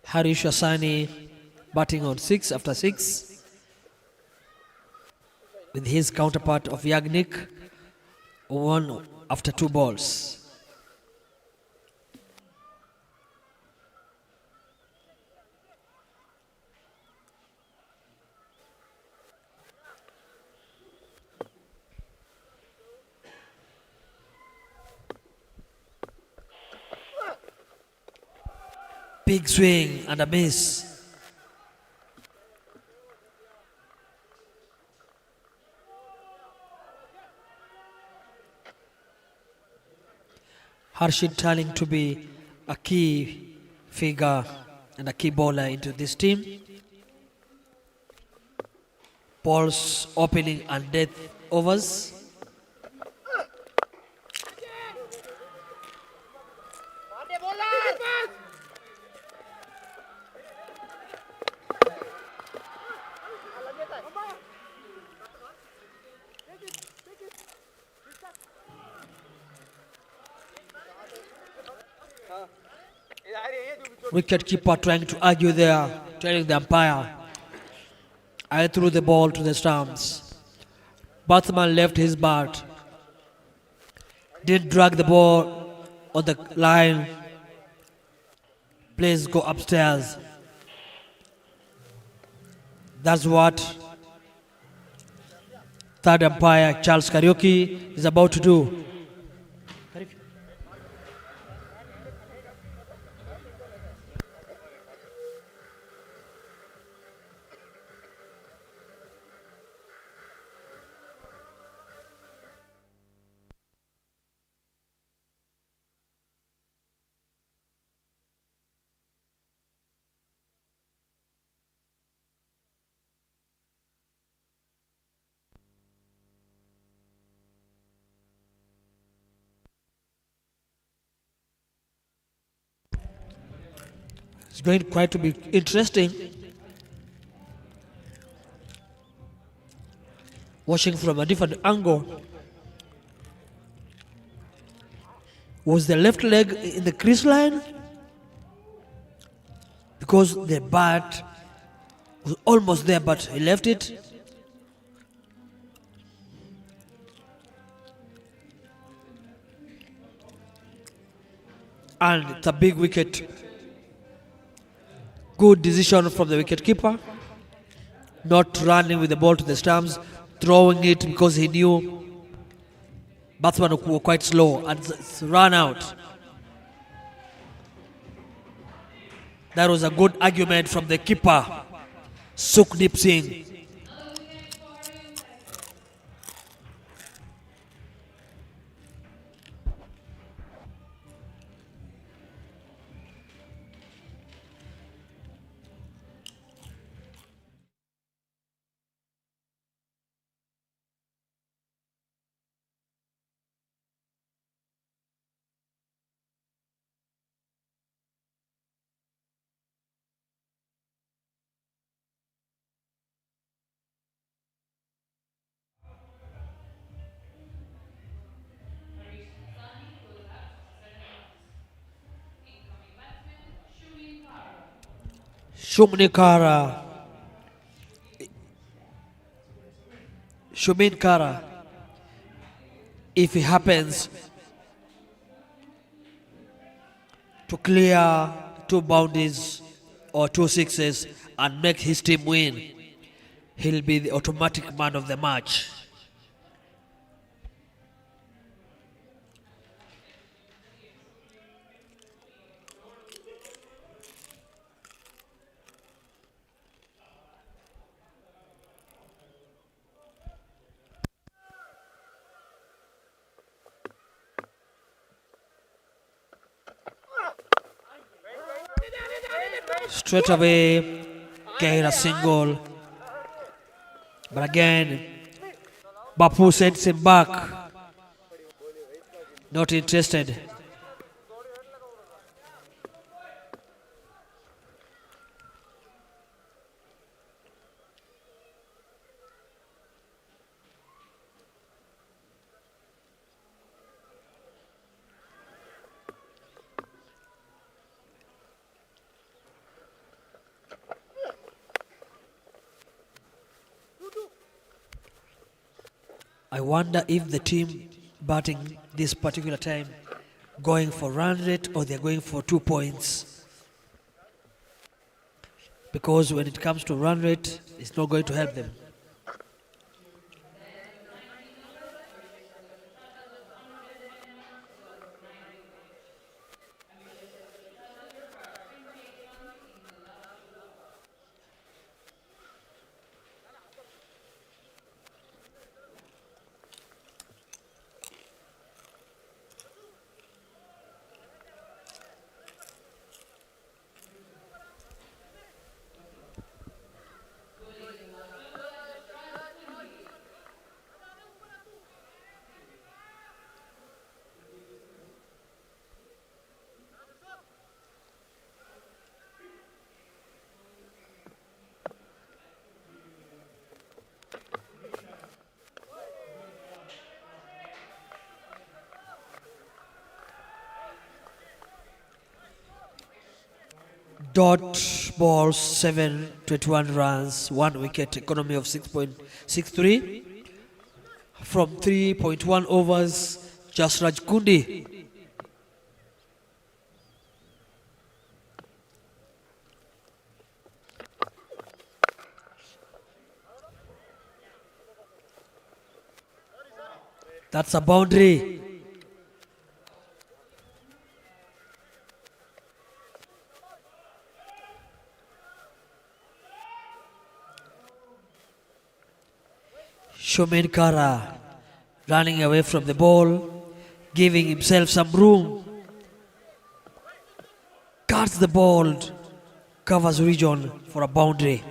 Harish Asani batting on 6 after 6. With his counterpart of Yagnik, 1 after 2 balls. Big swing and a miss. Harshid turning to be a key figure and a key bowler into this team. Balls opening and death overs. Wicket keeper trying to argue there, telling the umpire, I threw the ball to the stumps. Batsman left his bat, did drag the ball on the line. Please go upstairs. That's what third umpire Charles Karaoke is about to do. It's going quite to be interesting. Watching from a different angle. Was the left leg in the crease line? Because the bat was almost there, but he left it. And it's a big wicket. Good decision from the wicketkeeper. Not running with the ball to the stumps, throwing it because he knew batsman were quite slow and it's run out. That was a good argument from the keeper, Sukhdeep Singh. Shumin Kara, if he happens to clear 2 boundaries or 2 sixes and make his team win, he'll be the automatic man of the match. Straight away, Kaira single. But again, Bapu sends him back. Not interested. I wonder if the team batting this particular time going for run rate or they're going for 2 points. Because when it comes to run rate, it's not going to help them. Dot ball 721 runs, 1 wicket, economy of 6.63 from 3.1 overs. Jasraj Kundi. That's a boundary. Shumin Kara running away from the ball, giving himself some room. Cuts the ball, covers region for a boundary.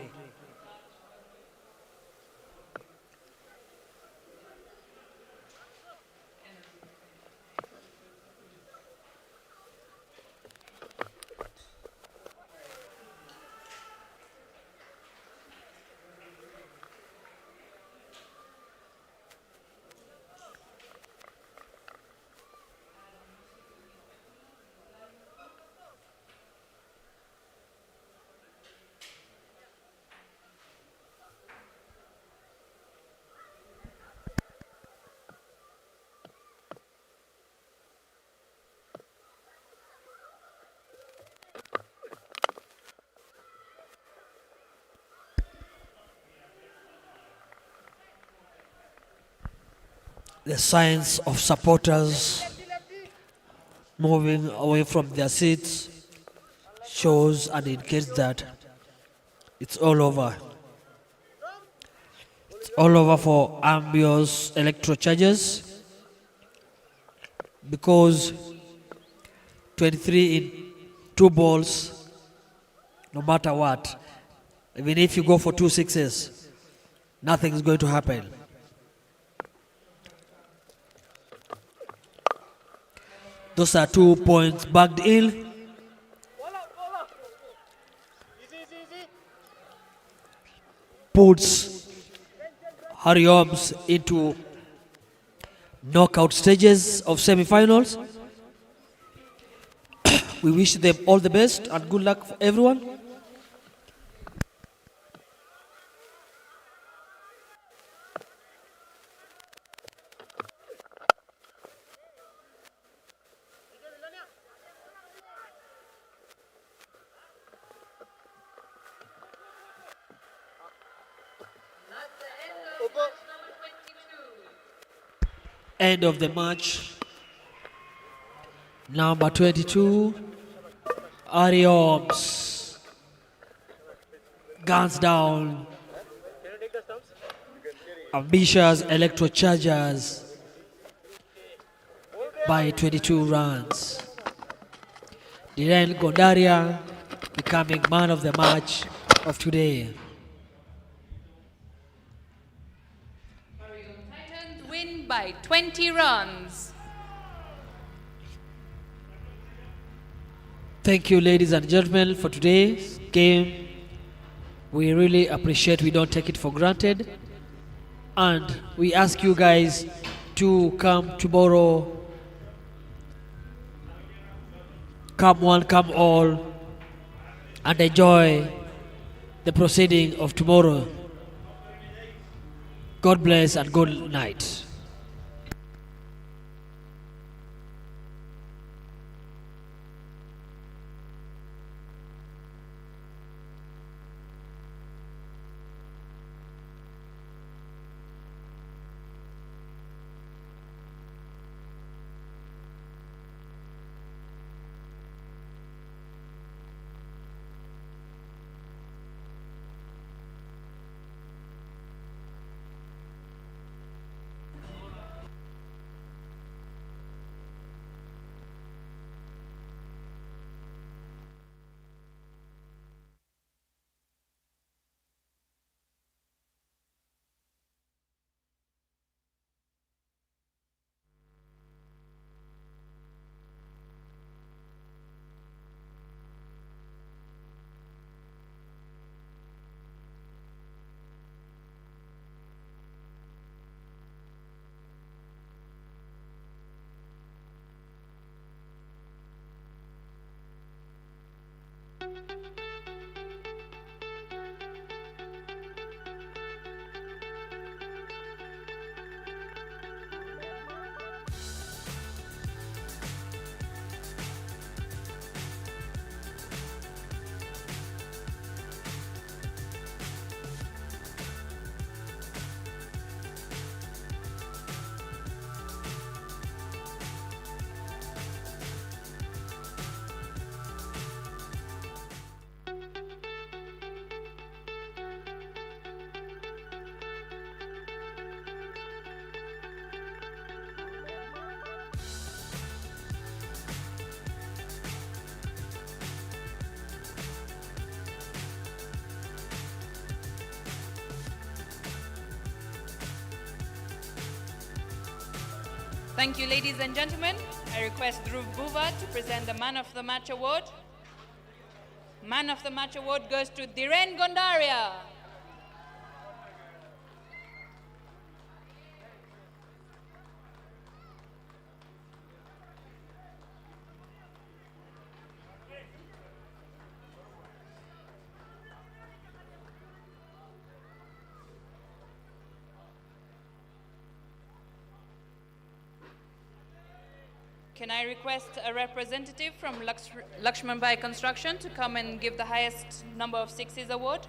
the signs of supporters moving away from their seats shows and indicates that it's all over. It's all over for Ambios Electro Chargers because 23 in 2 balls, no matter what, even if you go for 2 sixes, nothing is going to happen. Those are 2 points backed in. Puts Harioms into knockout stages of semi-finals. We wish them all the best and good luck for everyone. End of the match. Number 22, Arioms. Guns down. Ambitious Electro Chargers by 22 runs. Dhiren Gondaria becoming man of the match of today. Titans win by 20 runs. Thank you, ladies and gentlemen, for today's game. We really appreciate, we don't take it for granted. And we ask you guys to come tomorrow. Come one, come all, and enjoy the proceeding of tomorrow. God bless and good night. Thank you, ladies and gentlemen. I request Dhruv Buva to present the Man of the Match award. Man of the Match award goes to Dhiren Gondaria. Can I request a representative from Lakshman Bhai Construction to come and give the highest number of sixes award?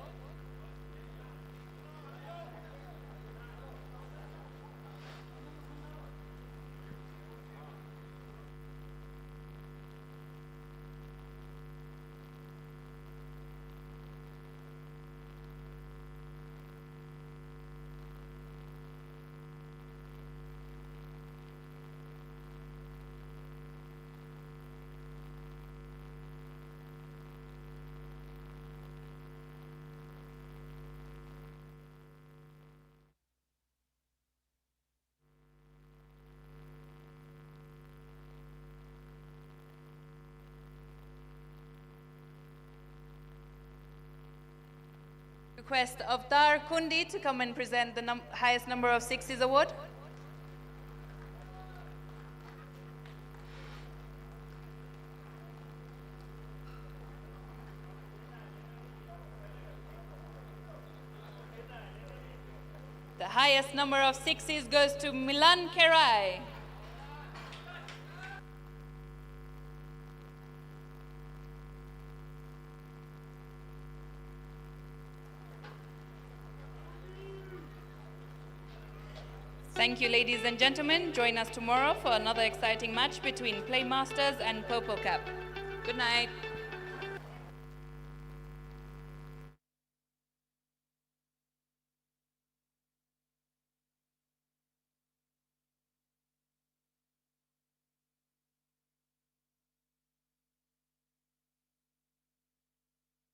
Request of Dar Kundi to come and present the highest number of sixes award. The highest number of sixes goes to Milan Kerai. Thank you, ladies and gentlemen. Join us tomorrow for another exciting match between Playmasters and Purple Cap. Good night.